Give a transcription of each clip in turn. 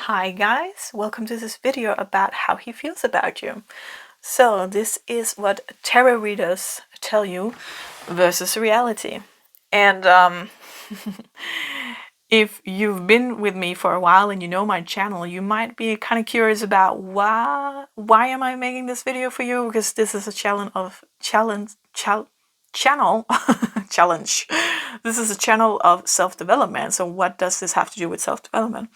Hi guys, welcome to this video about how he feels about you. So this is what tarot readers tell you versus reality. And if you've been with me for a while and you know my channel, you might be kind of curious about why am I making this video for you? Because this is a challenge. This is a channel of self-development. So what does this have to do with self-development?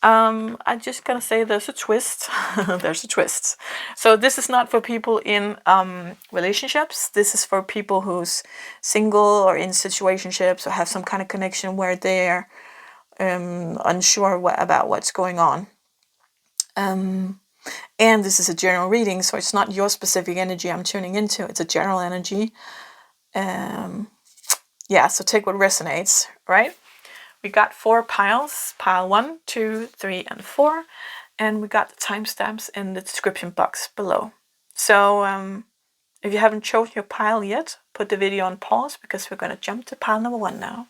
I'm just gonna say there's a twist. There's a twist. So this is not for people in relationships. This is for people who's single or in situationships or have some kind of connection where they're unsure about what's going on. And this is a general reading, so it's not your specific energy I'm tuning into. It's a general energy. Yeah, so take what resonates, right? We got 4 piles, pile 1, 2, 3, and 4, and we got the timestamps in the description box below. So if you haven't chosen your pile yet, put the video on pause because we're going to jump to pile number 1 now.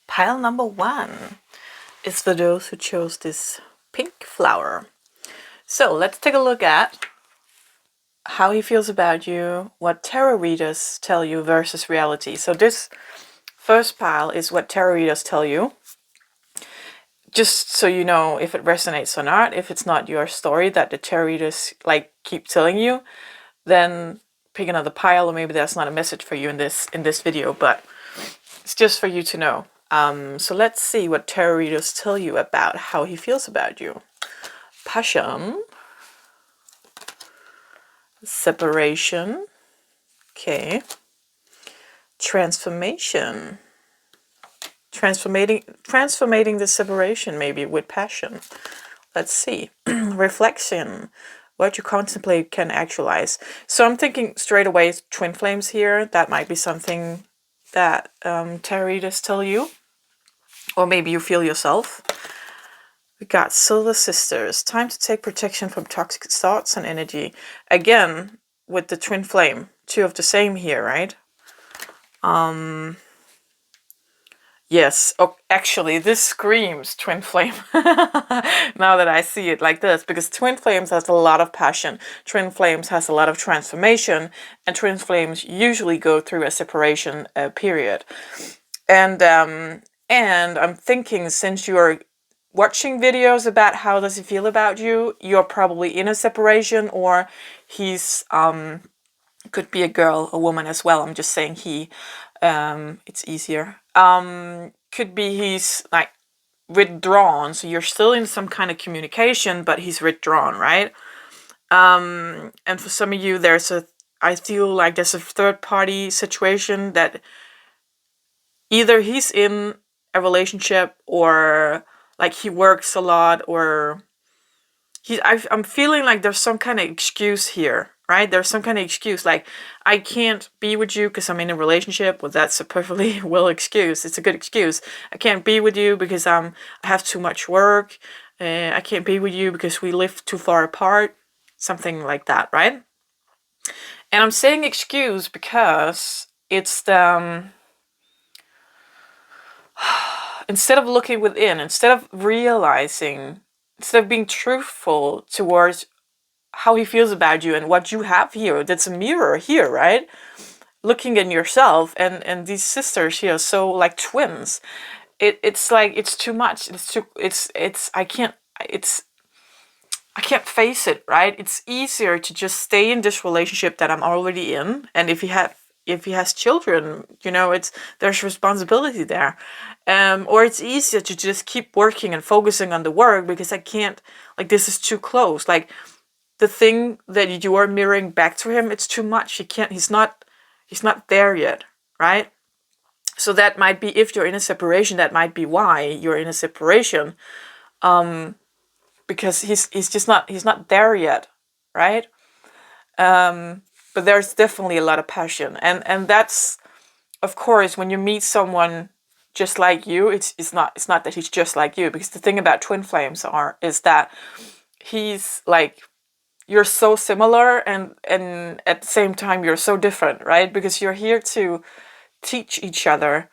Pile number 1 is for those who chose this pink flower. So let's take a look at how he feels about you, what tarot readers tell you versus reality. So this first pile is what tarot readers tell you. Just so you know if it resonates or not. If it's not your story that the tarot readers keep telling you, then pick another pile, or maybe that's not a message for you in this video, but it's just for you to know. So let's see what tarot readers tell you about how he feels about you. Passion. Separation. Okay. Transformation. Transformating the separation, maybe with passion. Let's see. Reflection. What you contemplate can actualize. So I'm thinking straight away twin flames here. That might be something that tarot readers tell you. Or maybe you feel yourself. We got Silver Sisters. Time to take protection from toxic thoughts and energy. Again, with the twin flame. 2 of the same here, right? Yes, oh, actually, this screams twin flame. Now that I see it like this, because twin flames has a lot of passion. Twin flames has a lot of transformation, and twin flames usually go through a separation period. And I'm thinking, since you are watching videos about how does he feel about you, you're probably in a separation, or he's could be a girl, a woman as well. I'm just saying he. It's easier. Could be he's like withdrawn, so you're still in some kind of communication, but he's withdrawn, right? And for some of you, I feel like there's a third party situation that either he's in a relationship, or like he works a lot, or I'm feeling like there's some kind of excuse here, right? There's some kind of excuse, like, I can't be with you because I'm in a relationship. Well, that's a perfectly well excuse. It's a good excuse. I can't be with you because I have too much work. I can't be with you because we live too far apart. Something like that, right? And I'm saying excuse because it's the... instead of looking within, instead of realizing, instead of being truthful towards how he feels about you and what you have here, that's a mirror here, right? Looking in yourself, and these sisters here, so like twins. It's like it's too much. I can't face it, right? It's easier to just stay in this relationship that I'm already in, and if he has children, there's responsibility there. Or it's easier to just keep working and focusing on the work because I can't, like, this is too close. Like, the thing that you are mirroring back to him, it's too much. He's not there yet, right? So that might be, if you're in a separation, that might be why you're in a separation. Because he's not there yet, right? But there's definitely a lot of passion. And that's, of course, when you meet someone just like you, it's not that he's just like you, because the thing about twin flames is that he's like, you're so similar, and at the same time you're so different, right? Because you're here to teach each other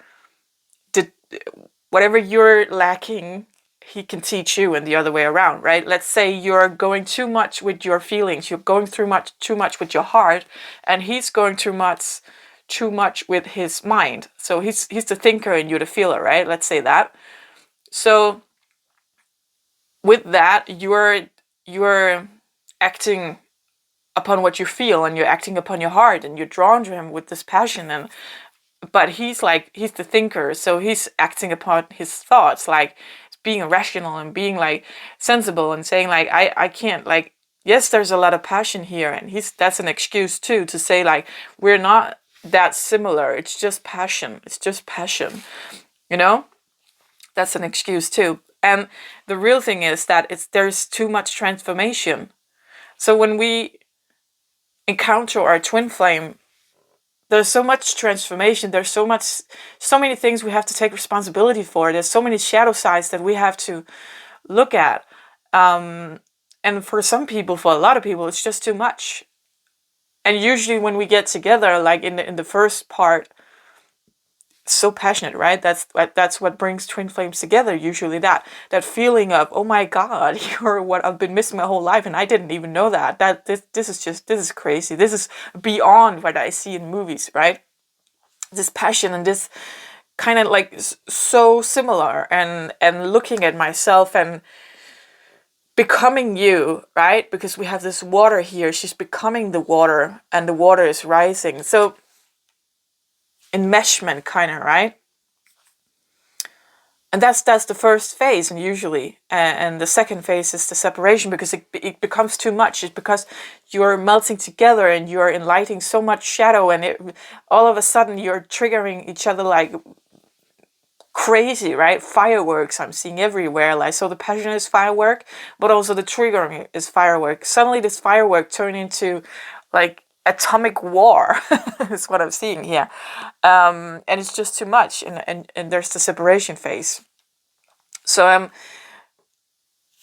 whatever you're lacking, he can teach you, and the other way around, right? Let's say you're going too much with your feelings, you're going through too much with your heart, and he's going through too much with his mind. So he's the thinker and you're the feeler, right? Let's say that. So with that, you're acting upon what you feel, and you're acting upon your heart, and you're drawn to him with this passion. And but he's the thinker, so he's acting upon his thoughts, like being rational and being like sensible and saying like I can't, like, yes, there's a lot of passion here, and that's an excuse too to say like we're not that similar, it's just passion, you know. That's an excuse too. And the real thing is that there's too much transformation. So when we encounter our twin flame, there's so much transformation, there's so many things we have to take responsibility for, there's so many shadow sides that we have to look at, and for some people, for a lot of people, it's just too much. And usually when we get together, like in the first part, it's so passionate, right? That's what brings twin flames together, usually that feeling of, oh my god, you're what I've been missing my whole life, and I didn't even know that this is crazy, this is beyond what I see in movies, right? This passion and this kind of like so similar, and looking at myself and becoming you, right? Because we have this water here, she's becoming the water, and the water is rising. So enmeshment, kind of, right? And that's the first phase, and usually, and the second phase is the separation, because it becomes too much. It's because you're melting together and you're enlightening so much shadow, and all of a sudden you're triggering each other like crazy, right? Fireworks I'm seeing everywhere. Like, so the passion is firework, but also the triggering is firework. Suddenly this firework turned into like atomic war is what I'm seeing here, and it's just too much, and there's the separation phase. So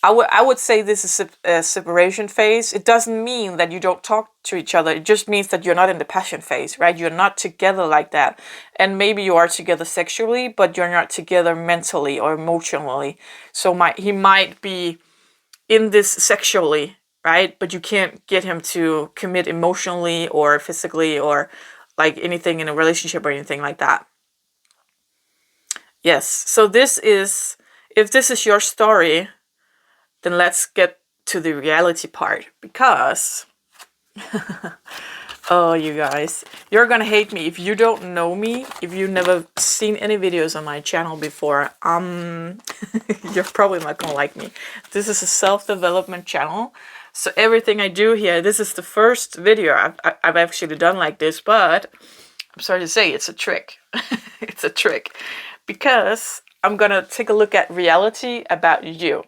I would say this is a separation phase. It doesn't mean that you don't talk to each other. It just means that you're not in the passion phase, right? You're not together like that. And maybe you are together sexually, but you're not together mentally or emotionally. So he might be in this sexually, right? But you can't get him to commit emotionally or physically or like anything in a relationship or anything like that. Yes. So if this is your story, then let's get to the reality part, because oh, you guys, you're gonna hate me if you don't know me, if you've never seen any videos on my channel before. You're probably not gonna like me. This is a self-development channel, so everything I do here, this is the first video I've actually done like this, but I'm sorry to say, it's a trick. It's a trick, because I'm gonna take a look at reality about you.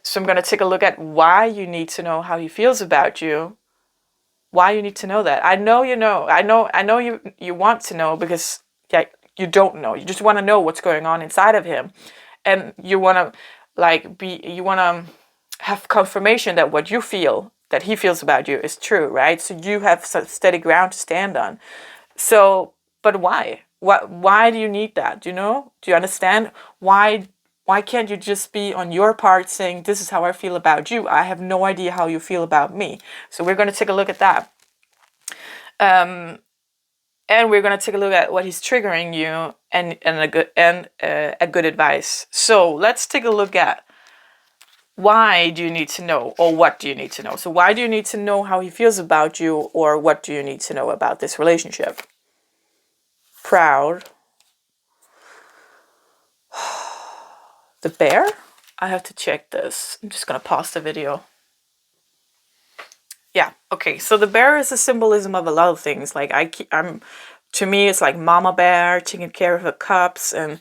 So I'm going to take a look at why you need to know how he feels about you. Why you need to know that. I know you know. I know you want to know, because yeah, you don't know. You just want to know what's going on inside of him. And you want to you want to have confirmation that what you feel, that he feels about you, is true, right? So you have steady ground to stand on. So, but why? Why do you need that? Do you know? Do you understand? Why can't you just be on your part saying, this is how I feel about you? I have no idea how you feel about me. So we're going to take a look at that. And we're going to take a look at what he's triggering you, and a good advice. So let's take a look at why do you need to know, or what do you need to know? So why do you need to know how he feels about you, or what do you need to know about this relationship? Proud. The bear? I have to check this. I'm just going to pause the video. Yeah, okay. So the bear is a symbolism of a lot of things. Like to me, it's like mama bear taking care of her cubs and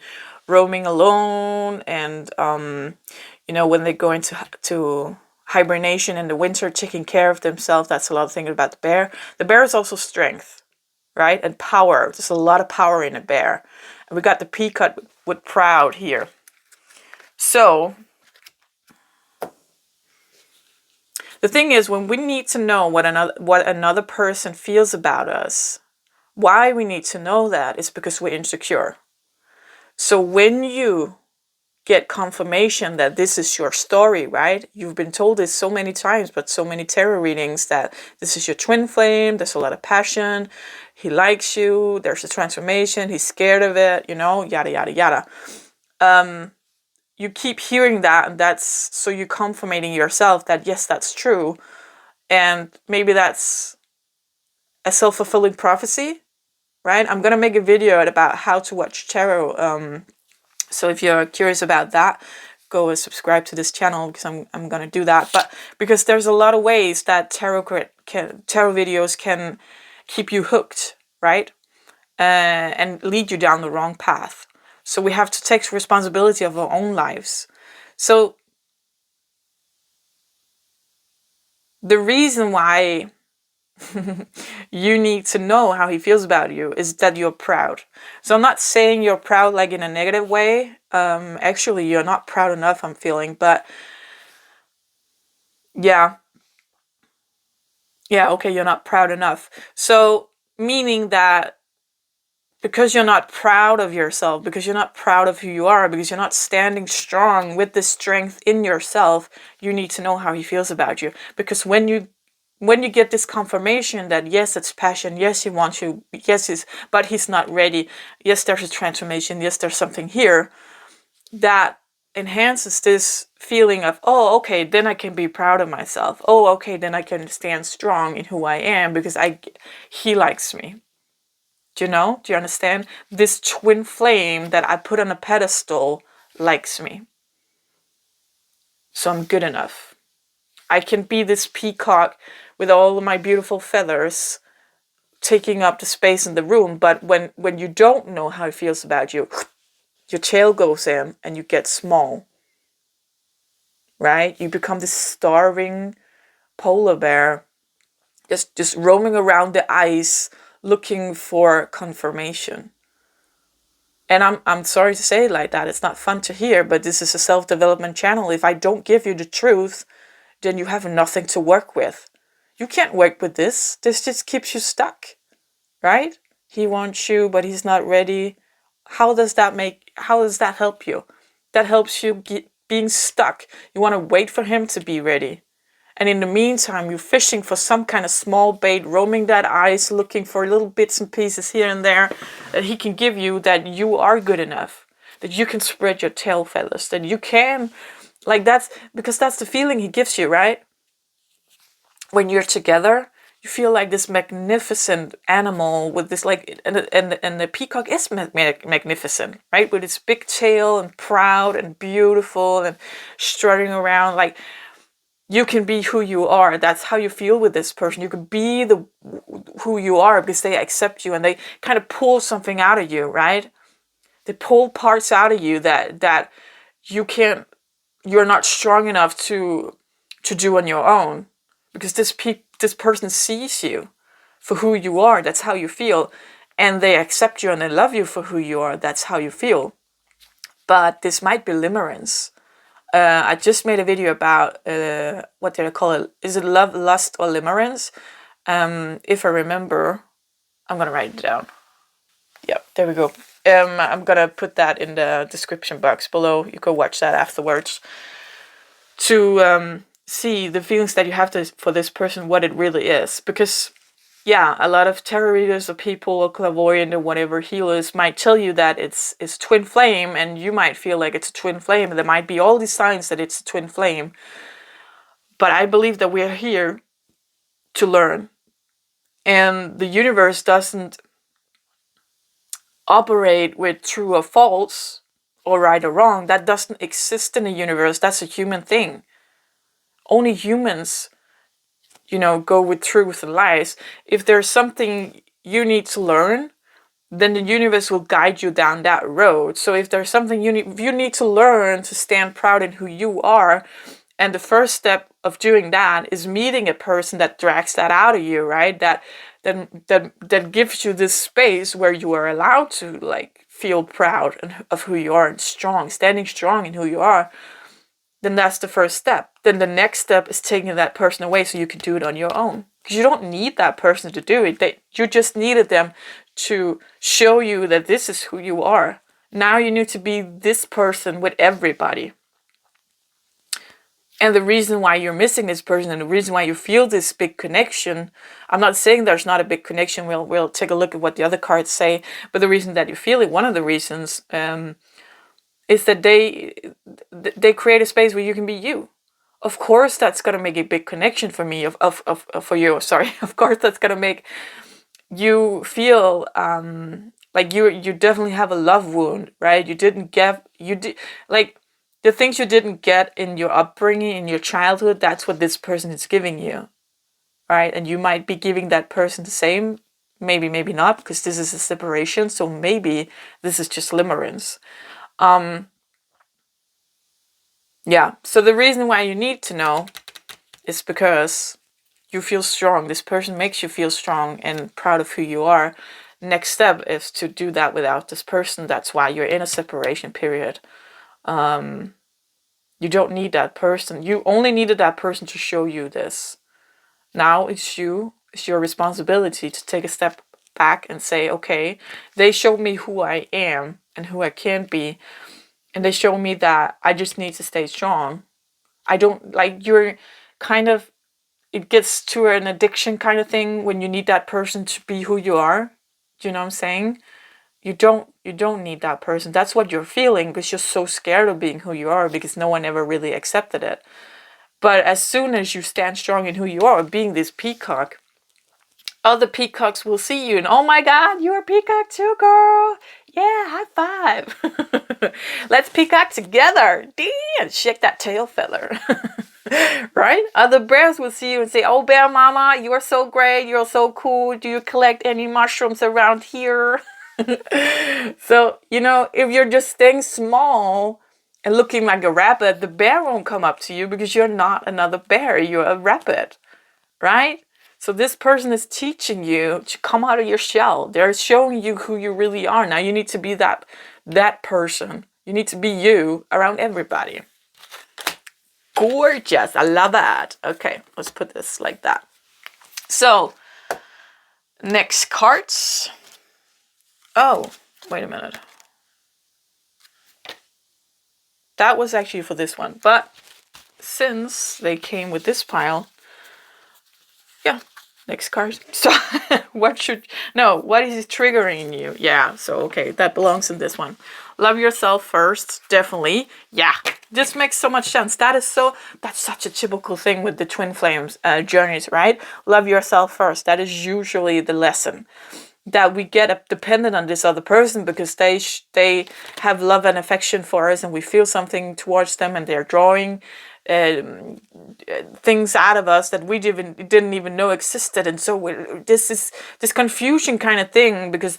roaming alone, and when they go into hibernation in the winter, taking care of themselves. That's a lot of things about the bear. The bear is also strength, right? And power. There's a lot of power in a bear. And we got the peacock with proud here. So the thing is, when we need to know what another person feels about us, why we need to know that is because we're insecure. So when you get confirmation that this is your story, right? You've been told this so many times, but so many tarot readings, that this is your twin flame, there's a lot of passion, he likes you, there's a transformation, he's scared of it, yada, yada, yada. You keep hearing that, and that's so you're confirming yourself that yes, that's true. And maybe that's a self-fulfilling prophecy, right? I'm going to make a video about how to watch tarot. So if you're curious about that, go and subscribe to this channel, because I'm going to do that. But because there's a lot of ways that tarot videos can keep you hooked, right? And lead you down the wrong path. So we have to take responsibility of our own lives. So the reason why you need to know how he feels about you is that you're proud. So I'm not saying you're proud like in a negative way. Actually, you're not proud enough, I'm feeling. But yeah, okay, you're not proud enough. So meaning that because you're not proud of yourself, because you're not proud of who you are, because you're not standing strong with the strength in yourself, you need to know how he feels about you. Because when you get this confirmation that yes, it's passion, yes, he wants you, yes, but he's not ready, yes, there's a transformation, yes, there's something here, that enhances this feeling of, oh, okay, then I can be proud of myself. Oh, okay, then I can stand strong in who I am because he likes me. Do you understand? This twin flame that I put on a pedestal likes me. So I'm good enough. I can be this peacock with all of my beautiful feathers taking up the space in the room, but when you don't know how it feels about you, your tail goes in and you get small. Right? You become this starving polar bear just roaming around the ice looking for confirmation. And I'm sorry to say it like that. It's not fun to hear, but this is a self-development channel. If I don't give you the truth, then you have nothing to work with. You can't work with this. This just keeps you stuck, right? He wants you, but he's not ready. How does that help you? That helps you being stuck. You want to wait for him to be ready. And in the meantime, you're fishing for some kind of small bait, roaming that ice, looking for little bits and pieces here and there that he can give you, that you are good enough, that you can spread your tail feathers, that you can, that's because that's the feeling he gives you, right? When you're together, you feel like this magnificent animal with this and the peacock is magnificent, right? With its big tail and proud and beautiful and strutting around you can be who you are. That's how you feel with this person. You can be who you are because they accept you and they kind of pull something out of you, right? They pull parts out of you that you're not strong enough to do on your own, because this person sees you for who you are. That's how you feel, and they accept you and they love you for who you are. That's how you feel. But this might be limerence. I just made a video about what did I call it? Is it love, lust, or limerence? If I remember, I'm gonna write it down. Yep, there we go. I'm gonna put that in the description box below. You can watch that afterwards to see the feelings that you have for this person, what it really is. Because yeah, a lot of tarot readers or people or clairvoyant or whatever healers might tell you that it's twin flame, and you might feel like it's a twin flame. There might be all these signs that it's a twin flame. But I believe that we're here to learn. And the universe doesn't operate with true or false or right or wrong. That doesn't exist in the universe. That's a human thing. Only humans go with truth and lies. If there's something you need to learn, then the universe will guide you down that road. So if there's something you need to learn to stand proud in who you are, and the first step of doing that is meeting a person that drags that out of you, right? That gives you this space where you are allowed to feel proud of who you are and standing strong in who you are. Then that's the first step. Then the next step is taking that person away so you can do it on your own. Because you don't need that person to do it. You just needed them to show you that this is who you are. Now you need to be this person with everybody. And the reason why you're missing this person and the reason why you feel this big connection, I'm not saying there's not a big connection. We'll take a look at what the other cards say. But the reason that you feel it, one of the reasons, is that they create a space where you can be you. Of course, that's gonna make a big connection for me. For you, sorry. Of course, that's gonna make you feel like you definitely have a love wound, right? Like the things you didn't get in your upbringing, in your childhood. That's what this person is giving you, right? And you might be giving that person the same. Maybe, maybe not, because this is a separation. So maybe this is just limerence. Yeah. So the reason why you need to know is because you feel strong. This person makes you feel strong and proud of who you are. Next step is to do that without this person. That's why you're in a separation period. You don't need that person. You only needed that person to show you this. Now it's you. It's your responsibility to take a step back and say, okay, they showed me who I am and who I can be. And they show me that I just need to stay strong. I don't like you're kind of, it gets to an addiction kind of thing when you need that person to be who you are. Do you know what I'm saying? You don't need that person. That's what you're feeling because you're so scared of being who you are because no one ever really accepted it. But as soon as you stand strong in who you are, being this peacock, other peacocks will see you and, oh my God, you're a peacock too, girl. Yeah, high five. Let's peacock together. And shake that tail feather. Right? Other bears will see you and say, oh, bear mama, you're so great. You're so cool. Do you collect any mushrooms around here? So, if you're just staying small and looking like a rabbit, the bear won't come up to you because you're not another bear. You're a rabbit, right? So this person is teaching you to come out of your shell. They're showing you who you really are. Now you need to be that person. You need to be you around everybody. Gorgeous. I love that. Okay, let's put this like that. So, next cards. Oh, wait a minute. That was actually for this one. But since they came with this pile, yeah, next card. So what is triggering you? Yeah, so okay, that belongs in this one. Love yourself first, definitely. Yeah, this makes so much sense. That's such a typical thing with the twin flames journeys, right? Love yourself first. That is usually the lesson. That we get dependent on this other person because they have love and affection for us and we feel something towards them and they're drawing things out of us that we didn't even know existed. And so this confusion kind of thing because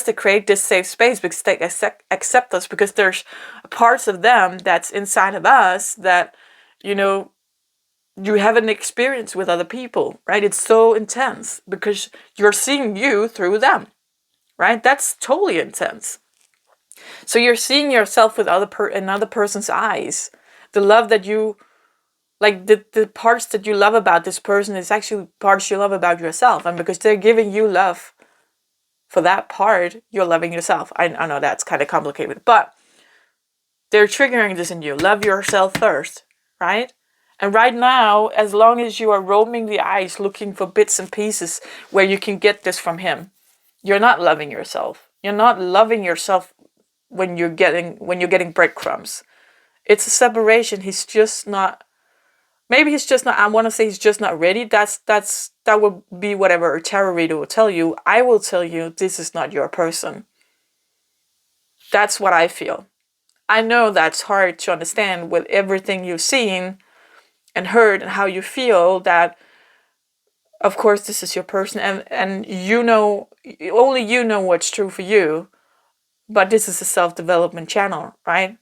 they create this safe space, because they accept us, because there's parts of them that's inside of us that you haven't experienced with other people, right? It's so intense because you're seeing you through them, right? That's totally intense. So you're seeing yourself with another person's eyes. The love that you, like the parts that you love about this person is actually parts you love about yourself. And because they're giving you love for that part, you're loving yourself. I know that's kind of complicated, but they're triggering this in you. Love yourself first, right? And right now, as long as you are roaming the ice looking for bits and pieces where you can get this from him, you're not loving yourself. You're not loving yourself when you're getting breadcrumbs. It's a separation. He's just not. Maybe he's just not. I want to say he's just not ready. That would be whatever a tarot reader will tell you. I will tell you this is not your person. That's what I feel. I know that's hard to understand with everything you've seen and heard and how you feel, that of course this is your person and only you know what's true for you, but this is a self-development channel, right?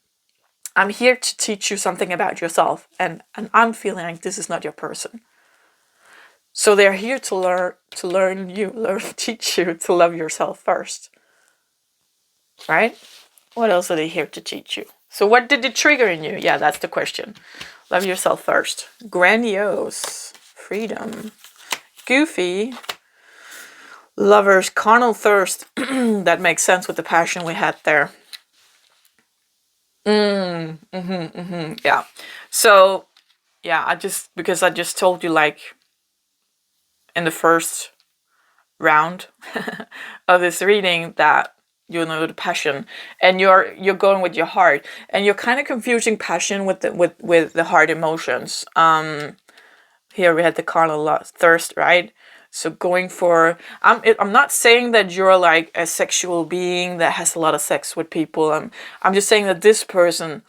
I'm here to teach you something about yourself, and I'm feeling like this is not your person. So they're here to teach you to love yourself first, right? What else are they here to teach you? So what did it trigger in you? Yeah, that's the question. Love yourself first. Grandiose. Freedom. Goofy. Lovers. Carnal thirst. That makes sense with the passion we had there. Yeah. So yeah, because I just told you, like, in the first round of this reading, that you know the passion, and you're going with your heart, and you're kind of confusing passion with the heart emotions. Here we had the carnal thirst, right? So going for, I'm not saying that you're like a sexual being that has a lot of sex with people. I'm just saying that this person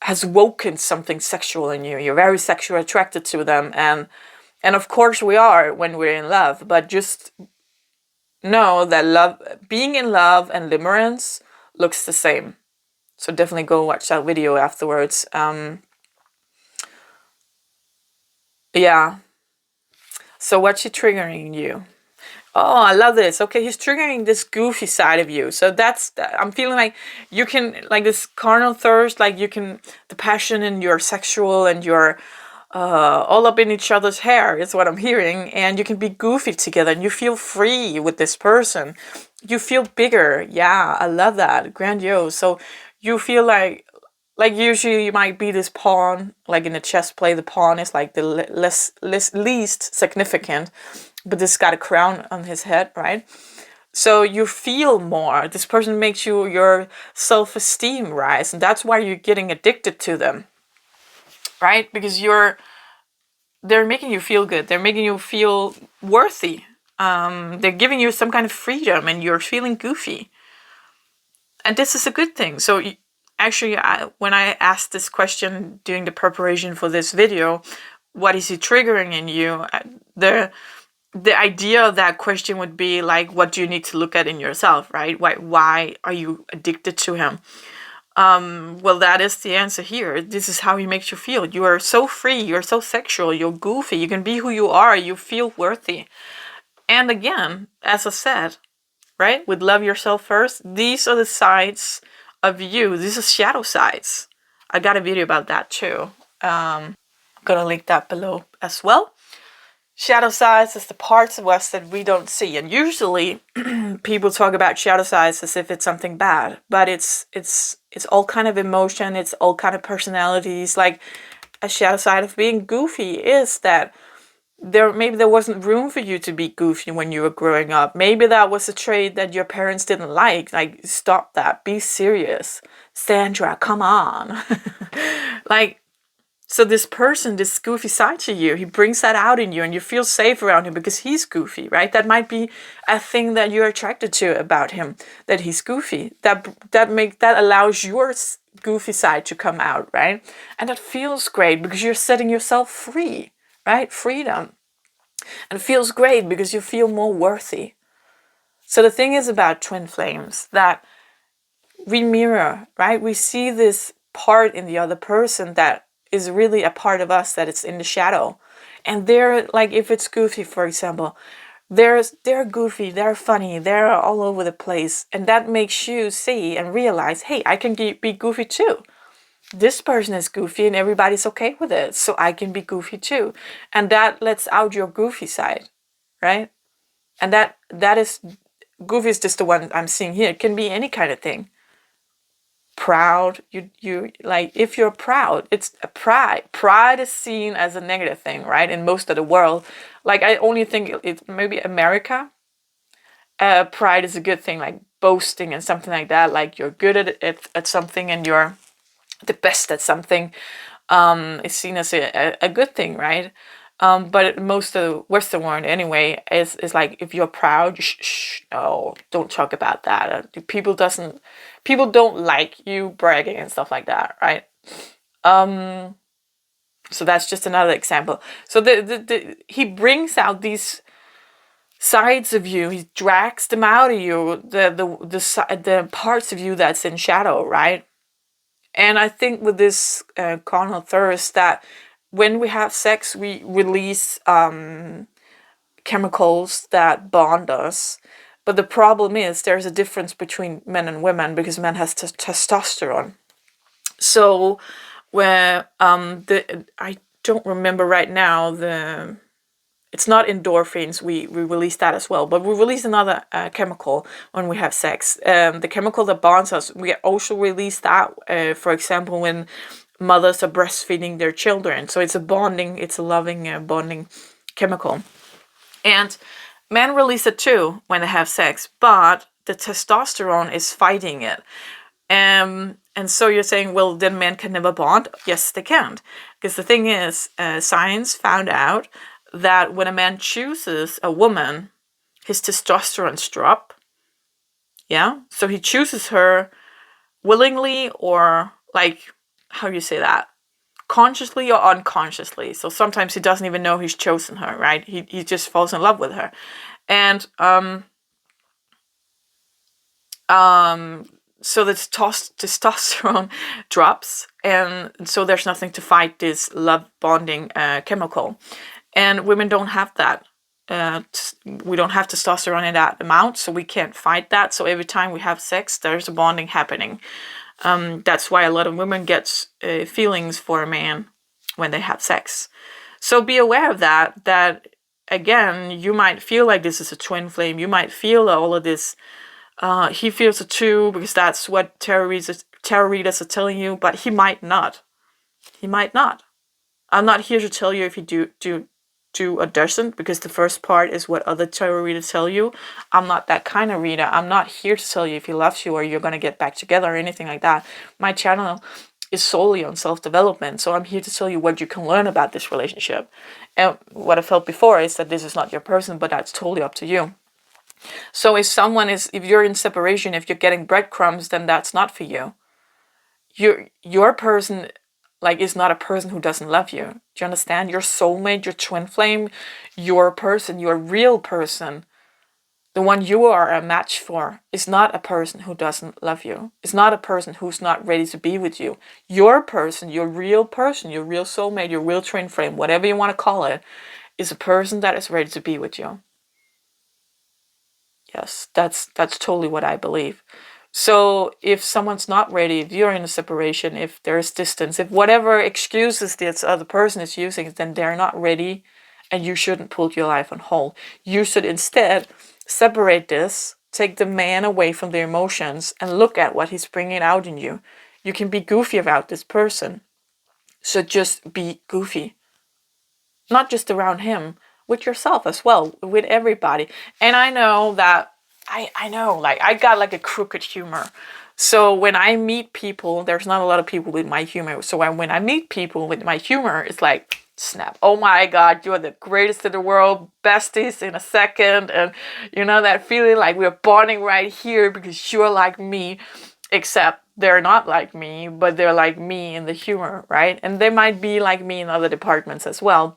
has woken something sexual in you. You're very sexually attracted to them, and of course we are when we're in love. But just know that love, being in love, and limerence looks the same. So definitely go watch that video afterwards. Yeah. So what's he triggering you? Oh, I love this. Okay, he's triggering this goofy side of you. So I'm feeling like you can, like, this carnal thirst, like you can, the passion and your sexual and your all up in each other's hair is what I'm hearing. And you can be goofy together and you feel free with this person. You feel bigger. Yeah, I love that. Grandiose. So you feel like usually you might be this pawn, like in a chess play, the pawn is like the least significant, but this got a crown on his head, right? So you feel more. This person makes your self-esteem rise, and that's why you're getting addicted to them, right? Because they're making you feel good. They're making you feel worthy. They're giving you some kind of freedom, and you're feeling goofy. And this is a good thing. So actually, when I asked this question during the preparation for this video, what is he triggering in you? The idea of that question would be like, what do you need to look at in yourself, right? Why are you addicted to him? Well, that is the answer here. This is how he makes you feel. You are so free. You're so sexual. You're goofy. You can be who you are. You feel worthy. And again, as I said, right, with love yourself first, these are the sides of you. These are shadow sides. I got a video about that too. I'm gonna link that below as well. Shadow sides is the parts of us that we don't see, and usually people talk about shadow sides as if it's something bad, but it's all kind of emotion. It's all kind of personalities. Like, a shadow side of being goofy is that maybe there wasn't room for you to be goofy when you were growing up. Maybe that was a trait that your parents didn't like. Like, stop that. Be serious. Sandra, come on. Like, so this person, this goofy side to you, he brings that out in you, and you feel safe around him because he's goofy, right? That might be a thing that you're attracted to about him, that he's goofy. That allows your goofy side to come out, right? And that feels great because you're setting yourself free, right? Freedom. And it feels great because you feel more worthy. So the thing is about twin flames that we mirror, right? We see this part in the other person that is really a part of us that it's in the shadow. And they're like, if it's goofy, for example, they're goofy, they're funny, they're all over the place. And that makes you see and realize, hey, I can be goofy too. This person is goofy and everybody's okay with it. So I can be goofy too. And that lets out your goofy side, right? And that is, goofy is just the one I'm seeing here. It can be any kind of thing. Proud, you like, if you're proud, it's a pride is seen as a negative thing, right, in most of the world. Like, I only think it's maybe America. Pride is a good thing, like boasting and something like that, like you're good at something and you're the best at something. Is seen as a good thing, right? But most of the Western world anyway is like, if you're proud, no, don't talk about that. People don't like you bragging and stuff like that, right? So that's just another example. So he brings out these sides of you. He drags them out of you. The parts of you that's in shadow, right? And I think with this carnal thirst, that when we have sex, we release chemicals that bond us. But the problem is there's a difference between men and women because men has testosterone. So where I don't remember right now It's not endorphins. We release that as well, but we release another chemical when we have sex. The chemical that bonds us, we also release that, for example, when mothers are breastfeeding their children. So it's a bonding, it's a loving bonding chemical. And men release it too when they have sex, but the testosterone is fighting it. And so you're saying, well, then men can never bond? Yes, they can. Because the thing is, science found out that when a man chooses a woman, his testosterone drop. Yeah? So he chooses her willingly, or like, how do you say that? Consciously or unconsciously. So sometimes he doesn't even know he's chosen her, right? He just falls in love with her. And so the testosterone drops, and so there's nothing to fight this love bonding chemical. And women don't have that. We don't have testosterone in that amount, so we can't fight that. So every time we have sex, there's a bonding happening. That's why a lot of women get feelings for a man when they have sex. So be aware of that. That again, you might feel like this is a twin flame. You might feel all of this. He feels it too, because that's what tarot readers are telling you. But he might not. He might not. I'm not here to tell you if he do or doesn't, because the first part is what other tarot readers tell you. I'm not that kind of reader. I'm not here to tell you if he loves you or you're gonna get back together or anything like that. My channel is solely on self-development, so I'm here to tell you what you can learn about this relationship. And what I felt before is that this is not your person, but that's totally up to you. So if you're in separation, if you're getting breadcrumbs, then that's not for you. Your person, like, is not a person who doesn't love you. Do you understand? Your soulmate, your twin flame, your person, your real person, the one you are a match for, is not a person who doesn't love you. It's not a person who's not ready to be with you. Your person, your real soulmate, your real twin flame, whatever you want to call it, is a person that is ready to be with you. Yes, that's totally what I believe. So if someone's not ready, if you're in a separation, if there's distance, if whatever excuses this other person is using, then they're not ready, and you shouldn't put your life on hold. You should instead separate this, take the man away from the emotions, and look at what he's bringing out in you. You can be goofy about this person. So just be goofy. Not just around him, with yourself as well, with everybody. And I know that I know, like, I got like a crooked humor. So when I meet people, there's not a lot of people with my humor. So when I meet people with my humor, it's like, snap. Oh my God, you're the greatest in the world, besties in a second. And you know that feeling like we're bonding right here because you're like me, except they're not like me, but they're like me in the humor, right? And they might be like me in other departments as well.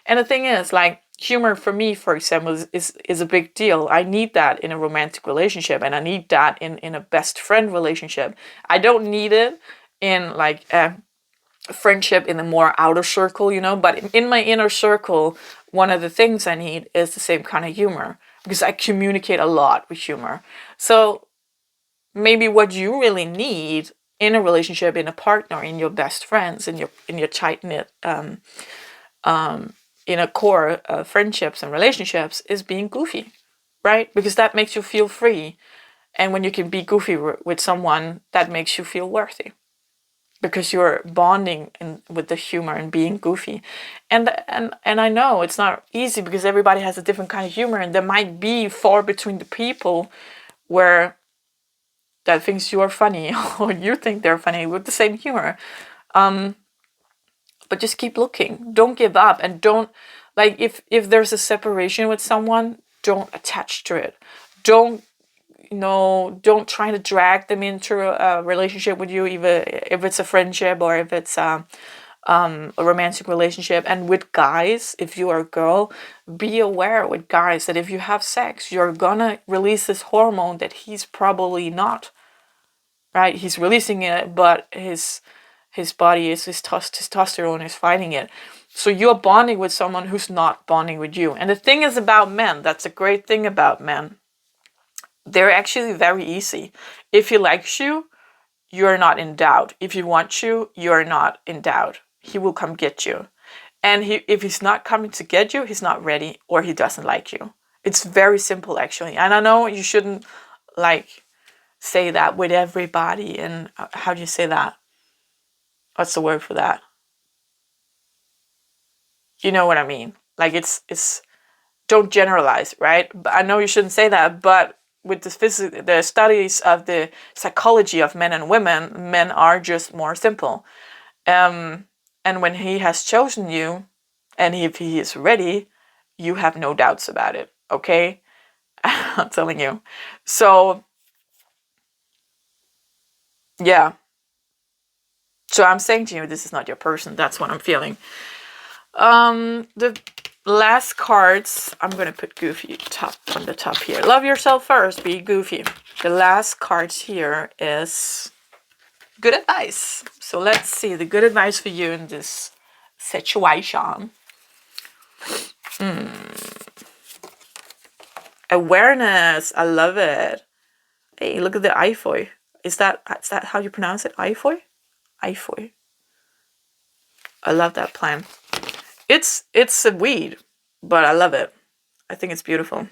And the thing is, like, humor for me, for example, is a big deal. I need that in a romantic relationship, and I need that in a best friend relationship. I don't need it in like a friendship in the more outer circle, but in my inner circle, one of the things I need is the same kind of humor, because I communicate a lot with humor. So maybe what you really need in a relationship, in a partner, in your best friends, in your tight-knit in a core of friendships and relationships, is being goofy, right? Because that makes you feel free. And when you can be goofy with someone, that makes you feel worthy, because you're bonding with the humor and being goofy. And I know it's not easy, because everybody has a different kind of humor, and there might be far between the people where that thinks you are funny or you think they're funny with the same humor. But just keep looking. Don't give up, and don't, like, if there's a separation with someone, don't attach to it. Don't try to drag them into a relationship with you, even if it's a friendship or if it's a romantic relationship. And with guys, if you are a girl, be aware with guys that if you have sex, you're gonna release this hormone that he's probably not, right? He's releasing it, but his body is, his testosterone is fighting it. So you're bonding with someone who's not bonding with you. And the thing is about men, that's a great thing about men, they're actually very easy. If he likes you, you're not in doubt. If he wants you, you're not in doubt. He will come get you. And if he's not coming to get you, he's not ready, or he doesn't like you. It's very simple, actually. And I know you shouldn't like say that with everybody. And how do you say that? What's the word for that? You know what I mean? Like it's don't generalize, right? But I know you shouldn't say that, but with the studies of the psychology of men and women, men are just more simple. And when he has chosen you, and if he is ready, you have no doubts about it. Okay, I'm telling you. So yeah. So I'm saying to you, this is not your person. That's what I'm feeling. The last cards, I'm gonna put Goofy top on the top here. Love yourself first, be goofy. The last cards here is good advice. So let's see the good advice for you in this situation. Awareness, I love it. Hey, look at the iFoy. Is that how you pronounce it? iFoy? iFoy. I love that plant. It's a weed, but I love it. I think it's beautiful.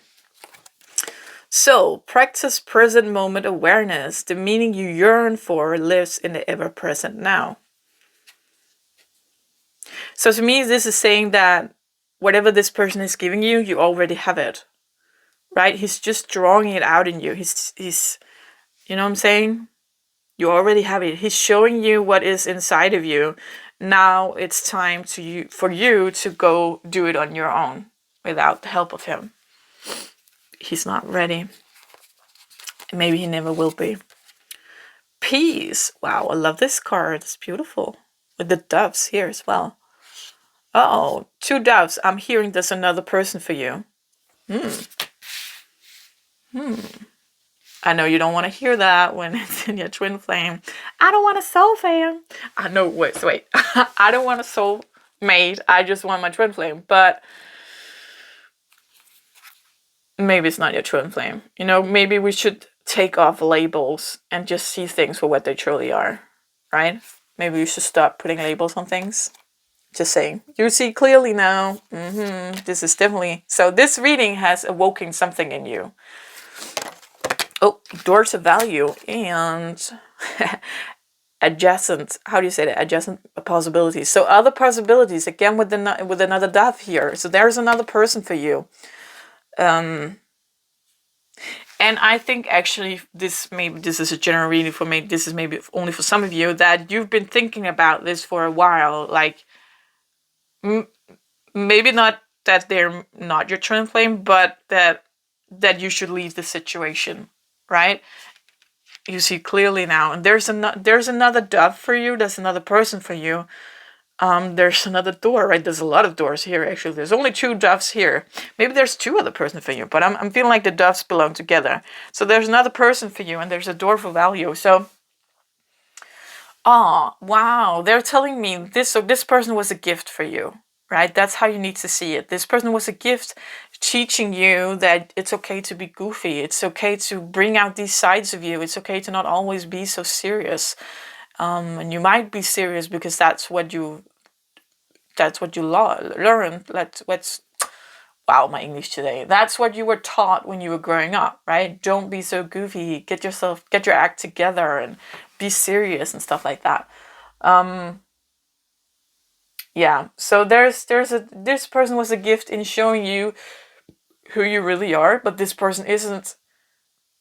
So, practice present moment awareness. The meaning you yearn for lives in the ever-present now. So to me, this is saying that whatever this person is giving you, you already have it. Right? He's just drawing it out in you. He's you know what I'm saying? You already have it. He's showing you what is inside of you. Now it's time for you to go do it on your own without the help of him. He's not ready. Maybe he never will be. Peace. Wow, I love this card. It's beautiful. With the doves here as well. Oh, 2 doves. I'm hearing there's another person for you. I know you don't want to hear that when it's in your twin flame. I don't want a soul fam. I know, wait. I don't want a soul mate. I just want my twin flame. But maybe it's not your twin flame. You know, maybe we should take off labels and just see things for what they truly are. Right? Maybe we should stop putting labels on things. Just saying. You see clearly now. This is definitely... So this reading has awoken something in you. Oh, doors of value and adjacent, how do you say that? Adjacent possibilities. So other possibilities, again with another dove here. So there's another person for you. And I think actually this is a general reading for me. This is maybe only for some of you that you've been thinking about this for a while. Like maybe not that they're not your twin flame, but that you should leave the situation, right? You see clearly now, and there's another dove for you. There's another person for you. There's another door, right? There's a lot of doors here. Actually, there's only 2 doves here. Maybe there's 2 other person for you, but I'm feeling like the doves belong together. So there's another person for you, and there's a door for value. So, oh wow, they're telling me this. So this person was a gift for you, right? That's how you need to see it. This person was a gift, teaching you that it's okay to be goofy. It's okay to bring out these sides of you. It's okay to not always be so serious. And you might be serious because that's what you learned. Wow, my English today. That's what you were taught when you were growing up, right? Don't be so goofy. Get your act together and be serious and stuff like that. Yeah. So this person was a gift in showing you who you really are, but this person isn't.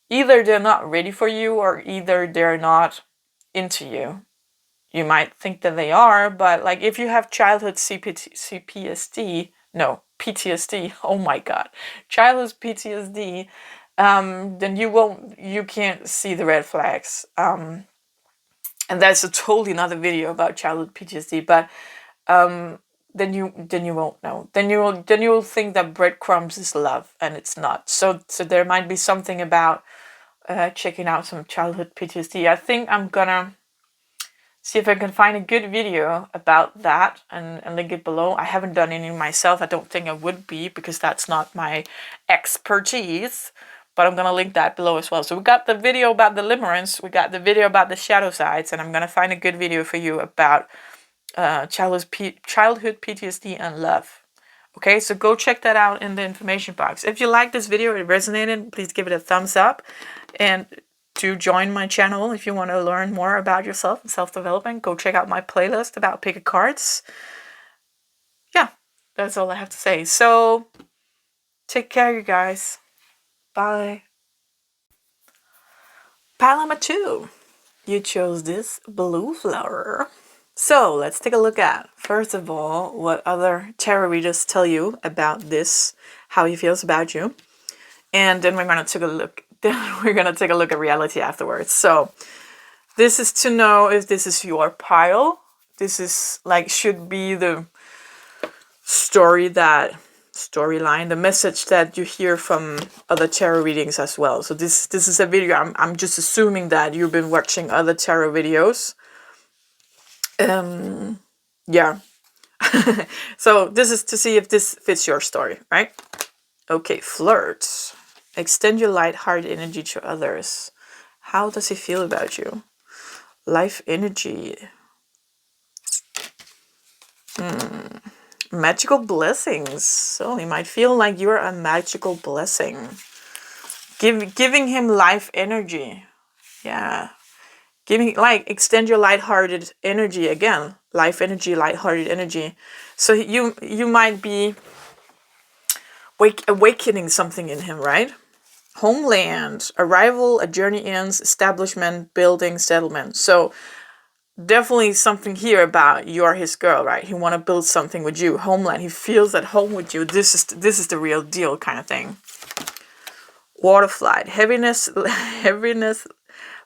Either they're not ready for you, or either they're not into you. You might think that they are, but like if you have childhood PTSD, oh my god, childhood PTSD, then you can't see the red flags. And that's a totally another video about childhood PTSD, but then you won't know. Then you will think that breadcrumbs is love, and it's not. So there might be something about checking out some childhood PTSD. I think I'm gonna see if I can find a good video about that and link it below. I haven't done any myself. I don't think I would be, because that's not my expertise. But I'm gonna link that below as well. So we got the video about the limerence, we got the video about the shadow sides, and I'm gonna find a good video for you about childhood PTSD and love. Okay, so go check that out in the information box. If you like this video, it resonated, please give it a thumbs up. And do join my channel if you want to learn more about yourself and self-development. Go check out my playlist about pick cards. Yeah, that's all I have to say. So, take care, you guys. Bye. Pile number 2. You chose this blue flower. So let's take a look at, first of all, what other tarot readers tell you about this, how he feels about you. And then we're gonna take a look. Then we're gonna take a look at reality afterwards. So this is to know if this is your pile. This is like should be the storyline, the message that you hear from other tarot readings as well. So this is a video. I'm just assuming that you've been watching other tarot videos. Yeah. So this is to see if this fits your story, right? Okay, flirt. Extend your light-hearted energy to others. How does he feel about you? Life energy. Magical blessings. So he might feel like you're a magical blessing. Giving him life energy. Yeah. Extend your light-hearted energy again. Life energy, light-hearted energy. So you might be awakening something in him, right? Homeland, arrival, a journey ends, establishment, building, settlement. So definitely something here about you're his girl, right? He want to build something with you. Homeland, he feels at home with you. This is the real deal kind of thing. Water flight, heaviness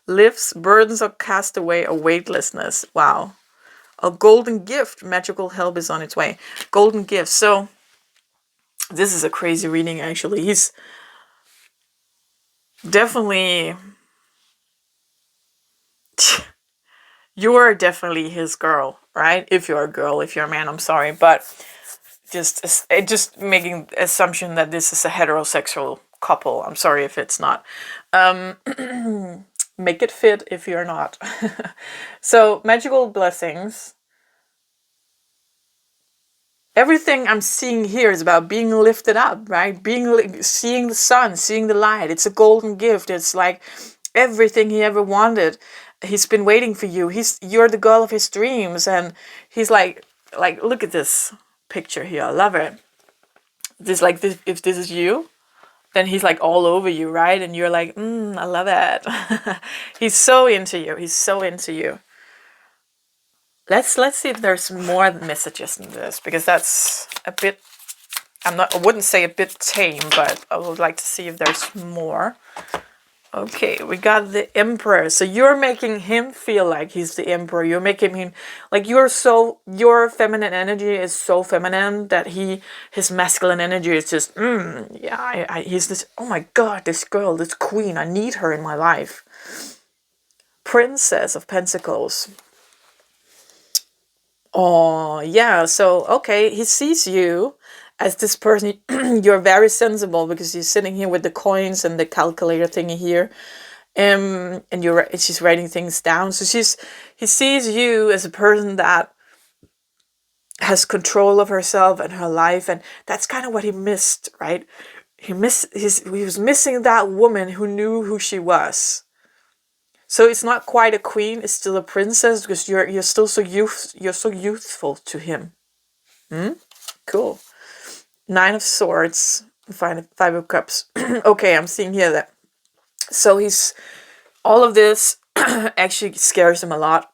lifts, burdens are cast away, a weightlessness. Wow. A golden gift, magical help is on its way. Golden gift. So this is a crazy reading actually. He's definitely you're definitely his girl, right? If you're a girl, if you're a man, I'm sorry, but just making the assumption that this is a heterosexual couple. I'm sorry if it's not. Make it fit if you're not. So magical blessings. Everything I'm seeing here is about being lifted up, right? Seeing the sun, seeing the light. It's a golden gift. It's like everything he ever wanted. He's been waiting for you. You're the girl of his dreams, and he's like look at this picture here. I love it. If this is you, then he's like all over you, right? And you're like, I love it. He's so into you. He's so into you. Let's see if there's more messages in this, because that's a bit, I wouldn't say a bit tame, but I would like to see if there's more. Okay, we got the Emperor. So you're making him feel like he's the Emperor. You're making him like your feminine energy is so feminine that his masculine energy is just he's this, oh my god, this girl, this queen, I need her in my life. Princess of Pentacles. Oh, yeah. So, okay, he sees you as this person. You're very sensible because you're sitting here with the coins and the calculator thingy here. And she's writing things down. So he sees you as a person that has control of herself and her life. And that's kind of what he missed, right? He was missing that woman who knew who she was. So it's not quite a queen, it's still a princess, because you're still you're so youthful to him. Cool. 9 of Swords, 5 of Cups. Okay, I'm seeing here that. So all of this actually scares him a lot.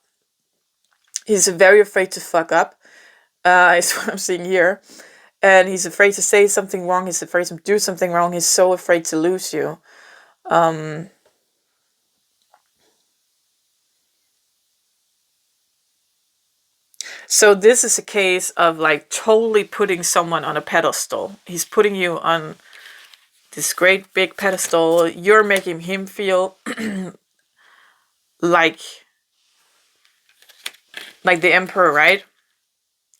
He's very afraid to fuck up, is what I'm seeing here. And he's afraid to say something wrong, he's afraid to do something wrong, he's so afraid to lose you. So this is a case of like totally putting someone on a pedestal. He's putting you on this great big pedestal. You're making him feel like the Emperor, right?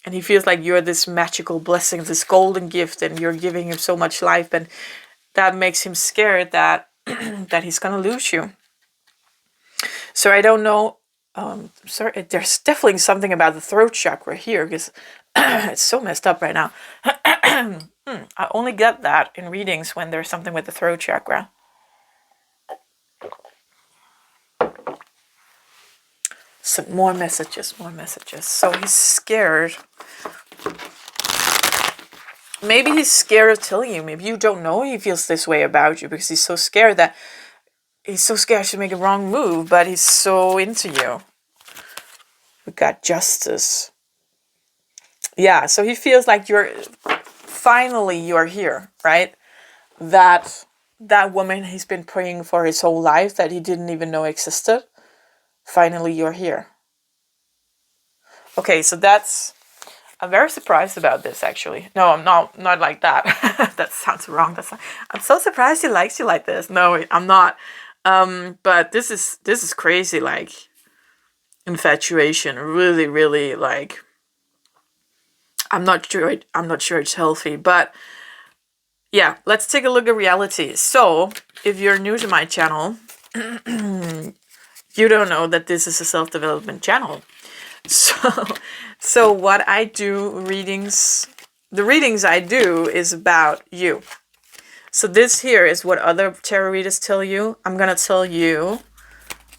And he feels like you're this magical blessing, this golden gift, and you're giving him so much life, and that makes him scared that that he's gonna lose you. So I don't know sorry, there's definitely something about the throat chakra here because it's so messed up right now. I only get that in readings when there's something with the throat chakra. So more messages. So he's scared. Maybe he's scared of telling you. Maybe you don't know he feels this way about you because he's so scared to make a wrong move, but he's so into you. We got justice. Yeah, so he feels like you're here, right? That woman he's been praying for his whole life that he didn't even know existed. Finally, you're here. Okay, so I'm very surprised about this, actually. No, I'm not like that. That sounds wrong. I'm so surprised he likes you like this. No, I'm not. But this is crazy, like infatuation. Really, really, like I'm not sure it's healthy, but yeah, let's take a look at reality. So, if you're new to my channel, you don't know that this is a self-development channel. So what I do, the readings I do is about you. So this here is what other tarot readers tell you. I'm going to tell you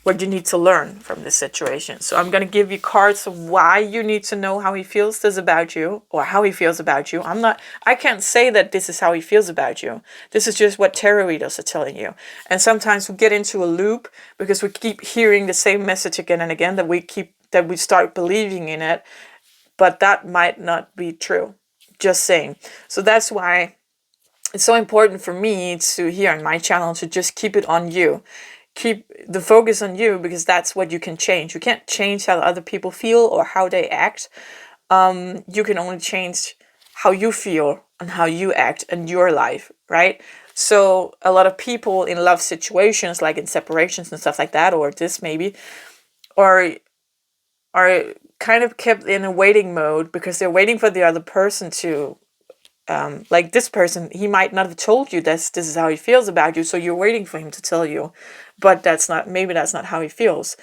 what you need to learn from this situation. So I'm going to give you cards of why you need to know how he feels this about you, or how he feels about you. I can't say that this is how he feels about you. This is just what tarot readers are telling you. And sometimes we get into a loop because we keep hearing the same message again and again, that we start believing in it, but that might not be true. Just saying. So that's why it's so important for me to, here on my channel, to just keep it on you. Keep the focus on you, because that's what you can change. You can't change how other people feel or how they act. You can only change how you feel and how you act in your life, right? So a lot of people in love situations, like in separations and stuff like that, or this maybe, are kind of kept in a waiting mode because they're waiting for the other person to, like this person, he might not have told you this is how he feels about you, so you're waiting for him to tell you, but that's not how he feels.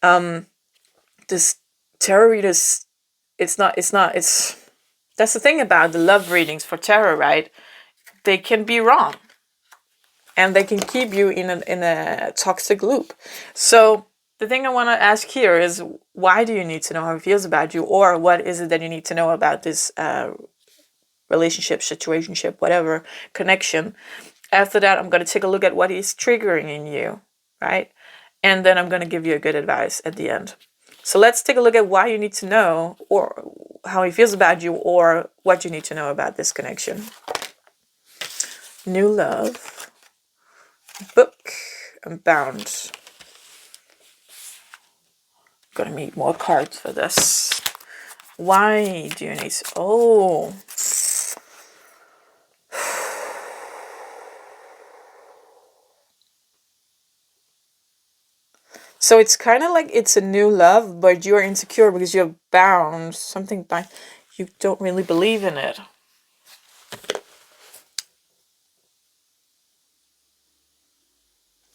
This tarot readers, it's that's the thing about the love readings for tarot, right? They can be wrong, and they can keep you in a toxic loop. So the thing I want to ask here is, why do you need to know how he feels about you, or what is it that you need to know about this relationship, situationship, whatever, connection? After that, I'm going to take a look at what he's triggering in you, right? And then I'm going to give you a good advice at the end. So let's take a look at why you need to know, or how he feels about you, or what you need to know about this connection. New love, book, and bound. Gonna need more cards for this. Why do you need to, oh. So it's kind of like it's a new love, but you're insecure because you're bound. Something by, you don't really believe in it.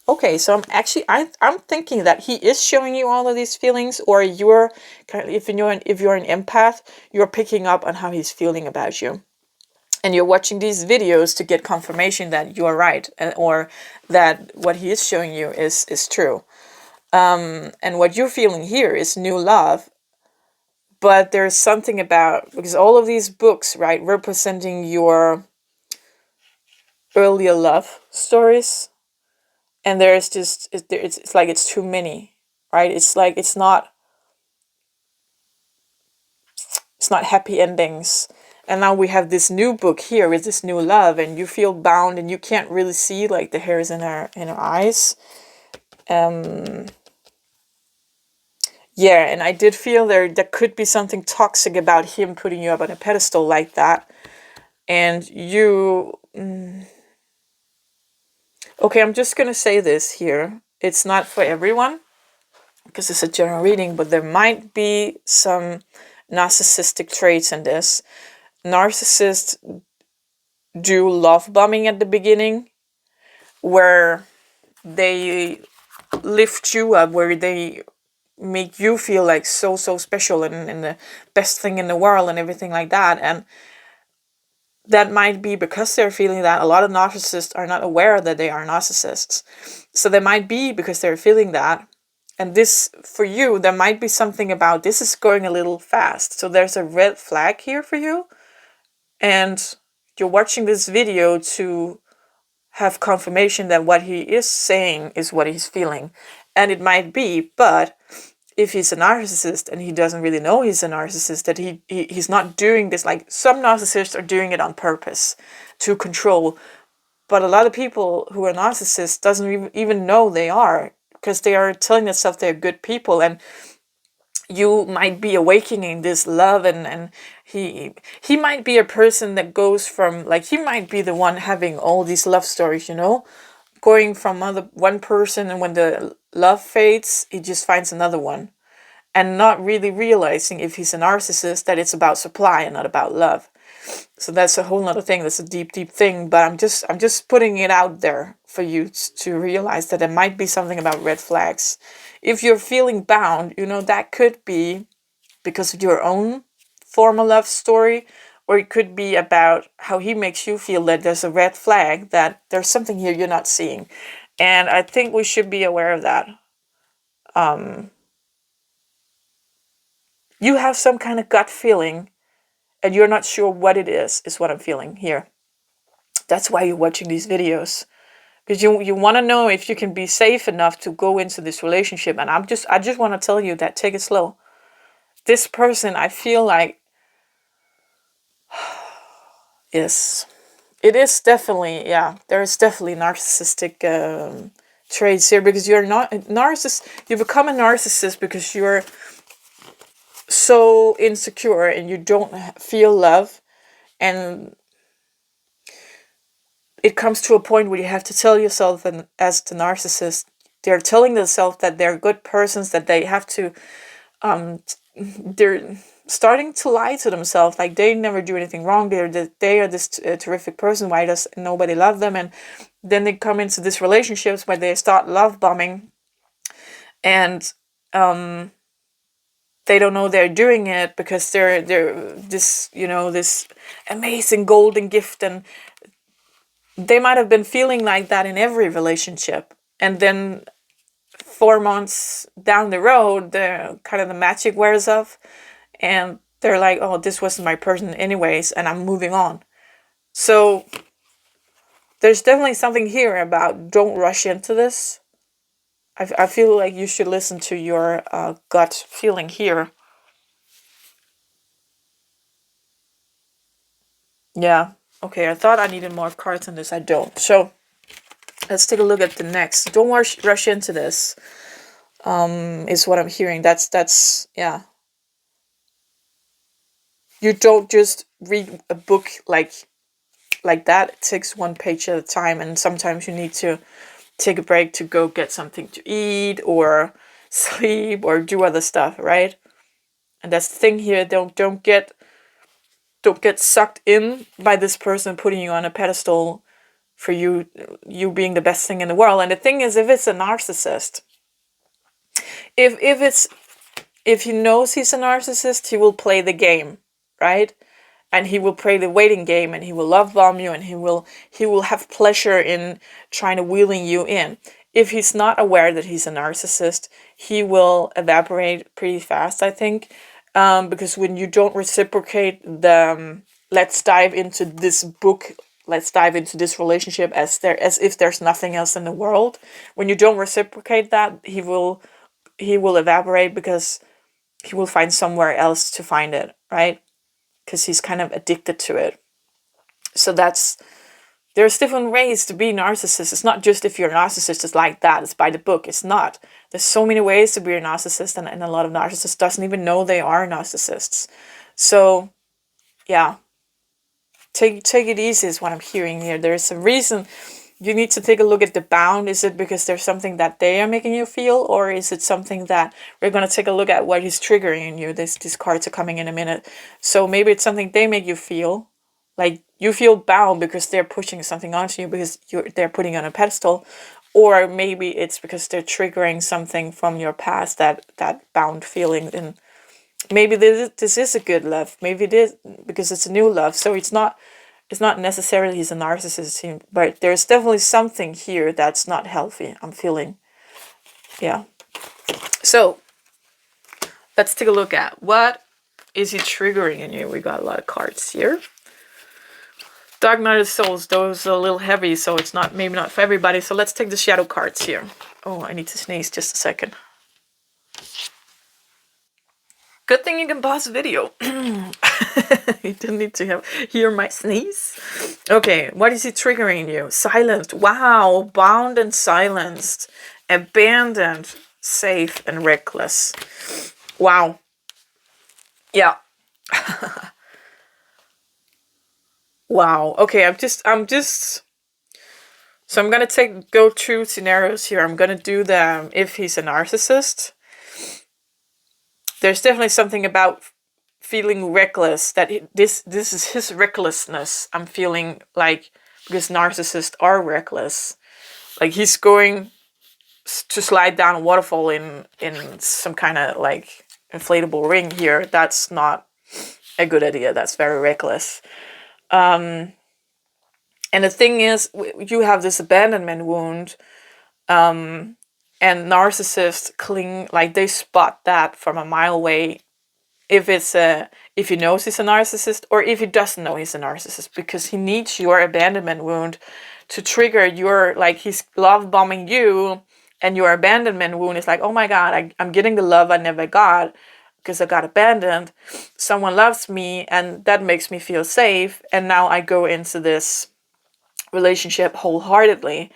Okay, so I'm thinking that he is showing you all of these feelings, or you're kind of, if you're an empath, you're picking up on how he's feeling about you, and you're watching these videos to get confirmation that you're right, or that what he is showing you is true. And what you're feeling here is new love, but there's something about, because all of these books, right, representing your earlier love stories. And there's just, it's like it's too many, right? It's like it's not happy endings. And now we have this new book here with this new love, and you feel bound, and you can't really see like the hairs in our eyes. Yeah, and I did feel there could be something toxic about him putting you up on a pedestal like that. And you, okay, I'm just gonna say this here. It's not for everyone, because it's a general reading, but there might be some narcissistic traits in this. Narcissists do love bombing at the beginning, where they lift you up, where they make you feel like so special and the best thing in the world and everything like that. And that might be because they're feeling that. A lot of narcissists are not aware that they are narcissists. So they might be because they're feeling that. And this, for you, there might be something about this is going a little fast. So there's a red flag here for you. And you're watching this video to have confirmation that what he is saying is what he's feeling. And it might be, but if he's a narcissist and he doesn't really know he's a narcissist, that he's not doing this, like some narcissists are doing it on purpose to control. But a lot of people who are narcissists doesn't even know they are, because they are telling themselves they're good people. And you might be awakening this love, and he might be a person that goes from, like, he might be the one having all these love stories, going from one person, and when the love fades, he just finds another one, and not really realizing, if he's a narcissist, that it's about supply and not about love. So that's a whole nother thing. That's a deep thing. But I'm just putting it out there for you to realize that there might be something about red flags. If you're feeling bound, that could be because of your own former love story, or it could be about how he makes you feel that there's a red flag, that there's something here you're not seeing. And I think we should be aware of that. You have some kind of gut feeling and you're not sure what it is what I'm feeling here. That's why you're watching these videos. Because you want to know if you can be safe enough to go into this relationship. And I just want to tell you that take it slow. This person, I feel like, yes, it is definitely, yeah, there is definitely narcissistic traits here, because you're not a narcissist. You become a narcissist because you're so insecure and you don't feel love, and it comes to a point where you have to tell yourself, and as the narcissist, they're telling themselves that they're good persons, that they have to, they're starting to lie to themselves, like they never do anything wrong. They are this terrific person. Why does nobody love them? And then they come into these relationships where they start love bombing, and they don't know they're doing it because they're this this amazing golden gift, and they might have been feeling like that in every relationship, and then 4 months down the road, the kind of the magic wears off, and they're like, oh, this wasn't my person anyways, and I'm moving on. So there's definitely something here about don't rush into this. I feel like you should listen to your gut feeling here. Yeah. Okay, I thought I needed more cards on this. I don't. So let's take a look at the next. Don't rush into this. Is what I'm hearing. That's yeah. You don't just read a book like that. It takes one page at a time, and sometimes you need to take a break to go get something to eat or sleep or do other stuff, right? And that's the thing here. Don't get sucked in by this person putting you on a pedestal for you being the best thing in the world. And the thing is, if it's a narcissist, if he knows he's a narcissist, he will play the game, right? And he will play the waiting game, and he will love bomb you, and he will have pleasure in trying to wheeling you in. If he's not aware that he's a narcissist, he will evaporate pretty fast, I think, because when you don't reciprocate the let's dive into this book, let's dive into this relationship as if there's nothing else in the world. When you don't reciprocate that, he will evaporate, because he will find somewhere else to find it, right? Because he's kind of addicted to it. So there's different ways to be narcissist. It's not just if you're a narcissist, it's like that, it's by the book. It's not. There's so many ways to be a narcissist, and a lot of narcissists doesn't even know they are narcissists. So yeah, take it easy is what I'm hearing here. There's a reason you need to take a look at the bound. Is it because there's something that they are making you feel, or is it something that we're going to take a look at what is triggering in you? These cards are coming in a minute. So maybe it's something they make you feel, like you feel bound because they're pushing something onto you, because they're putting you on a pedestal, or maybe it's because they're triggering something from your past, that bound feeling. And maybe this is a good love. Maybe it is because it's a new love. So it's not necessarily he's a narcissist, but there's definitely something here that's not healthy, I'm feeling. Yeah. So let's take a look at what is he triggering in you. We got a lot of cards here. Dark Knight of Souls, those are a little heavy, so it's not, maybe not for everybody. So let's take the shadow cards here. Oh, I need to sneeze just a second. Good thing you can pause the video. You didn't need to hear my sneeze. Okay, what is he triggering you? Silenced. Wow, bound and silenced. Abandoned, safe and reckless. Wow. Yeah. Wow. Okay, so I'm gonna go through scenarios here. I'm gonna do them if he's a narcissist. There's definitely something about feeling reckless, that this is his recklessness. I'm feeling like, because narcissists are reckless. Like he's going to slide down a waterfall in some kind of like inflatable ring here. That's not a good idea. That's very reckless. And the thing is, you have this abandonment wound, and narcissists cling, like they spot that from a mile away. If he knows he's a narcissist, or if he doesn't know he's a narcissist, because he needs your abandonment wound to trigger your, like he's love bombing you, and your abandonment wound is like, oh my God, I'm getting the love I never got because I got abandoned. Someone loves me, and that makes me feel safe, and now I go into this relationship wholeheartedly.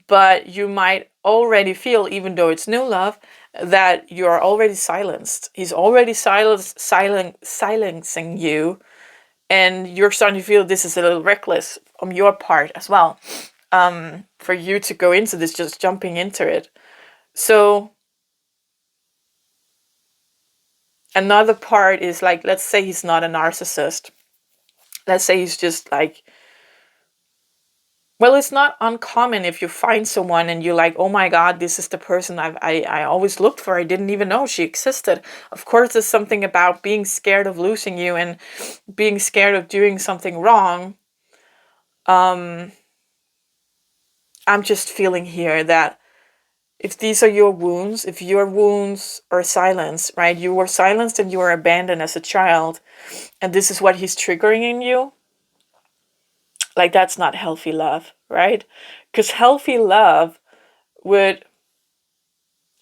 But you might already feel, even though it's new love, that you're already silenced. He's already silencing you, and you're starting to feel this is a little reckless on your part as well, for you to go into this, just jumping into it. So another part is like, let's say he's not a narcissist. Let's say he's just like, well, it's not uncommon if you find someone and you're like, oh my God, this is the person I always looked for. I didn't even know she existed. Of course, there's something about being scared of losing you and being scared of doing something wrong. I'm just feeling here that if these are your wounds, if your wounds are silenced, right? You were silenced and you were abandoned as a child, and this is what he's triggering in you. Like, that's not healthy love, right? Because healthy love would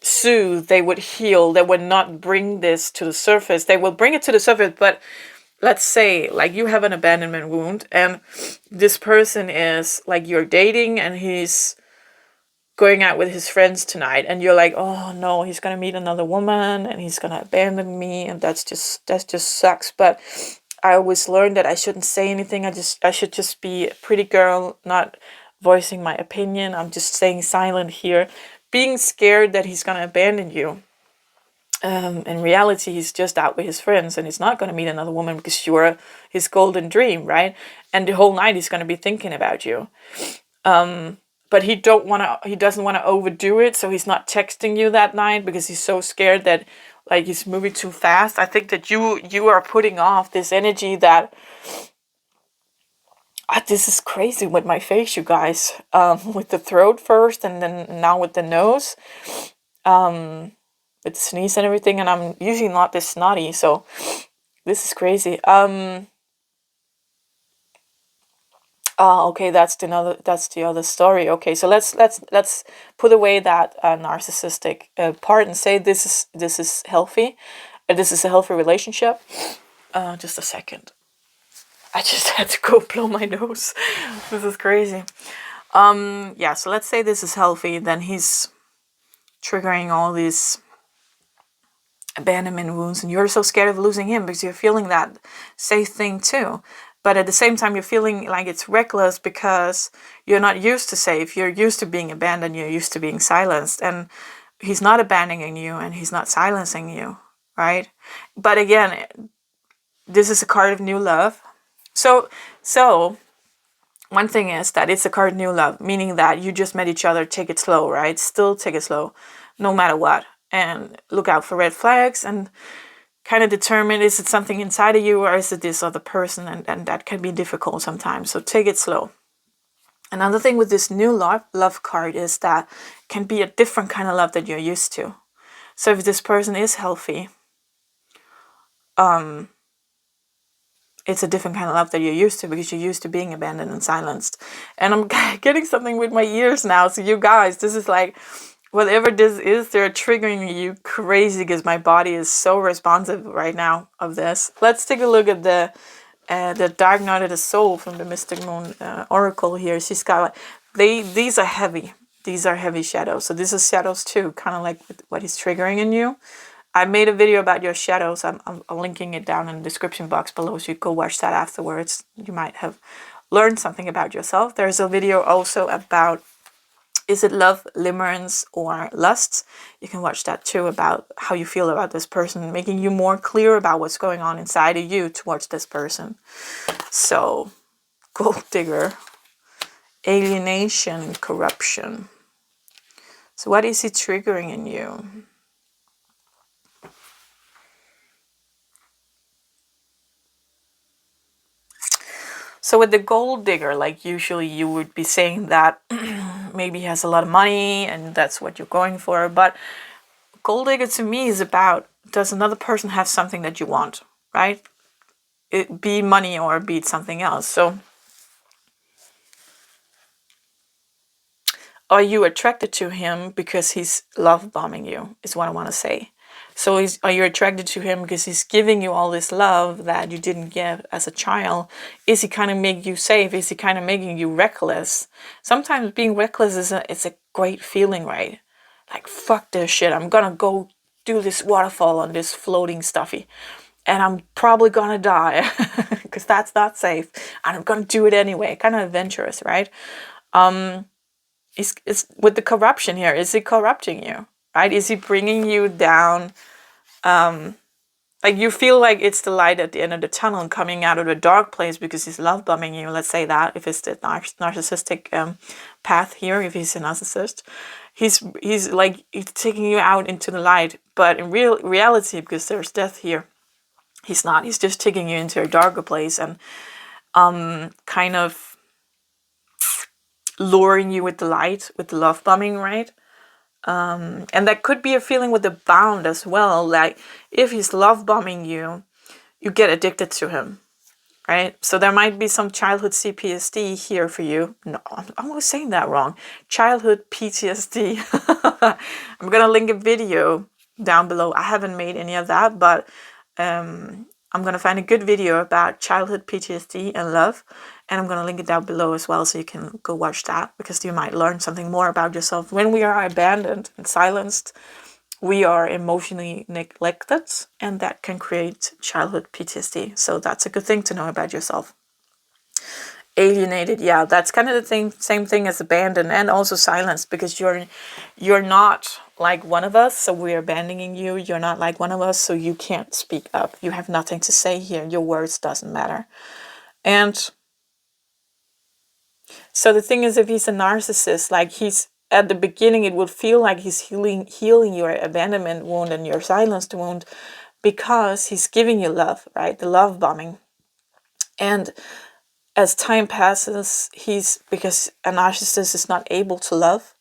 soothe, they would heal, they would not bring this to the surface. They will bring it to the surface, but let's say like you have an abandonment wound, and this person is like, you're dating and he's going out with his friends tonight, and you're like, oh no, he's gonna meet another woman and he's gonna abandon me, and that just sucks. But I always learned that I shouldn't say anything. I should just be a pretty girl, not voicing my opinion. I'm just staying silent here, being scared that he's gonna abandon you. In reality, he's just out with his friends, and he's not going to meet another woman because you're his golden dream, right? And the whole night he's going to be thinking about you. But he doesn't want to overdo it, so he's not texting you that night because he's so scared that like he's moving too fast. I think that you are putting off this energy that this is crazy with my face, you guys. With the throat first, and then now with the nose. With the sneeze and everything, and I'm usually not this snotty, so this is crazy. Okay, that's the other story. Okay, so let's put away that narcissistic part and say this is healthy. This is a healthy relationship. Just a second. I just had to go blow my nose. This is crazy. Yeah, so let's say this is healthy. Then he's triggering all these abandonment wounds, and you're so scared of losing him because you're feeling that safe thing too. But at the same time, you're feeling like it's reckless because you're not used to safe. You're used to being abandoned. You're used to being silenced. And he's not abandoning you, and he's not silencing you, right? But again, this is a card of new love. So one thing is that it's a card new love, meaning that you just met each other, take it slow, right? Still take it slow, no matter what. And look out for red flags and kind of determine, is it something inside of you or is it this other person? And that can be difficult sometimes. So take it slow. Another thing with this new love card is that it can be a different kind of love that you're used to. So if this person is healthy, it's a different kind of love that you're used to because you're used to being abandoned and silenced. And I'm getting something with my ears now. So you guys, this is like, whatever this is, they're triggering you crazy because my body is so responsive right now of this. Let's take a look at the Dark Night of the Soul from the Mystic Moon Oracle here. She's got, these are heavy. These are heavy shadows. So this is shadows too, kind of like what he's triggering in you. I made a video about your shadows. I'm linking it down in the description box below, so you go watch that afterwards. You might have learned something about yourself. There's a video also about, is it love, limerence, or lust? You can watch that too, about how you feel about this person, making you more clear about what's going on inside of you towards this person. So, gold digger, alienation, and corruption. So what is he triggering in you? So with the gold digger, like usually you would be saying that maybe he has a lot of money and that's what you're going for. But gold digger to me is about, does another person have something that you want, right? It be money or be something else. So are you attracted to him because he's love bombing you, is what I want to say. So are you attracted to him because he's giving you all this love that you didn't get as a child? Is he kind of making you safe? Is he kind of making you reckless? Sometimes being reckless it's a great feeling, right? Like, fuck this shit. I'm gonna go do this waterfall on this floating stuffy. And I'm probably gonna die because that's not safe. And I'm gonna do it anyway. Kind of adventurous, right? Is with the corruption here, is he corrupting you, right? Is he bringing you down? Like you feel like it's the light at the end of the tunnel and coming out of the dark place because he's love bombing you. Let's say that if it's the narcissistic path here, if he's a narcissist, he's like he's taking you out into the light. But in reality, because there's death here, he's not. He's just taking you into a darker place and kind of luring you with the light, with the love bombing, right? And that could be a feeling with the bound as well. Like if he's love bombing you, you get addicted to him, right? So there might be some childhood CPSD here for you. No, I'm always saying that wrong. Childhood PTSD. I'm gonna link a video down below. I haven't made any of that, but I'm gonna find a good video about childhood PTSD and love, and I'm gonna link it down below as well, so you can go watch that because you might learn something more about yourself. When we are abandoned and silenced, we are emotionally neglected, and that can create childhood PTSD. So that's a good thing to know about yourself. Alienated, yeah, that's kind of the same thing as abandoned and also silenced, because you're not like one of us, so we're abandoning you. You're not like one of us, so you can't speak up. You have nothing to say here. Your words doesn't matter. And so the thing is, if he's a narcissist, like he's at the beginning, it would feel like he's healing your abandonment wound and your silenced wound, because he's giving you love, right? The love bombing. And as time passes, because a narcissist is not able to love.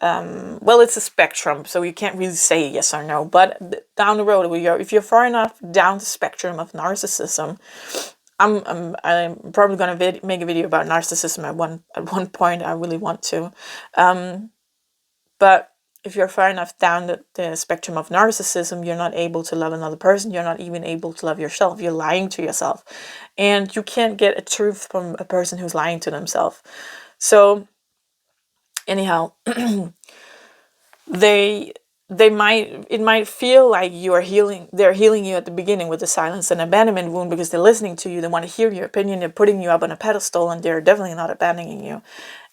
Well, it's a spectrum, so you can't really say yes or no. But down the road, if you're far enough down the spectrum of narcissism, I'm probably gonna make a video about narcissism at one point. I really want to, but if you're far enough down the spectrum of narcissism, you're not able to love another person. You're not even able to love yourself. You're lying to yourself, and you can't get a truth from a person who's lying to themselves. So, anyhow, it might feel like they're healing you at the beginning with the silence and abandonment wound, because they're listening to you, they want to hear your opinion, they're putting you up on a pedestal, and they're definitely not abandoning you.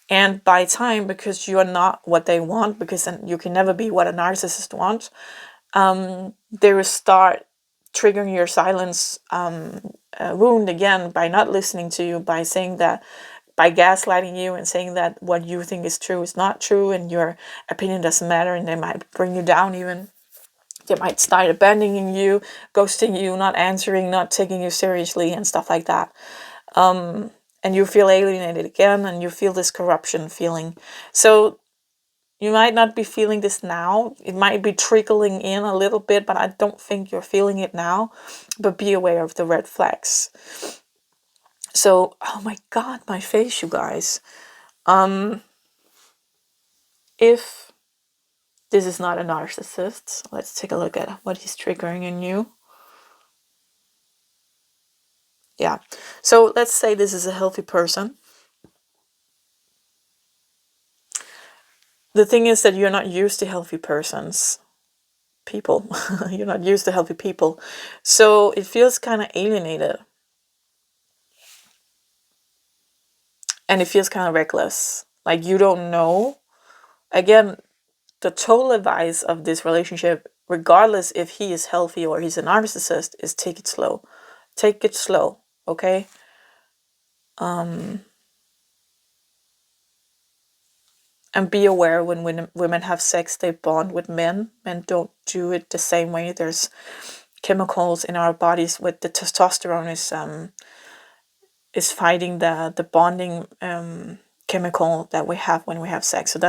And by time, because you are not what they want, because you can never be what a narcissist wants, they will start triggering your silence wound again by not listening to you, by saying that by gaslighting you and saying that what you think is true is not true and your opinion doesn't matter, and they might bring you down even. They might start abandoning you, ghosting you, not answering, not taking you seriously, and stuff like that. And you feel alienated again, and you feel this corruption feeling. So you might not be feeling this now. It might be trickling in a little bit, but I don't think you're feeling it now. But be aware of the red flags. So, oh my God, my face, you guys. If this is not a narcissist, let's take a look at what he's triggering in you. Yeah. So let's say this is a healthy person. The thing is that you're not used to healthy people. You're not used to healthy people. So it feels kind of alienated. And it feels kind of reckless. Like you don't know. Again, the total advice of this relationship, regardless if he is healthy or he's a narcissist, is take it slow. Take it slow, okay? And be aware when women have sex, they bond with men. Men don't do it the same way. There's chemicals in our bodies with the testosterone is fighting the bonding chemical that we have when we have sex. So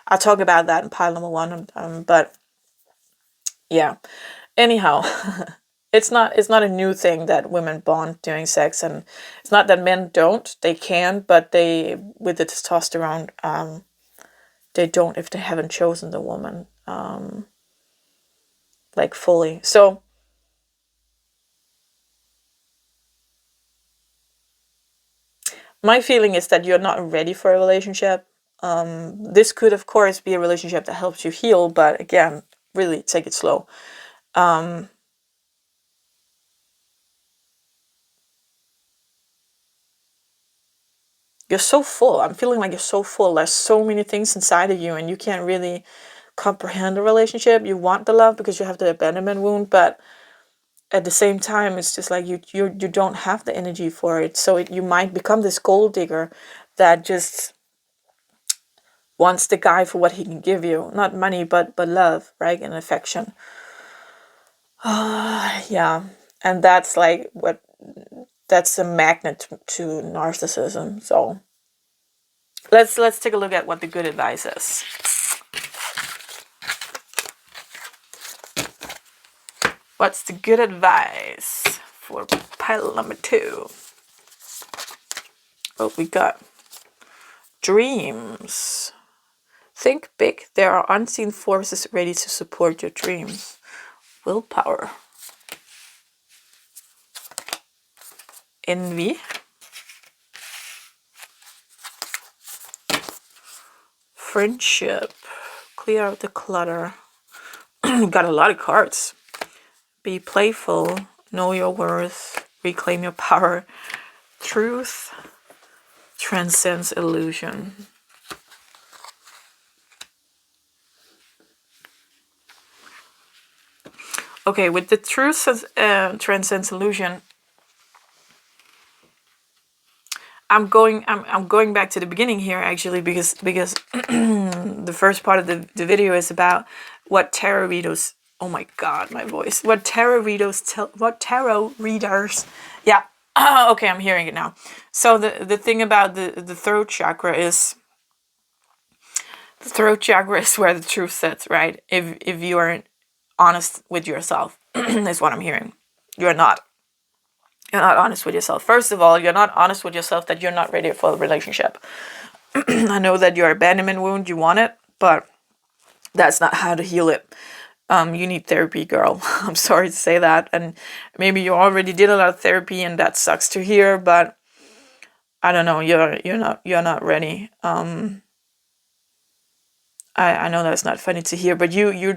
I'll talk about that in pile number 1. But yeah, anyhow, it's not a new thing that women bond during sex, and it's not that men don't. They can, but they, with the testosterone, they don't if they haven't chosen the woman like fully. So my feeling is that you're not ready for a relationship. This could, of course, be a relationship that helps you heal, but again, really take it slow. You're so full. I'm feeling like you're so full. There's so many things inside of you, and you can't really comprehend a relationship. You want the love because you have the abandonment wound, but at the same time, it's just like you don't have the energy for it. So you might become this gold digger that just wants the guy for what he can give you, not money, but love, right, and affection. Yeah, and that's like that's a magnet to narcissism. So let's take a look at what the good advice is. What's the good advice for pile number 2? Oh, we got dreams. Think big. There are unseen forces ready to support your dreams. Willpower. Envy. Friendship. Clear out the clutter. Got a lot of cards. Be playful. Know your worth. Reclaim your power. Truth transcends illusion. Okay, with the truth transcends illusion, I'm going back to the beginning here actually because the first part of the video is about what tarot readers. Oh my God, my voice. What tarot readers Yeah. Okay, I'm hearing it now. So the thing about the throat chakra is the throat chakra is where the truth sits, right? If you aren't honest with yourself, is what I'm hearing. You're not. You're not honest with yourself. First of all, you're not honest with yourself that you're not ready for a relationship. I know that your abandonment wound, you want it, but that's not how to heal it. You need therapy, girl. I'm sorry to say that. And maybe you already did a lot of therapy and that sucks to hear, but I don't know, you're not ready. I know that's not funny to hear, but you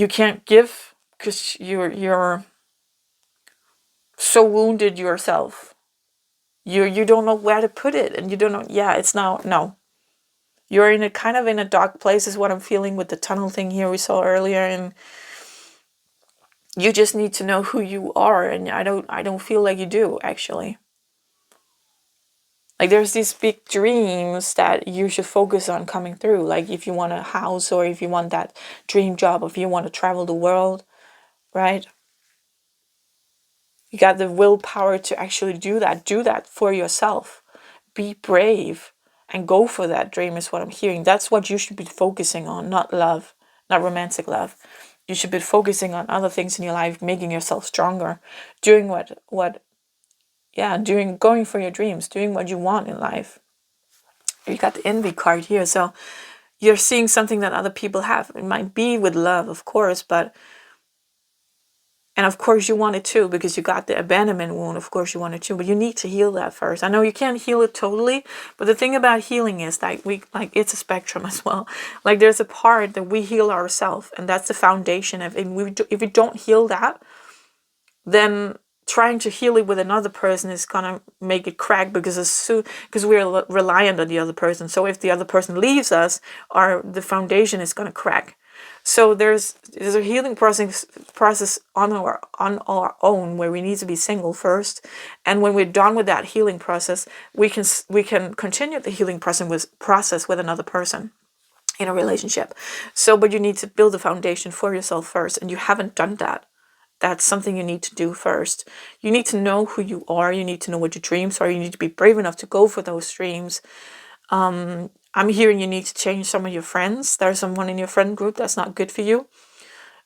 can't give because you're so wounded yourself. You don't know where to put it, and you don't know. Yeah, it's now no. You're in a dark place is what I'm feeling with the tunnel thing here we saw earlier, and you just need to know who you are, and I don't feel like you do actually. Like there's these big dreams that you should focus on coming through. Like if you want a house, or if you want that dream job, or if you want to travel the world, right? You got the willpower to actually do that. Do that for yourself. Be brave and go for that dream is what I'm hearing. That's what you should be focusing on, not love, not romantic love. You should be focusing on other things in your life, making yourself stronger, doing doing, going for your dreams, doing what you want in life. You got the envy card here, so you're seeing something that other people have. It might be with love, of course, and of course you want it too, because you got the abandonment wound. Of course you want it too, but you need to heal that first. I know you can't heal it totally, but the thing about healing is that it's a spectrum as well. Like there's a part that we heal ourselves, and that's the foundation of. If we don't heal that, then trying to heal it with another person is gonna make it crack, because we're reliant on the other person. So if the other person leaves us, the foundation is gonna crack. So there's a healing process on our own, where we need to be single first, and when we're done with that healing process, we can continue the healing process with another person in a relationship. So, but you need to build a foundation for yourself first, and you haven't done that. That's something you need to do first. You need to know who you are. You need to know what your dreams are. You need to be brave enough to go for those dreams. I'm hearing you need to change some of your friends. There's someone in your friend group that's not good for you.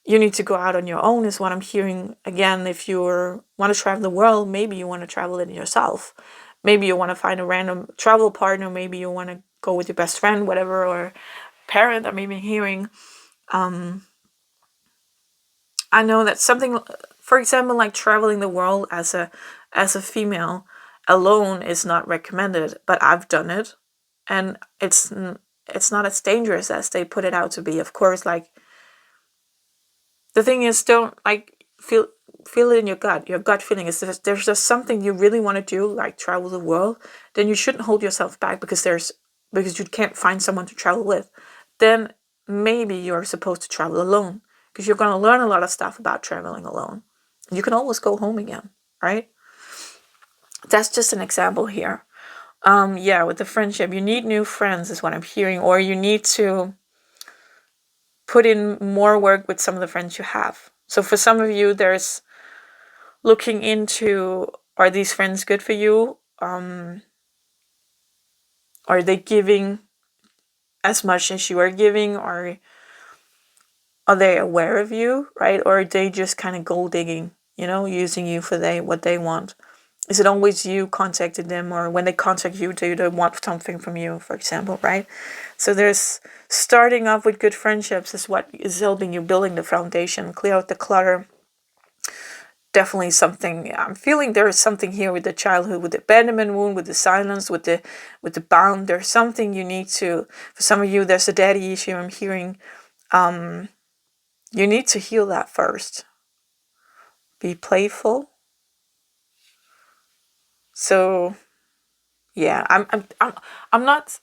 You need to go out on your own is what I'm hearing. Again, if you want to travel the world, maybe you want to travel it yourself. Maybe you want to find a random travel partner. Maybe you want to go with your best friend, whatever, or parent. I'm even hearing. I know that something, for example, like traveling the world as a female alone is not recommended, but I've done it, and it's not as dangerous as they put it out to be. Of course, like the thing is, don't like feel it in your gut. Your gut feeling is there's just something you really want to do, like travel the world. Then you shouldn't hold yourself back because you can't find someone to travel with. Then maybe you're supposed to travel alone, because you're going to learn a lot of stuff about traveling alone. You can always go home again, right? That's just an example here. Yeah, with the friendship, you need new friends is what I'm hearing, or you need to put in more work with some of the friends you have. So for some of you, there's looking into, are these friends good for you? Are they giving as much as you are giving, or are they aware of you, right? Or are they just kind of gold digging, using you for what they want? Is it always you contacting them, or when they contact you, do they want something from you, for example, right? So there's starting off with good friendships is what is helping you building the foundation, clear out the clutter. Definitely something I'm feeling. There is something here with the childhood, with the abandonment wound, with the silence, with the bound. There's something you need to. For some of you, there's a daddy issue. I'm hearing. You need to heal that first. Be playful. So, yeah, I'm not.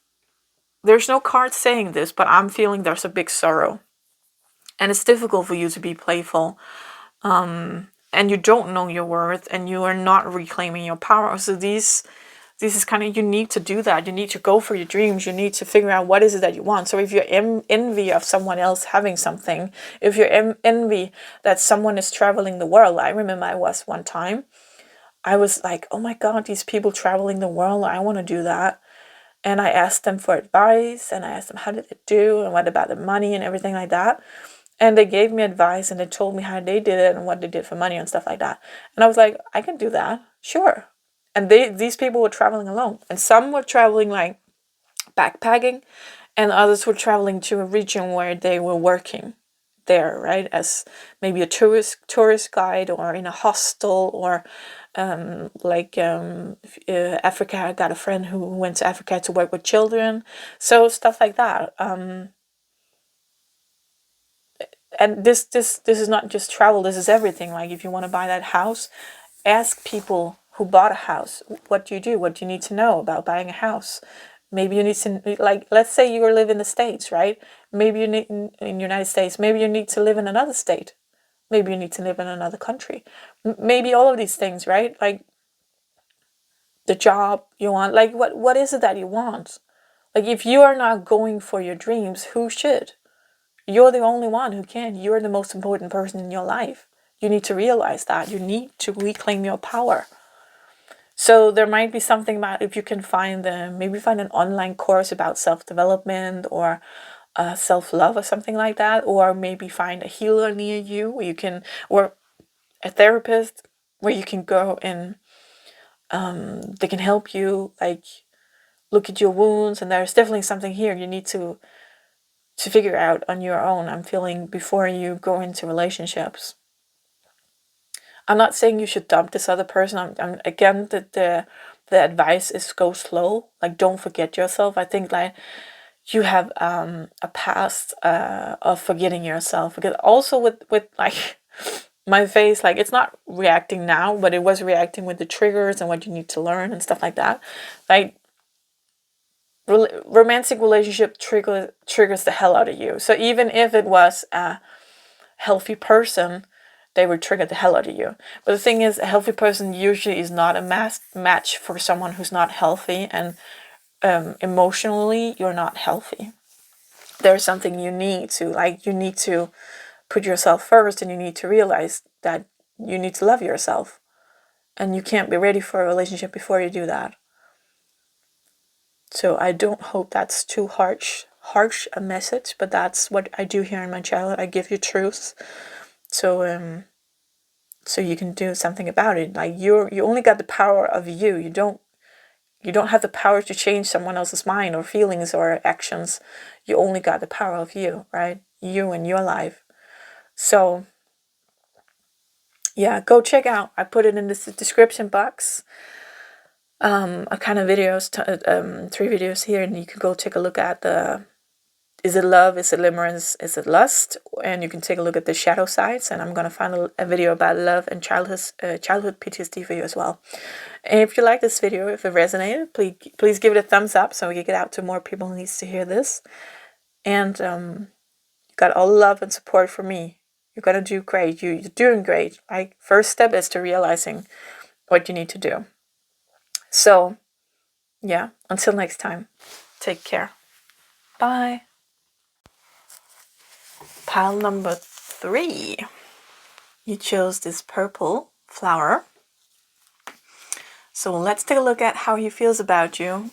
There's no card saying this, but I'm feeling there's a big sorrow, and it's difficult for you to be playful. And you don't know your worth, and you are not reclaiming your power. So this is kind of, you need to do that. You need to go for your dreams. You need to figure out what is it that you want. So if you're envy of someone else having something, if you're envy that someone is traveling the world, I remember I was one time, I was like, oh my God, these people traveling the world, I want to do that. And I asked them for advice, and I asked them how did they do, and what about the money and everything like that. And they gave me advice, and they told me how they did it and what they did for money and stuff like that. And I was like, I can do that, sure. And these people were traveling alone, and some were traveling like backpacking, and others were traveling to a region where they were working there, right, as maybe a tourist guide, or in a hostel, or Africa. I got a friend who went to Africa to work with children, so stuff like that. And this is not just travel. This is everything. Like if you want to buy that house, ask people who bought a house. What do you do? What do you need to know about buying a house? Maybe you need to, like, let's say you live in the States, right? Maybe you need in United States. Maybe you need to live in another state. Maybe you need to live in another country. Maybe all of these things, right? Like, the job you want. Like, what is it that you want? Like, if you are not going for your dreams, who should? You're the only one who can. You're the most important person in your life. You need to realize that. You need to reclaim your power. So there might be something about, if you can find maybe find an online course about self-development or self-love or something like that, or maybe find a healer near you where you can, or a therapist where you can go and they can help you, like, look at your wounds. And there's definitely something here you need to figure out on your own, I'm feeling, before you go into relationships. I'm not saying you should dump this other person. I'm again, the advice is go slow. Like, don't forget yourself. I think, like, you have a past of forgetting yourself, because also with like my face, like, it's not reacting now, but it was reacting with the triggers and what you need to learn and stuff like that. Like, romantic relationship triggers the hell out of you. So even if it was a healthy person, they would trigger the hell out of you. But the thing is, a healthy person usually is not a match for someone who's not healthy, and emotionally you're not healthy. There's something you need to, like, you need to put yourself first, and you need to realize that you need to love yourself, and you can't be ready for a relationship before you do that. So I don't hope that's too harsh a message, but that's what I do here in my channel. I give you truths, so so you can do something about it. Like, you only got the power of you. You don't have the power to change someone else's mind or feelings or actions. You only got the power of you, right? You and your life. So yeah, go check out. I put it in the description box. A kind of videos, 3 videos here, and you can go take a look at the, is it love, is it limerence, is it lust, and you can take a look at the shadow sides. And I'm gonna find a video about love and childhood PTSD for you as well. And if you like this video, if it resonated, please give it a thumbs up so we can get out to more people who needs to hear this. And you got all love and support from me. You're gonna do great. You're doing great. Like, first step is to realizing what you need to do. So yeah, until next time, take care. Bye. Pile number 3. You chose this purple flower. So let's take a look at how he feels about you.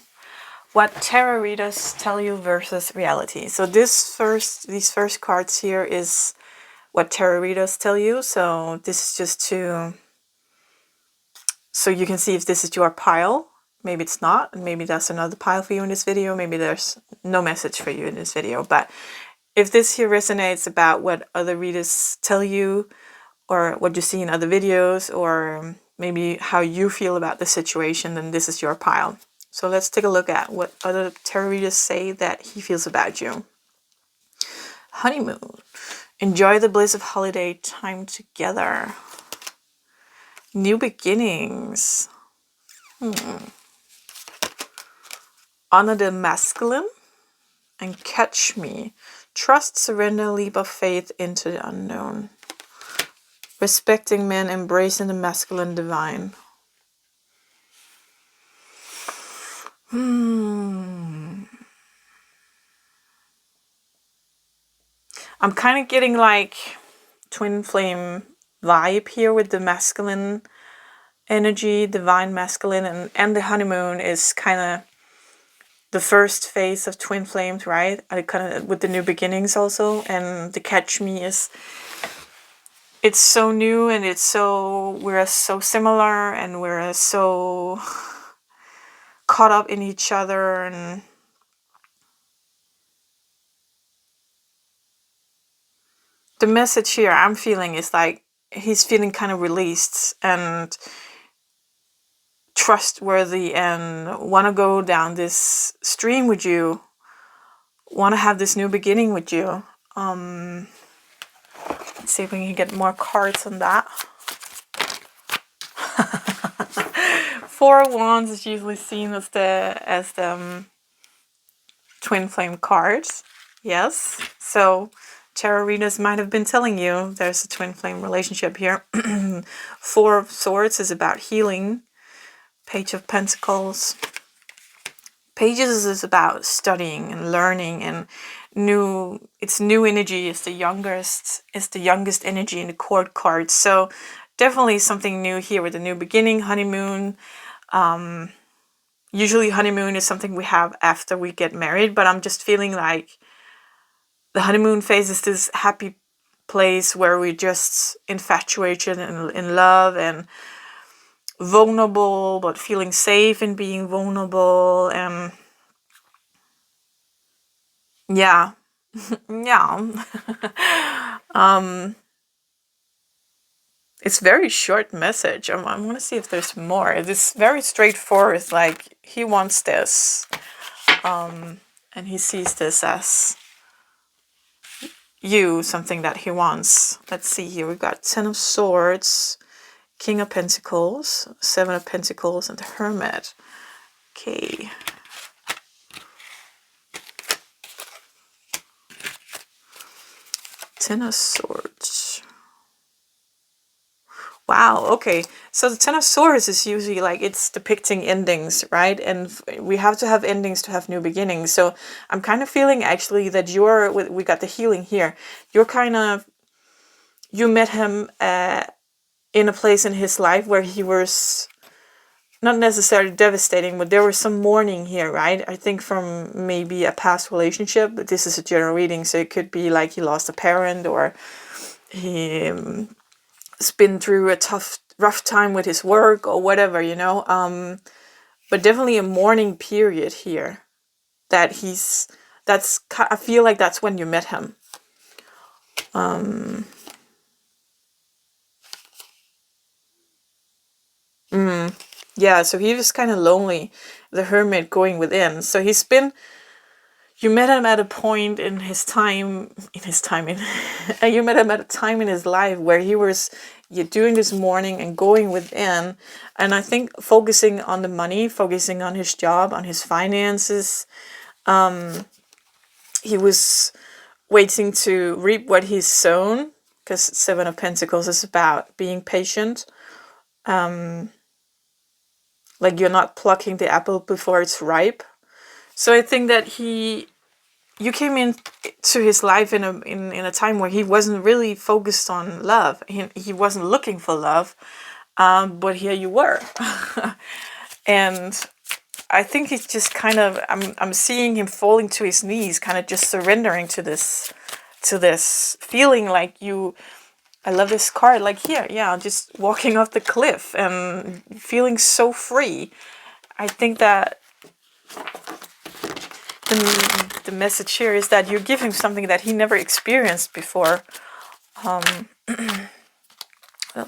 What tarot readers tell you versus reality. So these first cards here is what tarot readers tell you. So this is just so you can see if this is your pile. Maybe it's not, and maybe that's another pile for you in this video. Maybe there's no message for you in this video. But if this here resonates about what other readers tell you, or what you see in other videos, or maybe how you feel about the situation, then this is your pile. So let's take a look at what other tarot readers say that he feels about you. Honeymoon. Enjoy the bliss of holiday time together. New beginnings. Honor the masculine. And catch me. Trust, surrender, leap of faith into the unknown. Respecting men, embracing the masculine divine. I'm kind of getting like twin flame vibe here with the masculine energy, divine masculine, and the honeymoon is kind of the first phase of twin flames, right? I kind of with the new beginnings also, and the catch me is, it's so new, and we're so similar, and we're so caught up in each other. And the message here I'm feeling is like he's feeling kind of released and trustworthy, and want to go down this stream with you, want to have this new beginning with you. Let's see if we can get more cards on that. 4 of Wands is usually seen as the twin flame cards. Yes, so tarot readers might have been telling you there's a twin flame relationship here. 4 of Swords is about healing. Page of Pentacles. Pages is about studying and learning and it's new energy. It's the youngest energy in the court card. So definitely something new here with a new beginning, honeymoon. Usually honeymoon is something we have after we get married, but I'm just feeling like the honeymoon phase is this happy place where we're just infatuated and in love and vulnerable, but feeling safe in being vulnerable. And yeah. Yeah. It's very short message. I'm gonna see if there's more. It's very straightforward. It's like he wants this, and he sees this as something that he wants. Let's see here. We've got 10 of Swords, King of Pentacles, 7 of Pentacles, and the Hermit. Okay. Ten of Swords. Wow, okay. So the Ten of Swords is usually like it's depicting endings, right? And we have to have endings to have new beginnings. So I'm kind of feeling actually that we got the healing here. You met him in a place in his life where he was not necessarily devastating, but there was some mourning here, right? I think from maybe a past relationship, but this is a general reading, so it could be like he lost a parent or he has been through a rough time with his work or whatever, but definitely a mourning period here that I feel like that's when you met him. Yeah, so he was kind of lonely, the Hermit going within. So you met him at a point in his time, you met him at a time in his life where you're doing this mourning and going within. And I think focusing on the money, focusing on his job, on his finances. He was waiting to reap what he's sown, because 7 of Pentacles is about being patient. Like you're not plucking the apple before it's ripe. So I think that you came into his life in a time where he wasn't really focused on love. He wasn't looking for love, but here you were. And I think he's just kind of, I'm seeing him falling to his knees, kind of just surrendering to this feeling like I love this card, like here, yeah, just walking off the cliff and feeling so free. I think that the message here is that you give him something that he never experienced before.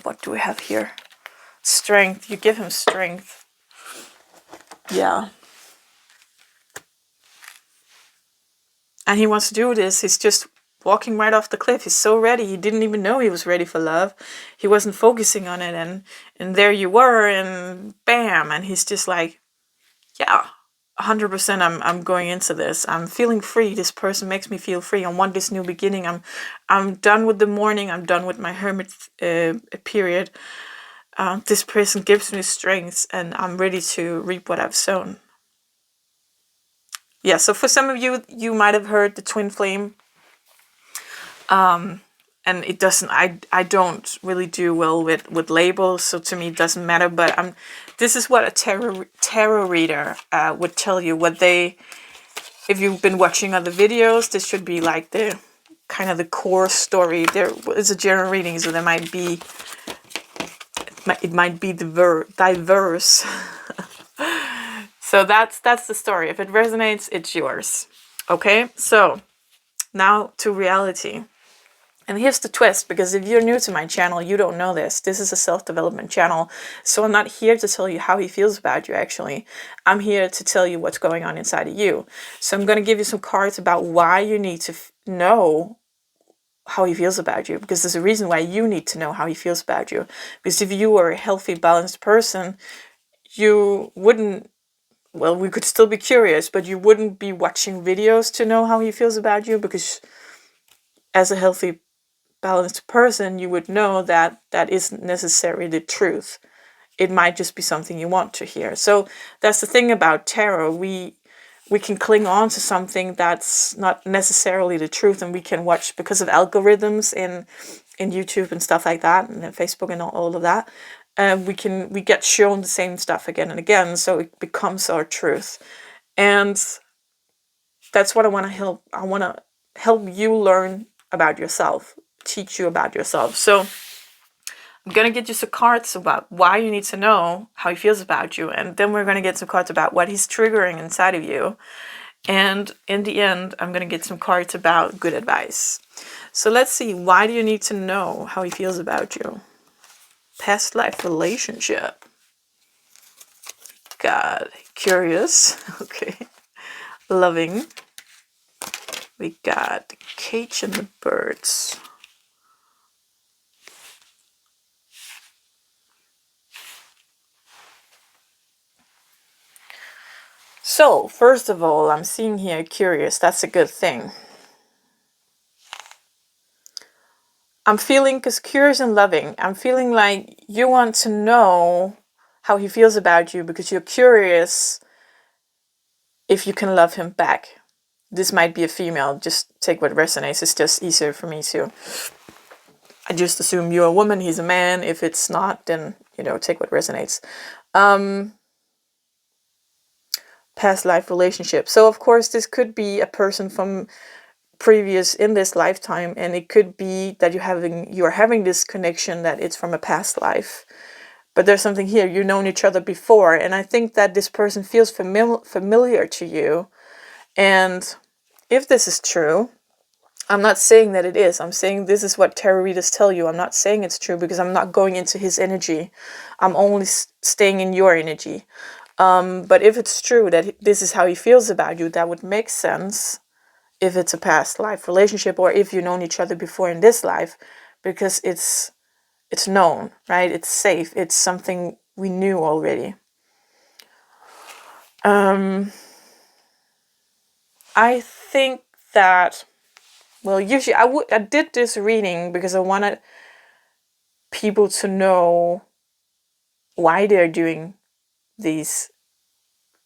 What do we have here? Strength. You give him strength. Yeah. And he wants to do this. He's just walking right off the cliff. He's so ready. He didn't even know he was ready for love. He wasn't focusing on it. And there you were, and bam. And he's just like, yeah, 100% I'm going into this. I'm feeling free. This person makes me feel free. I want this new beginning. I'm done with the mourning. I'm done with my hermit period. This person gives me strength, and I'm ready to reap what I've sown. Yeah, so for some of you might have heard the twin flame. And it doesn't, I don't really do well with labels, so to me it doesn't matter, but this is what a tarot reader would tell you. If you've been watching other videos, this should be like the kind of the core story. There is a general reading, so there might be, it might be diverse. So that's the story. If it resonates, it's yours. Okay, so now to reality. And here's the twist, because if you're new to my channel, you don't know this. This is a self-development channel. So I'm not here to tell you how he feels about you, actually. I'm here to tell you what's going on inside of you. So I'm going to give you some cards about why you need to know how he feels about you. Because there's a reason why you need to know how he feels about you. Because if you were a healthy, balanced person, you wouldn't, well, we could still be curious, but you wouldn't be watching videos to know how he feels about you, because as a healthy, balanced person, you would know that that isn't necessarily the truth. it might just be something you want to hear. So that's the thing about tarot. We can cling on to something that's not necessarily the truth, and we can watch, because of algorithms in YouTube and stuff like that, and Facebook and all of that. We get shown the same stuff again and again, so it becomes our truth. And that's what I want to help. I want to help you learn about yourself, teach you about yourself. So I'm going to get you some cards about why you need to know how he feels about you. And then we're going to get some cards about what he's triggering inside of you. And in the end, I'm going to get some cards about good advice. So let's see. Why do you need to know how he feels about you? Past life relationship. God. Curious. Okay. Loving. We got the cage and the birds. So, first of all, I'm seeing here curious. That's a good thing. I'm feeling, because curious and loving, I'm feeling like you want to know how he feels about you because you're curious if you can love him back. This might be a female. Just take what resonates. It's just easier for me to. I just assume you're a woman, he's a man. If it's not, then, take what resonates. Past life relationship. So, of course, this could be a person from previous in this lifetime, and it could be that you're having this connection that it's from a past life. But there's something here, you've known each other before, and I think that this person feels familiar to you. And if this is true, I'm not saying that it is. I'm saying this is what tarot readers tell you. I'm not saying it's true because I'm not going into his energy. I'm only staying in your energy. But if it's true that this is how he feels about you, that would make sense if it's a past life relationship, or if you've known each other before in this life, because it's known, right? It's safe. It's something we knew already. I think that, well, usually I did this reading because I wanted people to know why they're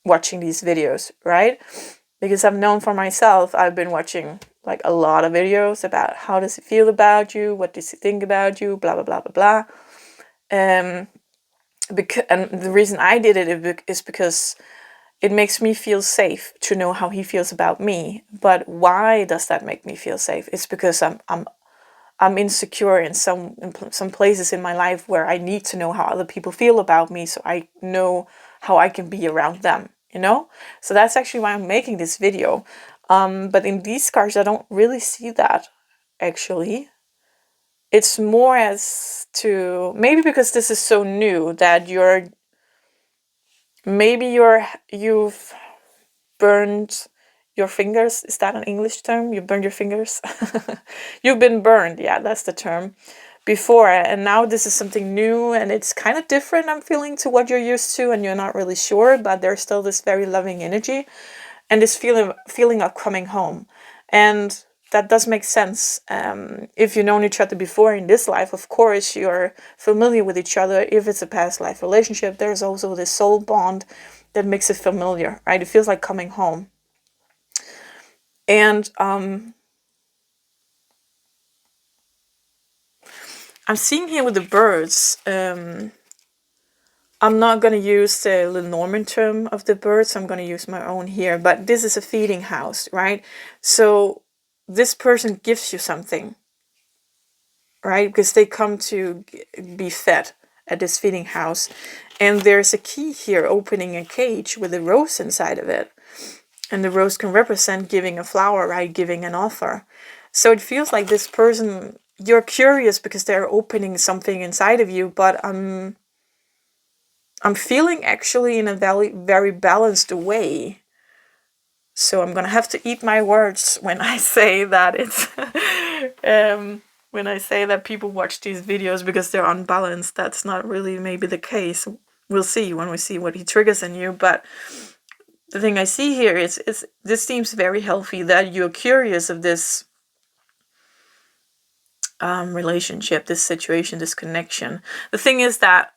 watching these videos, right? Because I've known for myself, I've been watching like a lot of videos about how does he feel about you, what does he think about you, blah blah blah blah blah. And the reason I did it is because it makes me feel safe to know how he feels about me. But why does that make me feel safe? It's because I'm insecure in some places in my life where I need to know how other people feel about me, so I know how I can be around them, So that's actually why I'm making this video. But in these cards, I don't really see that, actually. It's more as to, maybe because this is so new, that you've burned your fingers. Is that an English term? You burned your fingers? You've been burned. Yeah, that's the term. Before, and now this is something new, and it's kind of different, I'm feeling, to what you're used to, and you're not really sure, but there's still this very loving energy and this feeling of coming home. And that does make sense. If you've known each other before in this life, of course you're familiar with each other. If it's a past life relationship, there's also this soul bond that makes it familiar, right? It feels like coming home. And I'm seeing here with the birds, I'm not going to use the Lenormand term of the birds. I'm going to use my own here. But this is a feeding house, right? So this person gives you something, right? Because they come to be fed at this feeding house. And there's a key here opening a cage with a rose inside of it. And the rose can represent giving a flower, right? Giving an offer. So it feels like this person, you're curious because they're opening something inside of you, but I'm feeling actually in a very, very balanced way. So I'm going to have to eat my words when I say that it's when I say that people watch these videos because they're unbalanced. That's not really maybe the case. We'll see when we see what he triggers in you. But the thing I see here is this seems very healthy, that you're curious of this relationship, this situation, this connection. The thing is that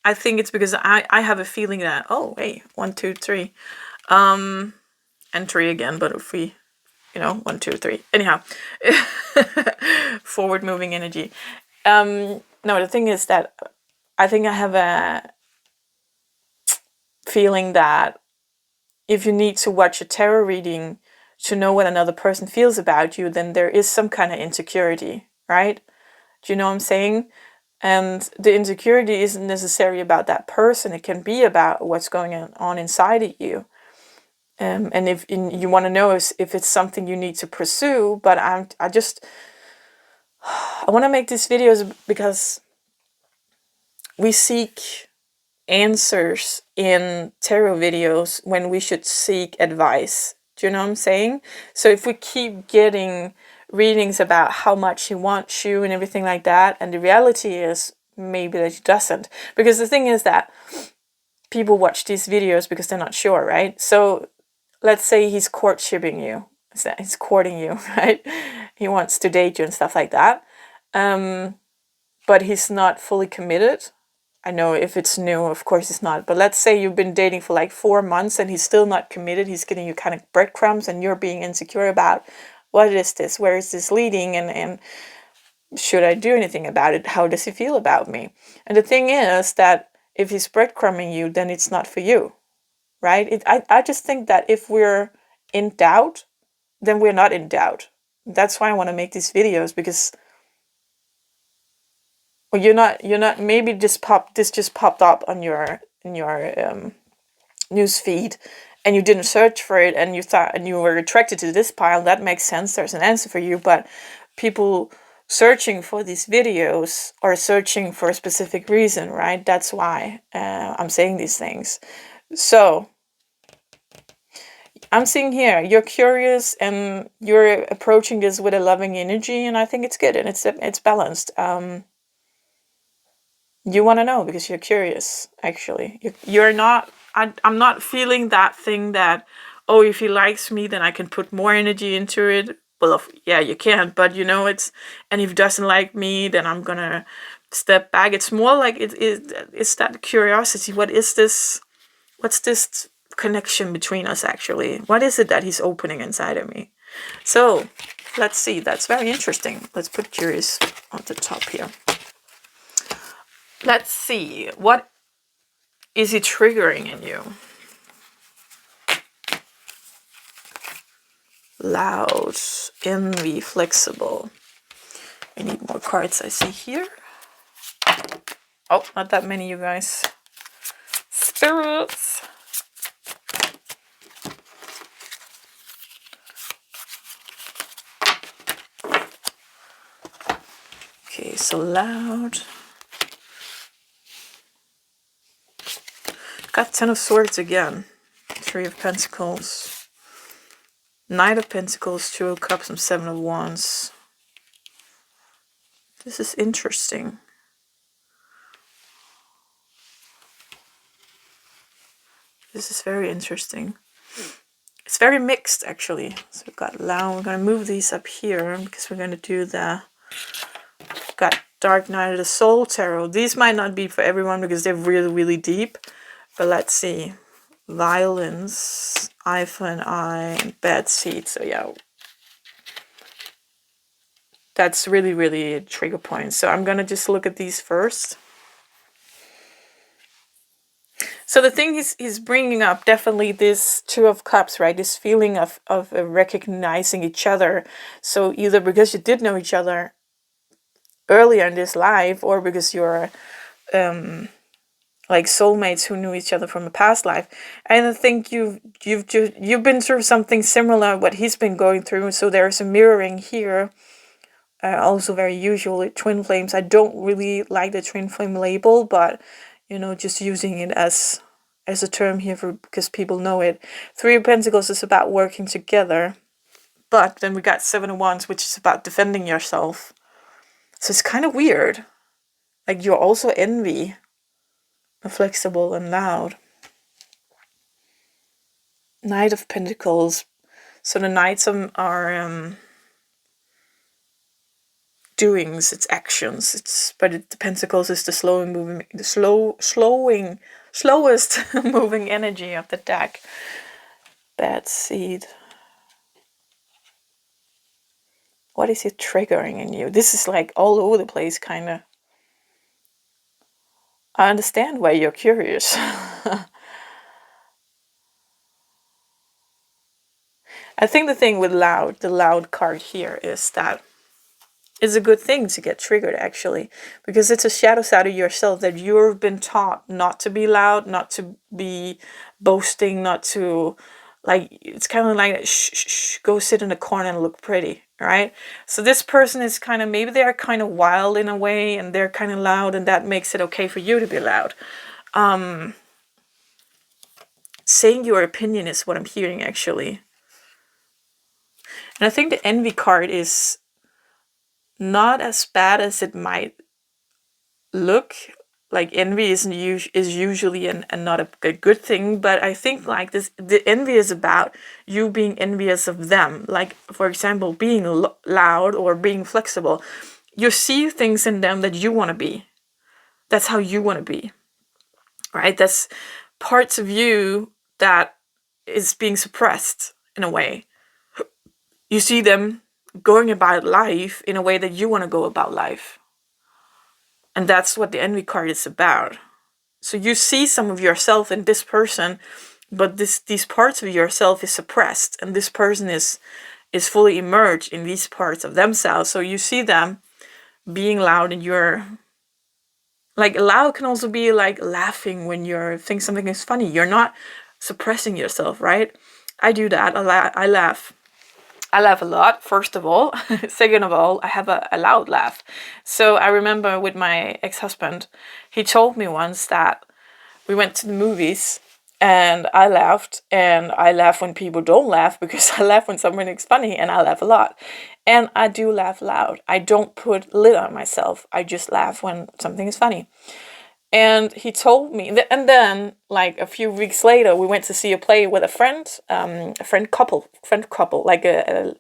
I think it's because I have a feeling that, oh, hey, 1, 2, 3. And 3 again, but if we, 1, 2, 3. Anyhow, forward moving energy. No, the thing is that I think I have a feeling that if you need to watch a tarot reading to know what another person feels about you, then there is some kind of insecurity, right? Do you know what I'm saying? And the insecurity isn't necessarily about that person. It can be about what's going on inside of you. And if you want to know if it's something you need to pursue, but I want to make these videos because we seek answers in tarot videos when we should seek advice. Do you know what I'm saying? So if we keep getting readings about how much he wants you and everything like that, and the reality is maybe that he doesn't. Because the thing is that people watch these videos because they're not sure, right? So let's say he's courtshipping you. He's courting you, right? He wants to date you and stuff like that. But he's not fully committed. I know if it's new, of course it's not. But let's say you've been dating for like 4 months and he's still not committed. He's giving you kind of breadcrumbs and you're being insecure about what is this? Where is this leading? And should I do anything about it? How does he feel about me? And the thing is that if he's breadcrumbing you, then it's not for you, right? I just think that if we're in doubt, then we're not in doubt. That's why I want to make these videos, because well, you're not maybe this just popped up on your news feed and you didn't search for it and you thought and you were attracted to this pile. That makes sense. There's an answer for you. But people searching for these videos are searching for a specific reason, right? That's why I'm saying these things. So I'm seeing here you're curious and you're approaching this with a loving energy, and I think it's good and it's balanced. You want to know because you're curious. Actually, you're not. I'm not feeling that thing that, oh, if he likes me, then I can put more energy into it. Well, yeah, you can, but it's. And if he doesn't like me, then I'm gonna step back. It's more like it's that curiosity. What is this? What's this connection between us actually? What is it that he's opening inside of me? So let's see. That's very interesting. Let's put curious on the top here. Let's see. What is he triggering in you? Loud, envy, flexible. I need more cards, I see here. Oh, not that many, you guys. Spirits. Okay, so loud. Got 10 of Swords again. 3 of Pentacles. Knight of Pentacles, 2 of Cups, and 7 of Wands. This is interesting. This is very interesting. It's very mixed, actually. So we've got loud. We're going to move these up here because we're going to do the... Got Dark Night of the Soul Tarot. These might not be for everyone because they're really, really deep. But let's see. Violence, Eye for an Eye, and Bad Seed. So yeah, that's really, really a trigger point. So I'm going to just look at these first. So the thing he's bringing up, definitely this 2 of Cups, right? This feeling of recognizing each other. So either because you did know each other earlier in this life, or because you're like soulmates who knew each other from a past life. And I think you've been through something similar what he's been going through. So there's a mirroring here. Also very usual with twin flames. I don't really like the twin flame label, but just using it as a term here because people know it. 3 of Pentacles is about working together, but then we got 7 of Wands, which is about defending yourself. So it's kind of weird. Like you're also envy, flexible and loud. Knight of Pentacles. So the knights are doings, its actions. But the Pentacles is the slowest moving energy of the deck. Bad seed. What is it triggering in you? This is like all over the place, kind of. I understand why you're curious. I think the thing with the loud card here is that it's a good thing to get triggered, actually, because it's a shadow side of yourself that you've been taught not to be loud, not to be boasting, not to, like, it's kind of like, shh, shh, shh, go sit in a corner and look pretty, right? So this person is kind of, maybe they're kind of wild in a way, and they're kind of loud, and that makes it okay for you to be loud. Saying your opinion is what I'm hearing, actually. And I think the envy card is not as bad as it might look. Like, envy is usually not a good thing, but I think like this, the envy is about you being envious of them. Like, for example, being loud or being flexible. You see things in them that you want to be. That's how you want to be, right? That's parts of you that is being suppressed in a way. You see them going about life in a way that you want to go about life. And that's what the envy card is about. So you see some of yourself in this person, but these parts of yourself is suppressed, and this person is fully immersed in these parts of themselves. So you see them being loud, and you're like, loud can also be like laughing when you think something is funny. You're not suppressing yourself, right? I do that. I laugh. I laugh a lot, first of all. Second of all, I have a loud laugh. So I remember with my ex-husband, he told me once that we went to the movies and I laughed, and I laugh when people don't laugh, because I laugh when something is funny, and I laugh a lot. And I do laugh loud. I don't put lid on myself. I just laugh when something is funny. And he told me, and then like a few weeks later, we went to see a play with a friend couple, like a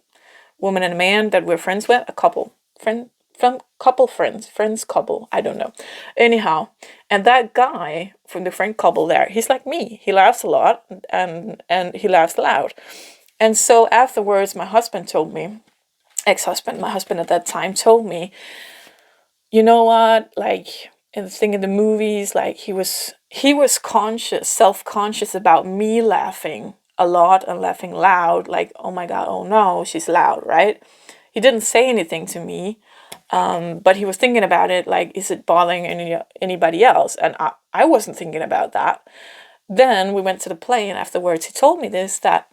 woman and a man that we're friends with, a couple, friends couple, I don't know. Anyhow, and that guy from the friend couple there, he's like me. He laughs a lot, and he laughs loud. And so afterwards, my husband told me, my husband at that time told me, you know what, like, in the thing in the movies, like, he was self-conscious about me laughing a lot and laughing loud, like, oh my god, oh no, she's loud, right? He didn't say anything to me, but he was thinking about it, like, is it bothering anybody else? And I wasn't thinking about that. Then we went to the play, and afterwards he told me this, that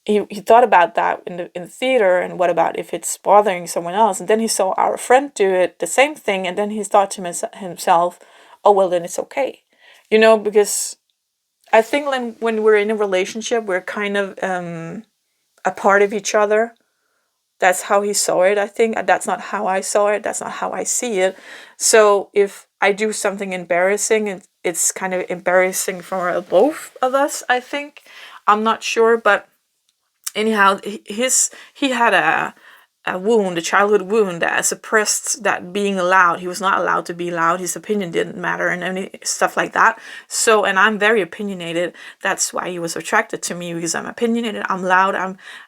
he thought about that in the theater, and what about if it's bothering someone else? And then he saw our friend do it, the same thing, and then he thought to himself, oh, well, then it's okay. Because I think when we're in a relationship, we're kind of a part of each other. That's how he saw it, I think. That's not how I saw it. That's not how I see it. So if I do something embarrassing, it's kind of embarrassing for both of us, I think. I'm not sure, but anyhow, he had a wound, a childhood wound, that suppressed that being loud. He was not allowed to be loud. His opinion didn't matter, and any stuff like that. So, and I'm very opinionated. That's why he was attracted to me, because I'm opinionated. I'm loud.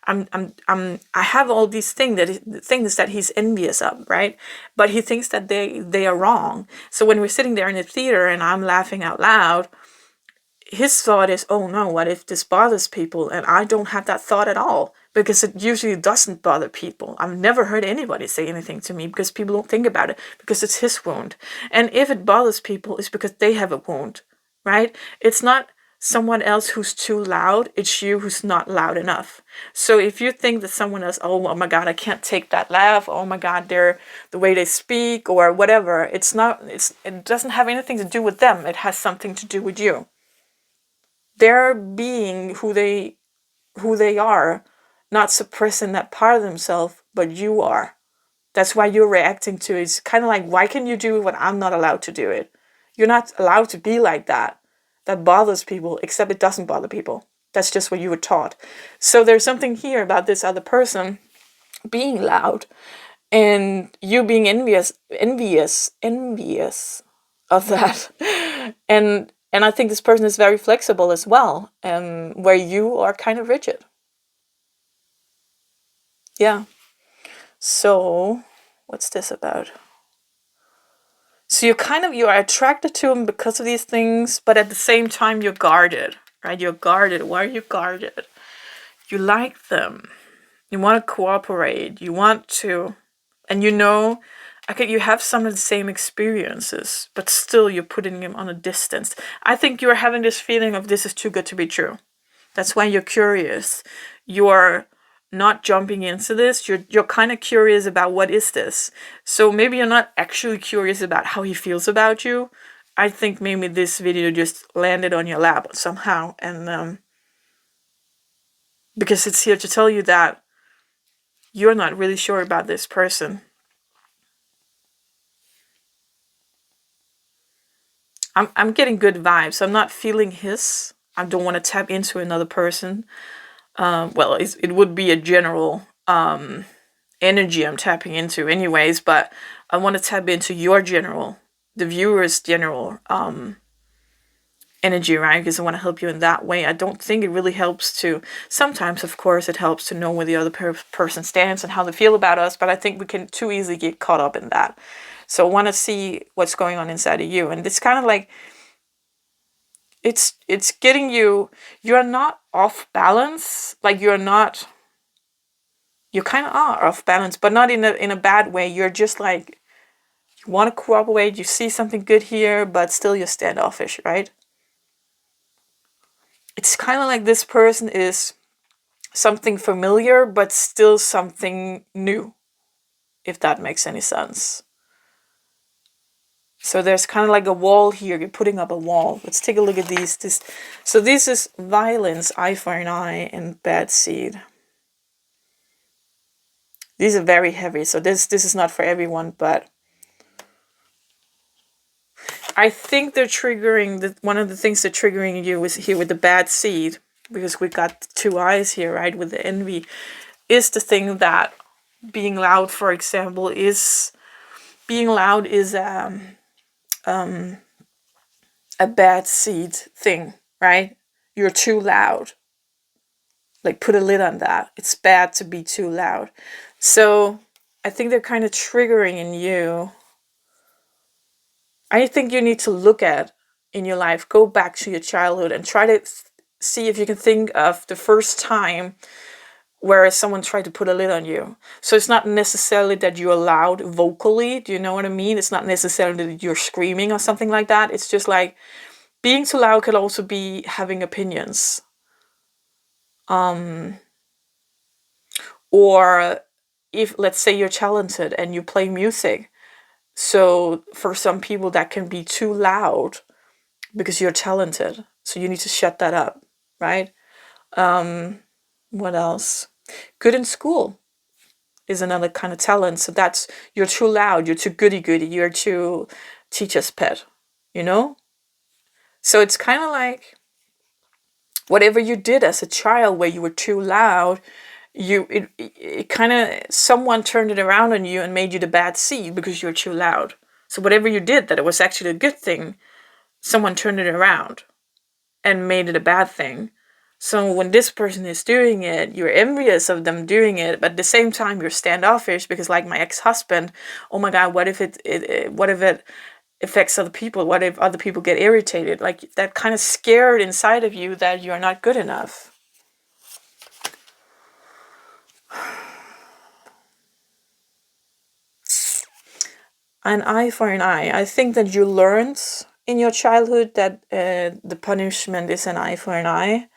I have all these things that he's envious of, right? But he thinks that they are wrong. So when we're sitting there in the theater and I'm laughing out loud, his thought is, oh no, what if this bothers people? And I don't have that thought at all, because it usually doesn't bother people. I've never heard anybody say anything to me, because people don't think about it, because it's his wound. And if it bothers people, it's because they have a wound, right? It's not someone else who's too loud, it's you who's not loud enough. So if you think that someone else, oh my god, I can't take that laugh, oh my god, they're the way they speak or whatever, it doesn't have anything to do with them. It has something to do with you. They're being who they are, not suppressing that part of themselves, but you are. That's why you're reacting to it. It's kind of like, why can you do it when I'm not allowed to do it? You're not allowed to be like that. That bothers people, except it doesn't bother people. That's just what you were taught. So there's something here about this other person being loud, and you being envious of that. And I think this person is very flexible as well, where you are kind of rigid. Yeah. So what's this about? So you're attracted to him because of these things, but at the same time you're guarded, right? You're guarded. Why are you guarded? You like them. You want to cooperate. You want to, and okay, you have some of the same experiences, but still you're putting him on a distance. I think you're having this feeling of this is too good to be true. That's why you're curious. You're not jumping into this. You're kind of curious about what is this. So maybe you're not actually curious about how he feels about you. I think maybe this video just landed on your lap somehow, and because it's here to tell you that you're not really sure about this person. I'm getting good vibes. I'm not feeling his. I don't want to tap into another person. Well, it would be a general energy I'm tapping into anyways, but I want to tap into the viewer's general energy, right? Because I want to help you in that way. I don't think it really helps to, sometimes of course it helps to know where the other person stands and how they feel about us, but I think we can too easily get caught up in that. So I want to see what's going on inside of you. And it's kind of like, it's getting you're not off balance. Like you kind of are off balance, but not in a bad way. You're just like, you want to cooperate, you see something good here, but still you're standoffish, right? It's kind of like this person is something familiar, but still something new, if that makes any sense. So there's kind of like a wall here. You're putting up a wall. Let's take a look at these. So this is violence, eye for an eye, and bad seed. These are very heavy. So this is not for everyone, but I think they're triggering, one of the things they're triggering you is here with the bad seed, because we got two eyes here, right, with the envy, is the thing that being loud, for example, is a bad seed thing, right? You're too loud. Like, put a lid on that. It's bad to be too loud. So I think they're kind of triggering in you. I think you need to look at in your life, go back to your childhood and try to see if you can think of the first time where someone tried to put a lid on you. So it's not necessarily that you're loud vocally. Do you know what I mean? It's not necessarily that you're screaming or something like that. It's just like being too loud could also be having opinions. Or if, let's say, you're talented and you play music. So for some people that can be too loud because you're talented. So you need to shut that up, right? What else? Good in school is another kind of talent. So that's, you're too loud, you're too goody-goody, you're too teacher's pet, you know? So it's kind of like whatever you did as a child where you were too loud, it kind of, someone turned it around on you and made you the bad seed because you're too loud. So whatever you did that it was actually a good thing, someone turned it around and made it a bad thing. So when this person is doing it, you're envious of them doing it, but at the same time you're standoffish because, like my ex-husband, oh my God, what if it affects other people? What if other people get irritated? Like that kind of scared inside of you that you're not good enough. An eye for an eye. I think that you learned in your childhood that the punishment is an eye for an eye.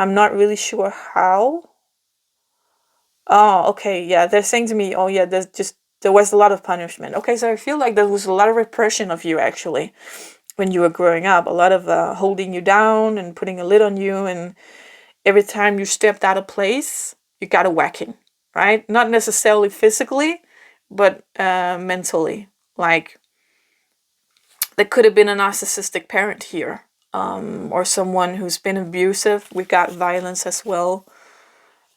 I'm not really sure how. Oh, okay, yeah. They're saying to me, oh yeah, there was a lot of punishment. Okay, so I feel like there was a lot of repression of you actually when you were growing up. A lot of holding you down and putting a lid on you, and every time you stepped out of place, you got a whacking, right? Not necessarily physically, but mentally. Like, there could have been a narcissistic parent here, or someone who's been abusive. We got violence as well.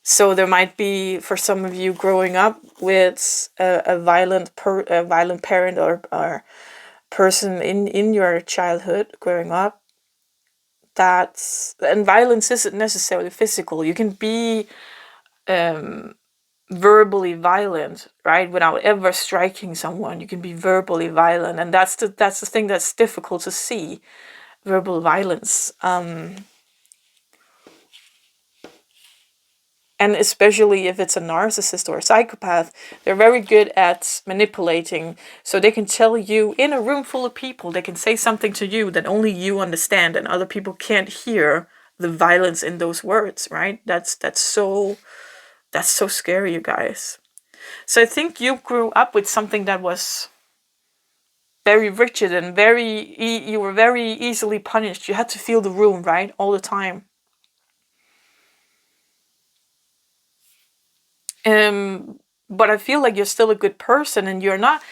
So there might be, for some of you, growing up with a violent parent or person in your childhood growing up. And violence isn't necessarily physical. You can be verbally violent, right, without ever striking someone. You can be verbally violent, and that's the thing that's difficult to see. Verbal violence. And especially if it's a narcissist or a psychopath, they're very good at manipulating. So they can tell you in a room full of people, they can say something to you that only you understand and other people can't hear the violence in those words, right? That's so scary, you guys. So I think you grew up with something that was very rigid and you were very easily punished. You had to feel the room, right? All the time. But I feel like you're still a good person and you're not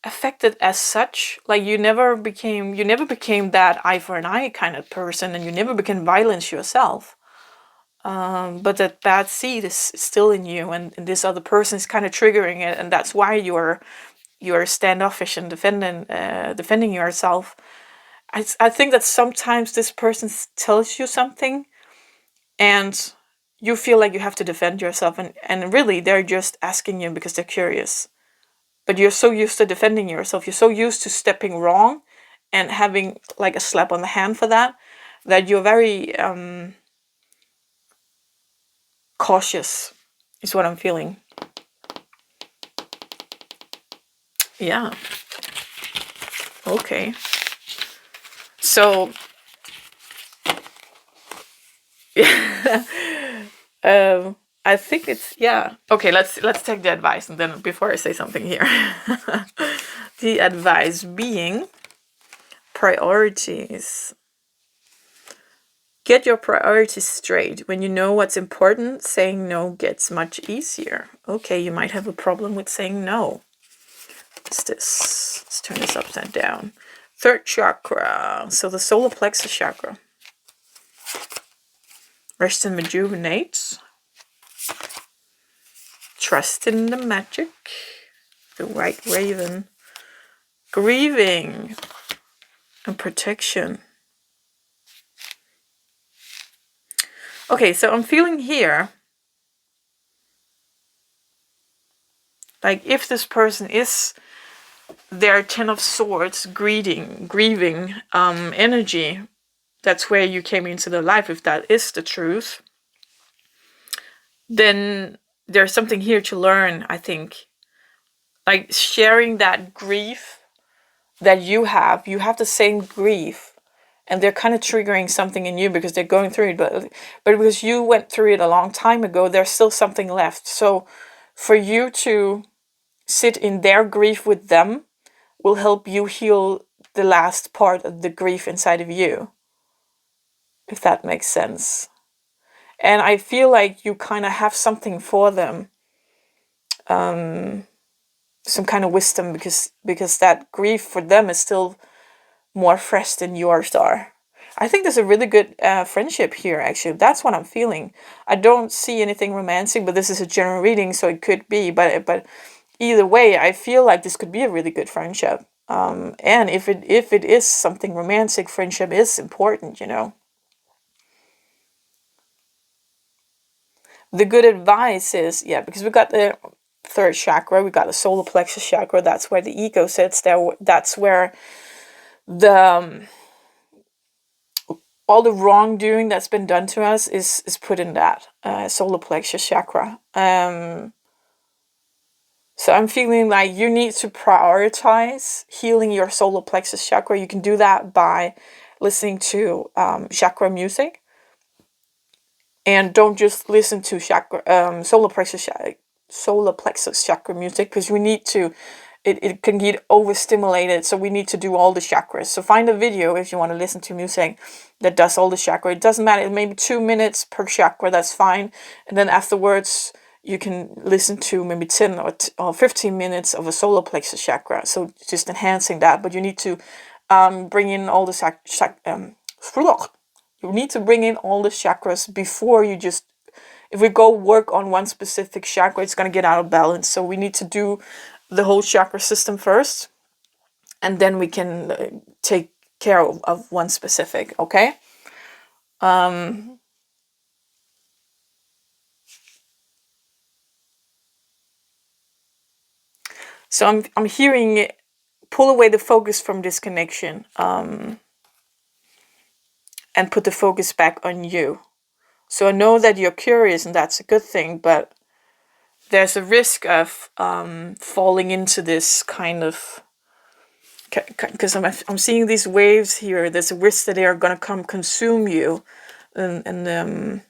affected as such. Like you never became that eye for an eye kind of person, and you never became violent yourself. But that bad seed is still in you, and this other person is kind of triggering it, and that's why you're standoffish and defending yourself. I think that sometimes this person tells you something, and you feel like you have to defend yourself, and really they're just asking you because they're curious. But you're so used to defending yourself, you're so used to stepping wrong and having like a slap on the hand for that, that you're very cautious, is what I'm feeling. Yeah. Okay. So, I think it's, yeah. Okay, let's take the advice, and then before I say something here, the advice being priorities. Get your priorities straight. When you know what's important, saying no gets much easier. Okay, you might have a problem with saying no. What's this? Let's turn this upside down. Third chakra. So the solar plexus chakra. Rest and rejuvenate. Trust in the magic. The white raven. Grieving and protection. Okay, so I'm feeling here, like if this person is their 10 of swords, grieving energy, that's where you came into their life, if that is the truth, then there's something here to learn, I think. Like sharing that grief that you have the same grief, and they're kind of triggering something in you because they're going through it, but because you went through it a long time ago, there's still something left. So for you to sit in their grief with them will help you heal the last part of the grief inside of you, if that makes sense. And I feel like you kind of have something for them, some kind of wisdom, because that grief for them is still more fresh than yours are. I think there's a really good friendship here, actually. That's what I'm feeling. I don't see anything romantic, but this is a general reading, so it could be. But either way, I feel like this could be a really good friendship. And if it is something romantic, friendship is important, you know. The good advice is, yeah, because we got the third chakra, we got the solar plexus chakra. That's where the ego sits. That's where the all the wrongdoing that's been done to us is put in that solar plexus chakra. So I'm feeling like you need to prioritize healing your solar plexus chakra. You can do that by listening to chakra music. And don't just listen to solar plexus chakra music, because we need to, it can get overstimulated, so we need to do all the chakras. So find a video if you want to listen to music that does all the chakra. It doesn't matter, maybe 2 minutes per chakra, that's fine. And then afterwards you can listen to maybe 10 or 15 minutes of a solar plexus chakra, so just enhancing that. But you need to bring in all the you need to bring in all the chakras before you just if we go work on one specific chakra, it's going to get out of balance. So we need to do the whole chakra system first, and then we can take care of one specific, okay? So I'm hearing, pull away the focus from this connection, and put the focus back on you. So I know that you're curious, and that's a good thing, but there's a risk of falling into this kind of, because I'm seeing these waves here. There's a risk that they are going to come consume you, and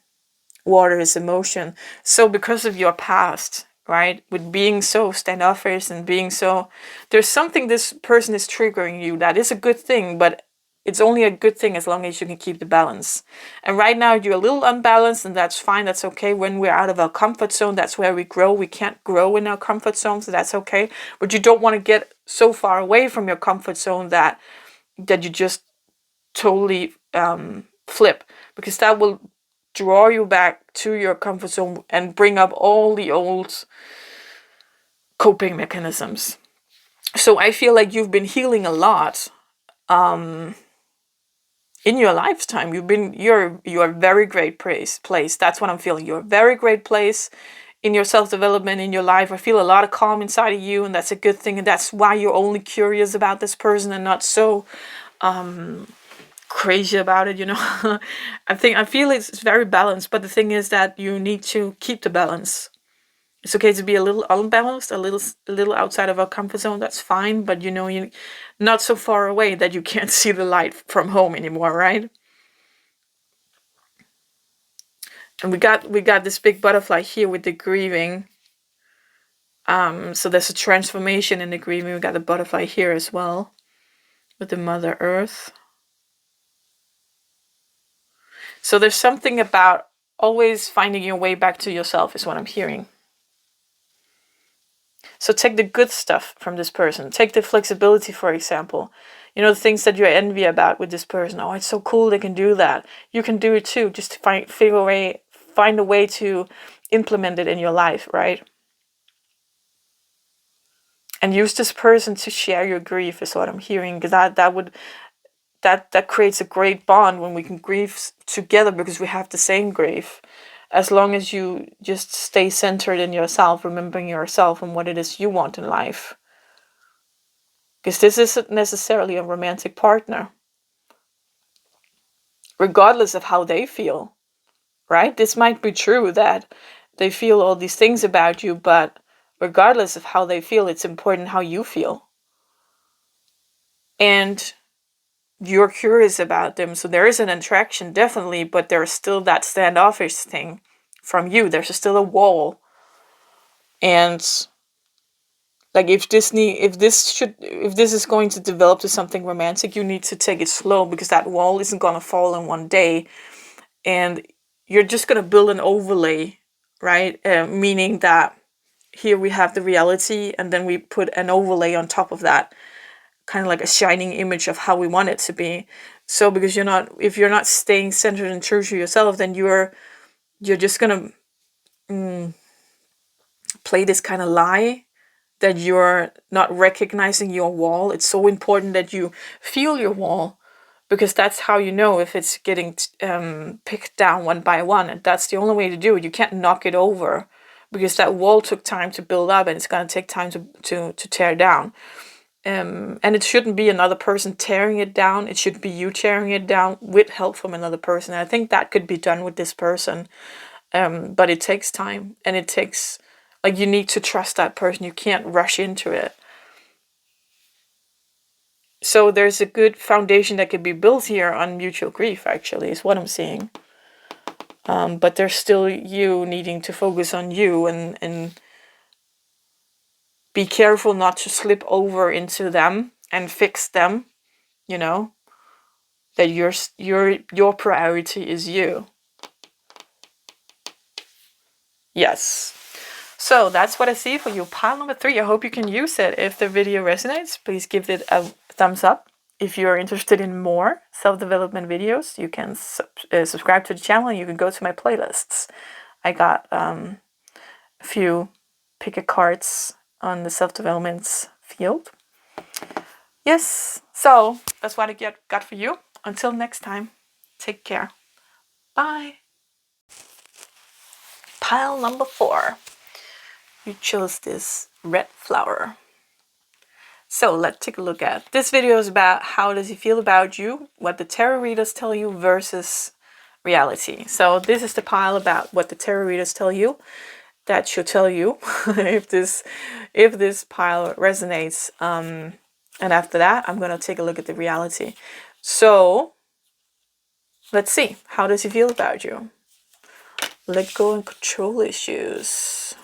water is emotion. So because of your past, right, with being so standoffish and being so, there's something this person is triggering you that is a good thing, but it's only a good thing as long as you can keep the balance. And right now you're a little unbalanced, and that's fine. That's okay. When we're out of our comfort zone, that's where we grow. We can't grow in our comfort zone, so that's okay. But you don't want to get so far away from your comfort zone that you just totally flip, because that will draw you back to your comfort zone and bring up all the old coping mechanisms. So I feel like you've been healing a lot in your lifetime. You're a very great place. That's what I'm feeling. You're a very great place in your self-development, in your life. I feel a lot of calm inside of you, and that's a good thing. And that's why you're only curious about this person and not so crazy about it, I feel it's very balanced, but the thing is that you need to keep the balance. It's okay to be a little unbalanced, a little outside of our comfort zone. That's fine, but you're not so far away that you can't see the light from home anymore, right? And we got this big butterfly here with the grieving. So there's a transformation in the grieving. We got the butterfly here as well with the Mother Earth. So there's something about always finding your way back to yourself is what I'm hearing. So take the good stuff from this person. Take the flexibility, for example. The things that you envy about with this person. Oh, it's so cool they can do that. You can do it too. Just find a way to implement it in your life, right? And use this person to share your grief is what I'm hearing, because that creates a great bond when we can grieve together, because we have the same grief. As long as you just stay centered in yourself, remembering yourself and what it is you want in life. Because this isn't necessarily a romantic partner. Regardless of how they feel, right? This might be true that they feel all these things about you, but regardless of how they feel, it's important how you feel. And you're curious about them, so there is an attraction, definitely, but there's still that standoffish thing from you. There's still a wall. And like if this is going to develop to something romantic, you need to take it slow, because that wall isn't going to fall in one day, and you're just going to build an overlay, right? Meaning that here we have the reality, and then we put an overlay on top of that, kind of like a shining image of how we want it to be. So because if you're not staying centered and true to yourself, then you're just gonna play this kind of lie that you're not recognizing your wall. It's so important that you feel your wall, because that's how you know if it's getting picked down one by one. And that's the only way to do it. You can't knock it over, because that wall took time to build up, and it's going to take time to tear down. And it shouldn't be another person tearing it down. It should be you tearing it down with help from another person. And I think that could be done with this person. But it takes time, and it takes, like, you need to trust that person. You can't rush into it. So there's a good foundation that could be built here on mutual grief, actually, is what I'm seeing. But there's still you needing to focus on you, and be careful not to slip over into them and fix them, that your priority is you. Yes. So that's what I see for you. Pile number 3. I hope you can use it. If the video resonates, please give it a thumbs up. If you're interested in more self-development videos, you can subscribe to the channel, and you can go to my playlists. I got a few pick cards on the self-development field. Yes, so that's what I got for you. Until next time, take care. Bye. Pile number 4. You chose this red flower. So let's take a look at this video is about how does he feel about you, what the tarot readers tell you versus reality. So this is the pile about what the tarot readers tell you. That should tell you if this pile resonates. And after that, I'm gonna take a look at the reality. So let's see, how does he feel about you? Let go and control issues.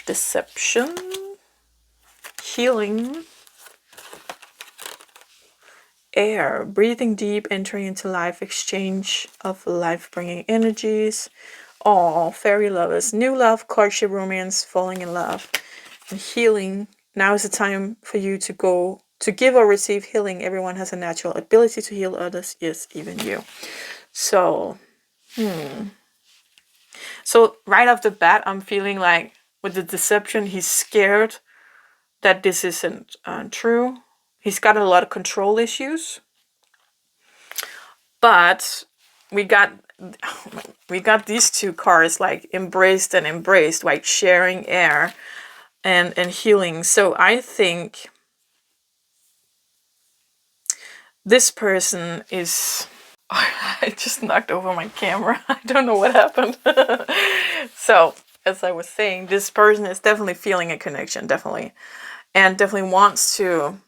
Deception. Healing. Air. Breathing deep, entering into life, exchange of life-bringing energies. Oh, fairy lovers. New love, courtship, romance, falling in love. And healing. Now is the time for you to go to give or receive healing. Everyone has a natural ability to heal others. Yes, even you. So, So right off the bat, I'm feeling like with the deception, he's scared that this isn't true. He's got a lot of control issues. But we got these two cards, like embraced and embraced, like sharing air and healing. So I think this person is... I just knocked over my camera. I don't know what happened. So, as I was saying, this person is definitely feeling a connection, definitely. And definitely wants to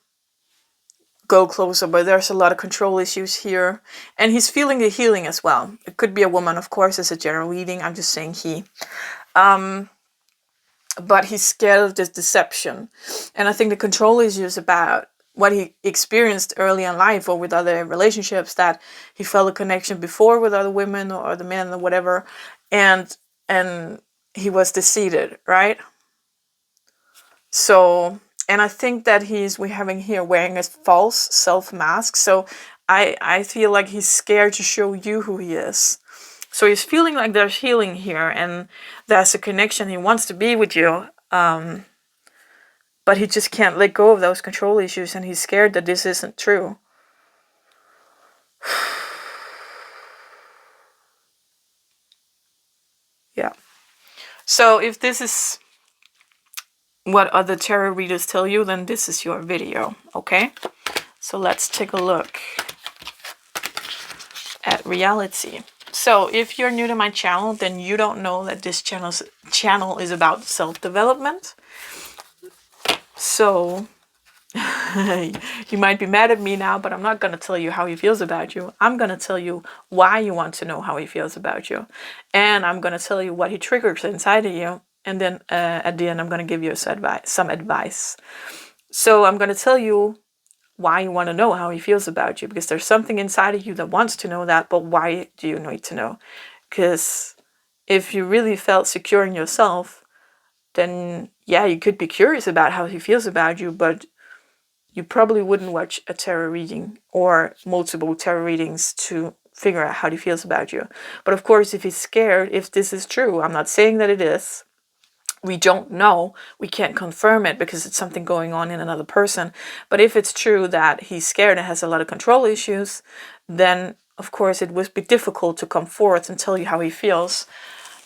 go closer, but there's a lot of control issues here. And he's feeling the healing as well. It could be a woman, of course, it's a general reading. I'm just saying he. But he's scared of this deception. And I think the control issues about what he experienced early in life or with other relationships, that he felt a connection before with other women or other men or whatever, and he was deceived, right? So, and I think that we're having here wearing a false self mask. So I feel like he's scared to show you who he is. So he's feeling like there's healing here and there's a connection. He wants to be with you. But he just can't let go of those control issues, and he's scared that this isn't true. Yeah. So if this is what other tarot readers tell you, then this is your video, okay? So let's take a look at reality. So if you're new to my channel, then you don't know that this channel is about self-development. So you might be mad at me now, but I'm not going to tell you how he feels about you. I'm going to tell you why you want to know how he feels about you. And I'm going to tell you what he triggers inside of you. And then at the end, I'm going to give you some advice. So I'm going to tell you why you want to know how he feels about you, because there's something inside of you that wants to know that. But why do you need to know? Because if you really felt secure in yourself, then yeah, you could be curious about how he feels about you, but you probably wouldn't watch a tarot reading or multiple tarot readings to figure out how he feels about you. But of course, if he's scared, if this is true, I'm not saying that it is. We don't know. We can't confirm it because it's something going on in another person. But if it's true that he's scared and has a lot of control issues, then of course it would be difficult to come forth and tell you how he feels.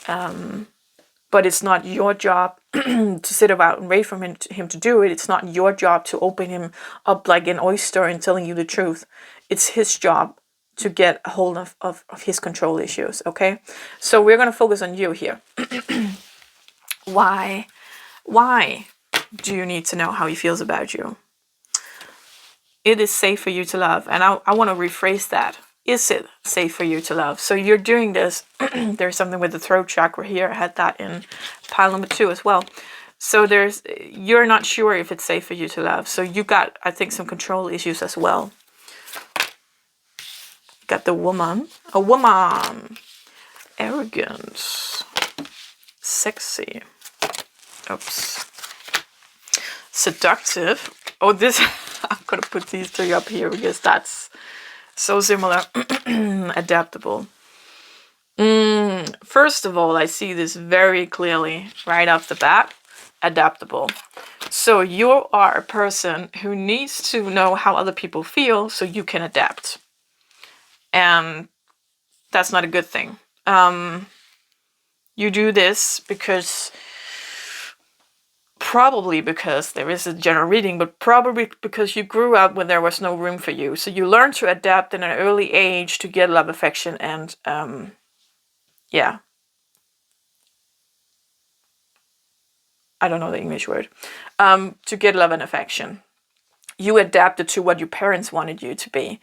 But it's not your job to sit about and wait for him to do it. It's not your job to open him up like an oyster and telling you the truth. It's his job to get a hold of his control issues, okay? So we're going to focus on you here. Why do you need to know how he feels about you? It is safe for you to love. And I want to rephrase that. Is it safe for you to love? So you're doing this. There's something with the throat chakra here. I had that in pile number 2 as well. So you're not sure if it's safe for you to love. So you got, I think, some control issues as well. Got the woman. A woman. Arrogance. Sexy. Oops. Seductive. Oh, this... I'm going to put these 3 up here because that's so similar. Adaptable. First of all, I see this very clearly right off the bat. Adaptable. So you are a person who needs to know how other people feel so you can adapt. And that's not a good thing. You do this because, probably because there is a general reading, but probably because you grew up when there was no room for you. So you learn to adapt in an early age to get love, affection, and yeah. I don't know the English word. To get love and affection. You adapted to what your parents wanted you to be.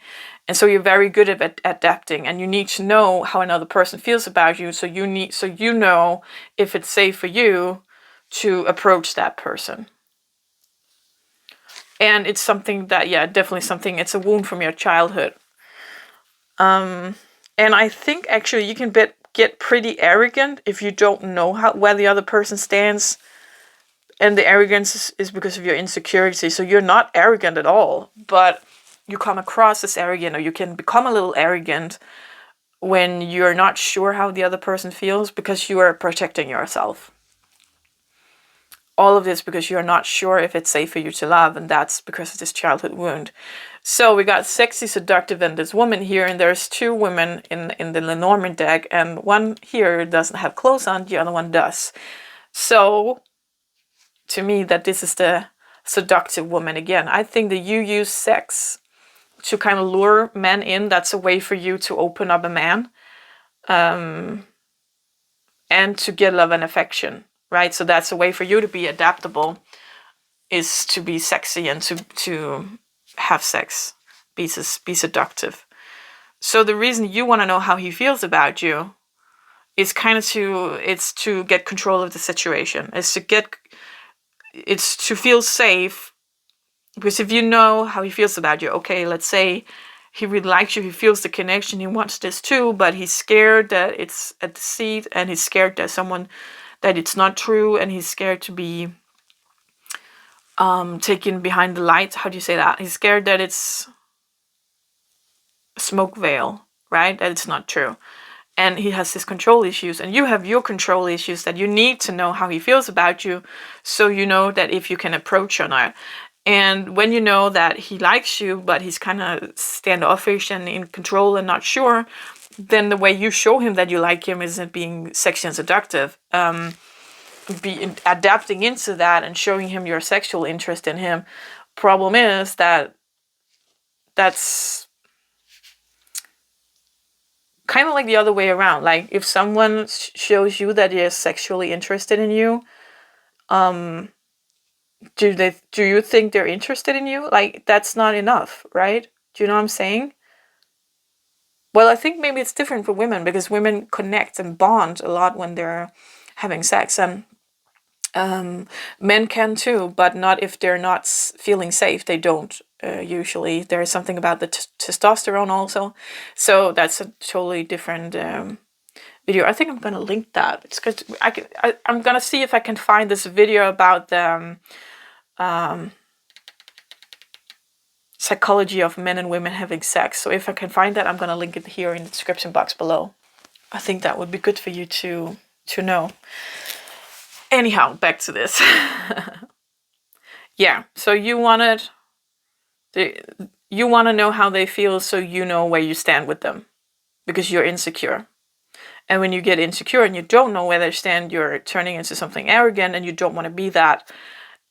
And so you're very good at adapting, and you need to know how another person feels about you, so you know if it's safe for you to approach that person. And it's something that, yeah, definitely something, it's a wound from your childhood. And I think actually you can get pretty arrogant if you don't know where the other person stands. And the arrogance is because of your insecurity. So you're not arrogant at all, but you come across as arrogant, or you can become a little arrogant when you're not sure how the other person feels because you are protecting yourself. All of this because you're not sure if it's safe for you to love, and that's because of this childhood wound. So we got sexy, seductive, and this woman here, and there's two women in the Lenormand deck, and one here doesn't have clothes on, the other one does. So to me, that this is the seductive woman again. I think that you use sex to kind of lure men in. That's a way for you to open up a man, and to get love and affection, right? So that's a way for you to be adaptable, is to be sexy and to have sex, be seductive. So the reason you want to know how he feels about you is kind of to get control of the situation. It's to feel safe, because if you know how he feels about you, okay, let's say he really likes you, he feels the connection, he wants this too, but he's scared that it's a deceit, and he's scared that it's not true, and he's scared to be taken behind the light. How do you say that? He's scared that it's a smoke veil, right? That it's not true. And he has his control issues, and you have your control issues, that you need to know how he feels about you, so you know that if you can approach or not. And when you know that he likes you, but he's kind of standoffish and in control and not sure, then the way you show him that you like him isn't being sexy and seductive. Adapting into that and showing him your sexual interest in him. Problem is that that's kind of like the other way around. Like, if someone shows you that they're sexually interested in you, do you think they're interested in you? Like, that's not enough, right? Do you know what I'm saying? Well, I think maybe it's different for women, because women connect and bond a lot when they're having sex, and men can too, but not if they're not feeling safe. They don't usually. There is something about the testosterone also. So that's a totally different video. I think I'm gonna link that. It's because I'm gonna see if I can find this video about the psychology of men and women having sex. So if I can find that, I'm gonna link it here in the description box below. I think that would be good for you to know. Anyhow, back to this. Yeah, so you want to know how they feel, so you know where you stand with them, because you're insecure. And when you get insecure and you don't know where they stand, you're turning into something arrogant, and you don't want to be that.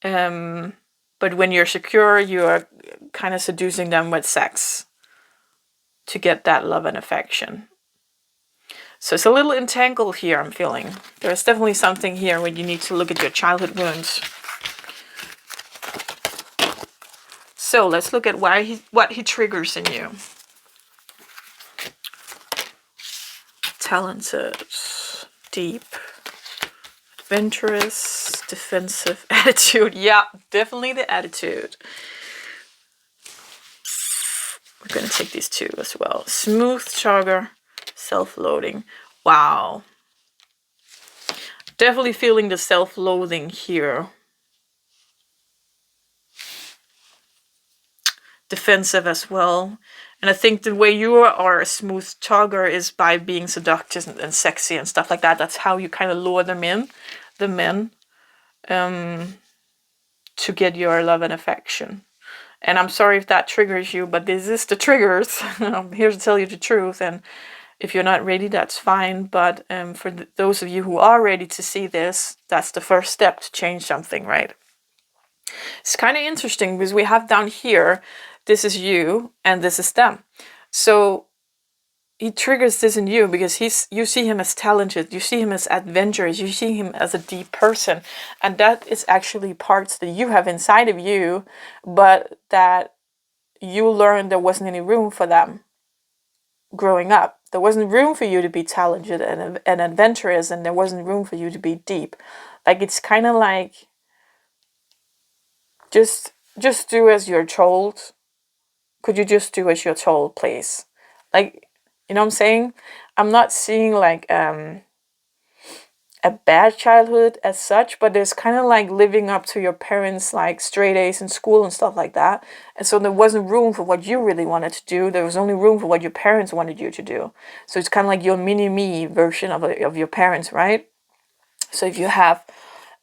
But when you're secure, you're kind of seducing them with sex to get that love and affection. So it's a little entangled here, I'm feeling. There's definitely something here where you need to look at your childhood wounds. So let's look at what he triggers in you. Talented, deep, adventurous, defensive attitude. Yeah, definitely the attitude. We're going to take these two as well. Smooth jogger, self-loathing. Wow. Definitely feeling the self-loathing here. Defensive as well. And I think the way you are a smooth talker is by being seductive and sexy and stuff like that. That's how you kind of lure them in, the men, to get your love and affection. And I'm sorry if that triggers you, but this is the triggers. I'm here to tell you the truth. And if you're not ready, that's fine. But for those of you who are ready to see this, that's the first step to change something, right? It's kind of interesting because we have down here, this is you and this is them. So he triggers this in you because you see him as talented, you see him as adventurous, you see him as a deep person, and that is actually parts that you have inside of you, but that you learned there wasn't any room for them growing up. There wasn't room for you to be talented and adventurous, and there wasn't room for you to be deep. Like, it's kind of like just do as you're told. Could you just do as you're told, please? Like, you know what I'm saying? I'm not seeing like a bad childhood as such, but there's kind of like living up to your parents' like straight A's in school and stuff like that. And so there wasn't room for what you really wanted to do. There was only room for what your parents wanted you to do. So it's kind of like your mini-me version of your parents, right? So if you have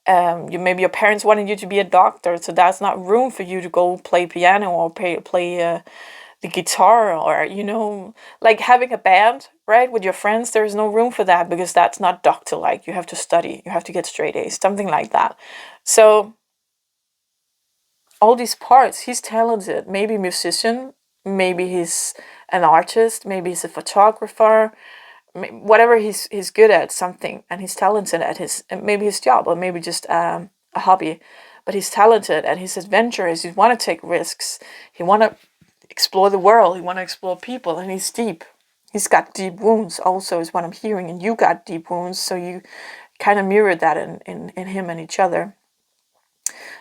maybe your parents wanted you to be a doctor, so that's not room for you to go play piano or play the guitar, or like having a band, right, with your friends. There's no room for that because that's not doctor like. You have to study, you have to get straight A's, something like that. So all these parts, he's talented, maybe musician, maybe he's an artist, maybe he's a photographer, whatever he's good at something, and he's talented at maybe his job, or maybe just a hobby, but he's talented and he's adventurous. He want to take risks, he want to explore the world, he want to explore people, and he's deep. He's got deep wounds also, is what I'm hearing, and you got deep wounds, so you kind of mirrored that in him and each other.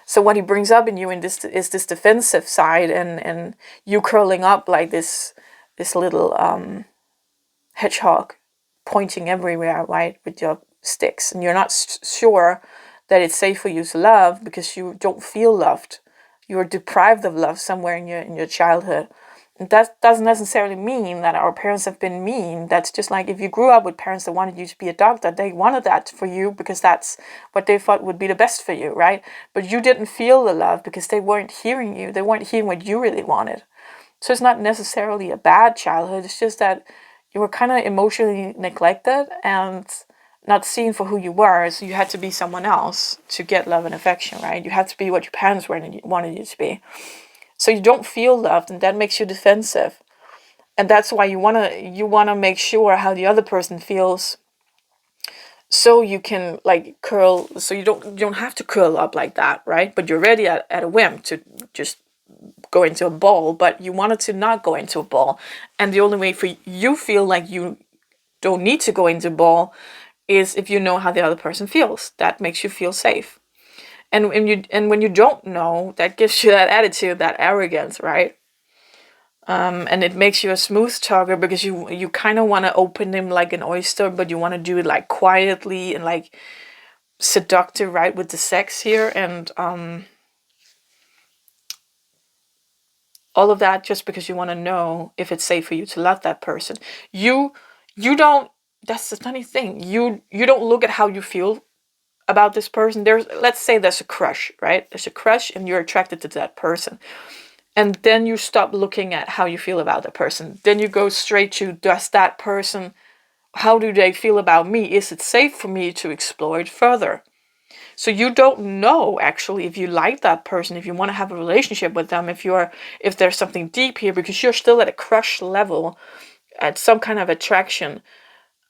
So what he brings up in you in this is this defensive side, and you curling up like this little hedgehog, pointing everywhere, right, with your sticks, and you're not sure that it's safe for you to love because you don't feel loved. You're deprived of love somewhere in your childhood. And that doesn't necessarily mean that our parents have been mean. That's just like if you grew up with parents that wanted you to be a doctor, they wanted that for you because that's what they thought would be the best for you, right? But you didn't feel the love because they weren't hearing you. They weren't hearing what you really wanted. So it's not necessarily a bad childhood. It's just that you were kind of emotionally neglected and not seen for who you were, so you had to be someone else to get love and affection, right? You had to be what your parents wanted you to be. So you don't feel loved, and that makes you defensive. And that's why you wanna make sure how the other person feels, so you can like curl, so you don't have to curl up like that, right? But you're ready at a whim to just go into a ball, but you wanted to not go into a ball. And the only way for you feel like you don't need to go into a ball is if you know how the other person feels. That makes you feel safe. And when you don't know, that gives you that attitude, that arrogance, right? And it makes you a smooth talker because you kind of want to open him like an oyster, but you want to do it like quietly and like seductive, right, with the sex here, and all of that just because you want to know if it's safe for you to love that person. You don't. That's the funny thing. You don't look at how you feel about this person. Let's say there's a crush, right? There's a crush and you're attracted to that person. And then you stop looking at how you feel about that person. Then you go straight to, does that person, how do they feel about me? Is it safe for me to explore it further? So you don't know actually if you like that person, if you want to have a relationship with them, if there's something deep here, because you're still at a crush level, at some kind of attraction.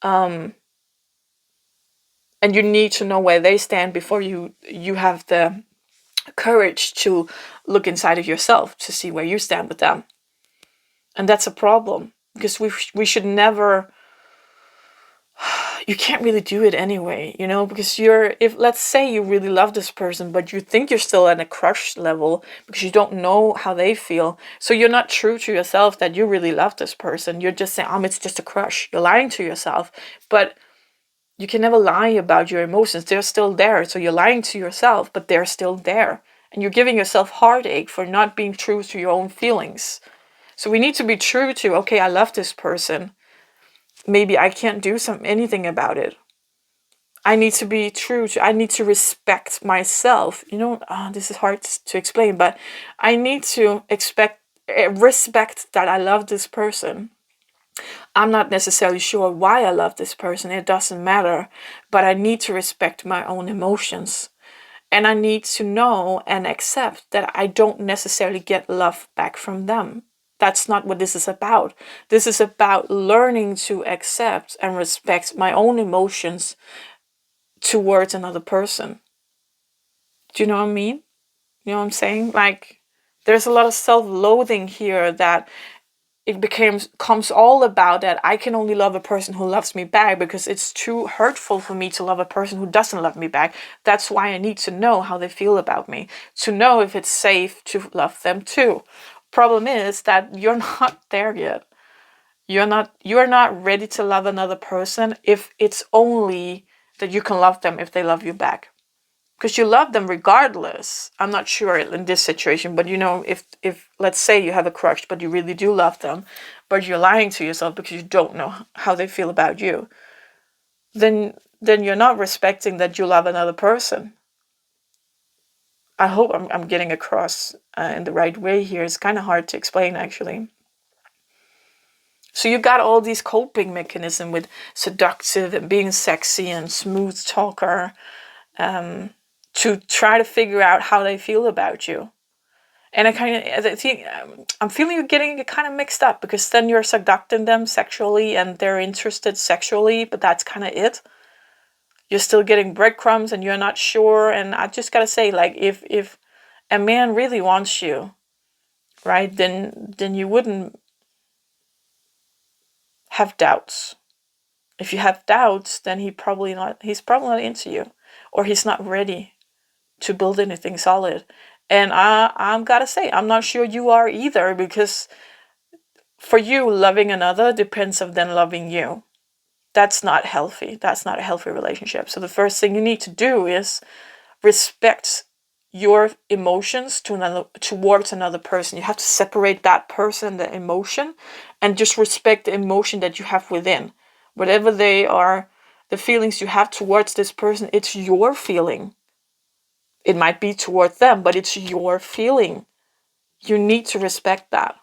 And you need to know where they stand before you have the courage to look inside of yourself to see where you stand with them. And that's a problem because we should never, you can't really do it anyway, because if let's say you really love this person, but you think you're still at a crush level because you don't know how they feel. So you're not true to yourself that you really love this person. You're just saying, it's just a crush. You're lying to yourself. But you can never lie about your emotions. They're still there. So you're lying to yourself, but they're still there. And you're giving yourself heartache for not being true to your own feelings. So we need to be true to, okay, I love this person. Maybe I can't do anything about it. I need to be true to, I need to respect myself. This is hard to explain, but I need to respect that I love this person. I'm not necessarily sure why I love this person. It doesn't matter, but I need to respect my own emotions. And I need to know and accept that I don't necessarily get love back from them. That's not what this is about. This is about learning to accept and respect my own emotions towards another person. Do you know what I mean? You know what I'm saying? Like, there's a lot of self-loathing here that comes all about that I can only love a person who loves me back because it's too hurtful for me to love a person who doesn't love me back. That's why I need to know how they feel about me, to know if it's safe to love them too. Problem is that you're not there yet. You're not ready to love another person if it's only that you can love them if they love you back. Because you love them regardless. I'm not sure in this situation, but if let's say you have a crush, but you really do love them, but you're lying to yourself because you don't know how they feel about you, then you're not respecting that you love another person. I hope I'm getting across in the right way here. It's kind of hard to explain, actually. So you got all these coping mechanisms with seductive and being sexy and smooth talker, to try to figure out how they feel about you. And I think I'm feeling you're getting it kind of mixed up, because then you're seducting them sexually and they're interested sexually, but that's kind of it. You're still getting breadcrumbs and you're not sure. And I just gotta say, like, if a man really wants you, right, then you wouldn't have doubts. If you have doubts, then he's probably not into you, or he's not ready to build anything solid. And I'm gotta say, I'm not sure you are either, because for you, loving another depends on them loving you. That's not healthy. That's not a healthy relationship. So the first thing you need to do is respect your emotions towards another person. You have to separate that person, the emotion, and just respect the emotion that you have within. Whatever they are, the feelings you have towards this person, it's your feeling. It might be towards them, but it's your feeling. You need to respect that,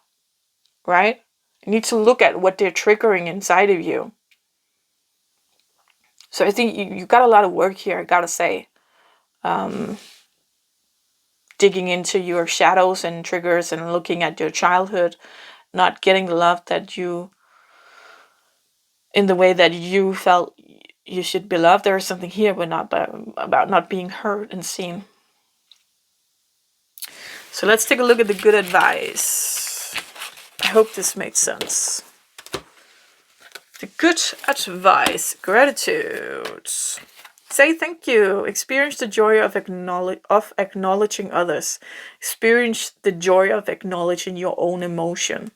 right? You need to look at what they're triggering inside of you. So I think you got a lot of work here, I gotta say. Digging into your shadows and triggers and looking at your childhood, not getting the love that you, in the way that you felt you should be loved. There is something here, but not about not being heard and seen. So let's take a look at the good advice. I hope this made sense. The good advice, gratitude. Say thank you. Experience the joy of acknowledging others. Experience the joy of acknowledging your own emotion.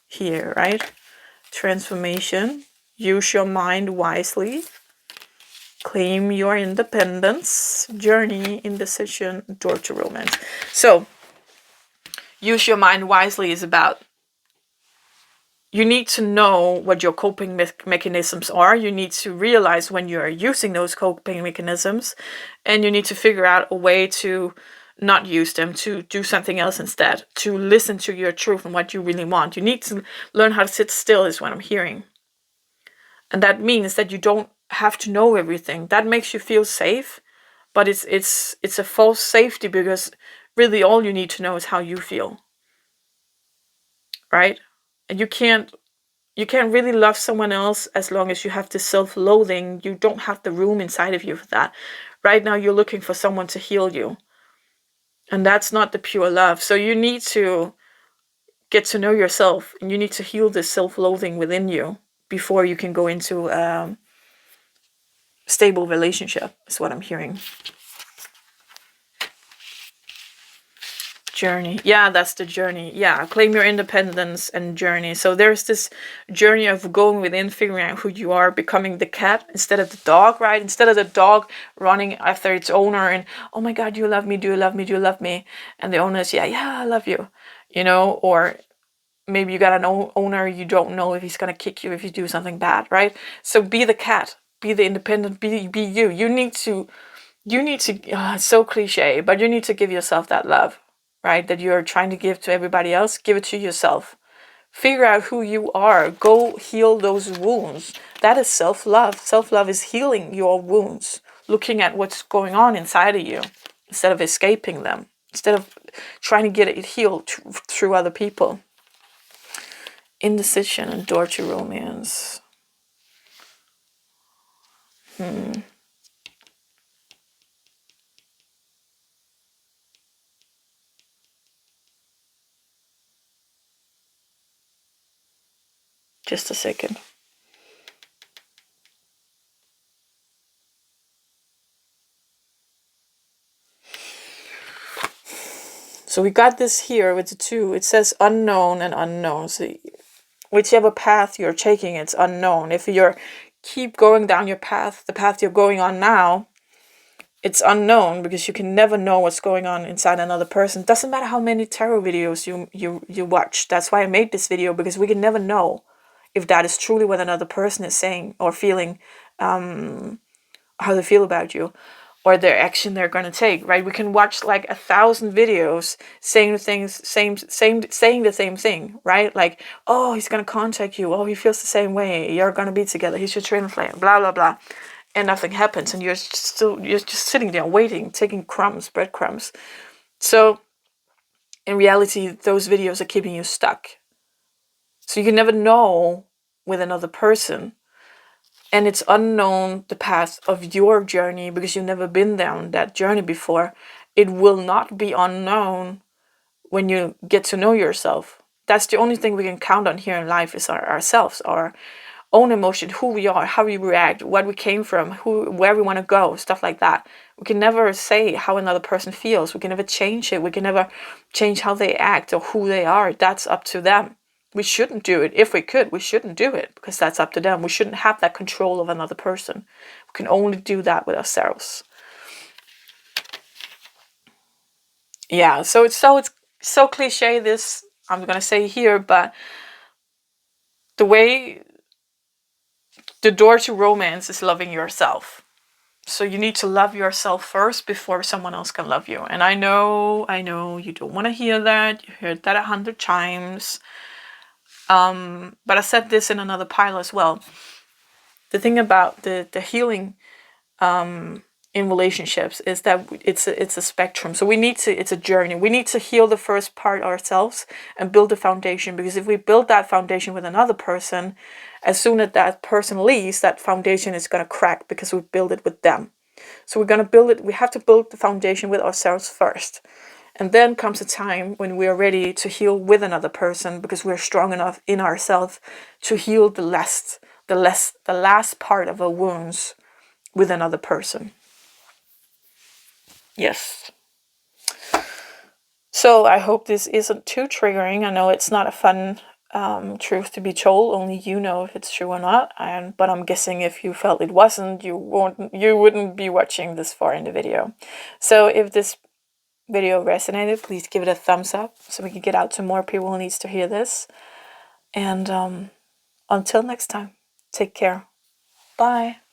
Here, right? Transformation. Use your mind wisely. Claim your independence. Journey, indecision, door to romance. So, use your mind wisely is about, you need to know what your coping mechanisms are. You need to realize when you are using those coping mechanisms, and you need to figure out a way to not use them, to do something else instead, to listen to your truth and what you really want. You need to learn how to sit still, is what I'm hearing. And that means that you don't have to know everything. That makes you feel safe, but it's a false safety, because really all you need to know is how you feel. Right? And you can't really love someone else as long as you have this self-loathing. You don't have the room inside of you for that. Right now you're looking for someone to heal you. And that's not the pure love. So you need to get to know yourself, and you need to heal this self-loathing within you before you can go into a stable relationship, is what I'm hearing. Journey. Yeah, that's the journey. Yeah, claim your independence and journey. So there's this journey of going within, figuring out who you are, becoming the cat instead of the dog, right? Instead of the dog running after its owner and, oh my God, do you love me? Do you love me? Do you love me? And the owner is, yeah, I love you. Or maybe you got an owner, you don't know if he's gonna kick you if you do something bad, right? So be the cat, be the independent, be you. You need to, it's so cliche, but you need to give yourself that love, right? That you're trying to give to everybody else, give it to yourself. Figure out who you are. Go heal those wounds. That is self-love. Self-love is healing your wounds, looking at what's going on inside of you instead of escaping them, instead of trying to get it healed through other people. Indecision and door to romance. Just a second. So we got this here with the 2. It says unknown and unknown. So whichever path you're taking, it's unknown. If you're keep going down your path, the path you're going on now, it's unknown because you can never know what's going on inside another person. Doesn't matter how many tarot videos you watch. That's why I made this video, because we can never know if that is truly what another person is saying or feeling, how they feel about you, or their action they're going to take, right? We can watch like 1,000 videos saying the things, saying the same thing, right? Like, oh, he's going to contact you. Oh, he feels the same way. You're going to be together. He's your twin flame, blah, blah, blah. And nothing happens. And you're just sitting there waiting, taking breadcrumbs. So in reality, those videos are keeping you stuck. So you can never know with another person. And it's unknown the path of your journey because you've never been down that journey before. It will not be unknown when you get to know yourself. That's the only thing we can count on here in life is ourselves, our own emotion, who we are, how we react, what we came from, where we want to go, stuff like that. We can never say how another person feels. We can never change it. We can never change how they act or who they are. That's up to them. We shouldn't do it. If we could, we shouldn't do it because that's up to them. We shouldn't have that control of another person. We can only do that with ourselves. Yeah, so it's so cliche, this I'm gonna say here, but the way the door to romance is loving yourself. So you need to love yourself first before someone else can love you. And I know you don't want to hear that. You heard that 100 times. But I said this in another pile as well. The thing about the healing in relationships is that it's a spectrum. So it's a journey. We need to heal the first part ourselves and build a foundation, because if we build that foundation with another person, as soon as that person leaves, that foundation is going to crack because we build it with them. So we're going to build it. We have to build the foundation with ourselves first. And then comes a time when we are ready to heal with another person because we're strong enough in ourselves to heal the last part of our wounds with another person. Yes. So I hope this isn't too triggering. I know it's not a fun truth to be told. Only you know if it's true or not. But I'm guessing if you felt it wasn't, you wouldn't be watching this far in the video. So if this video resonated, please give it a thumbs up so we can get out to more people who needs to hear this. And until next time, take care. Bye.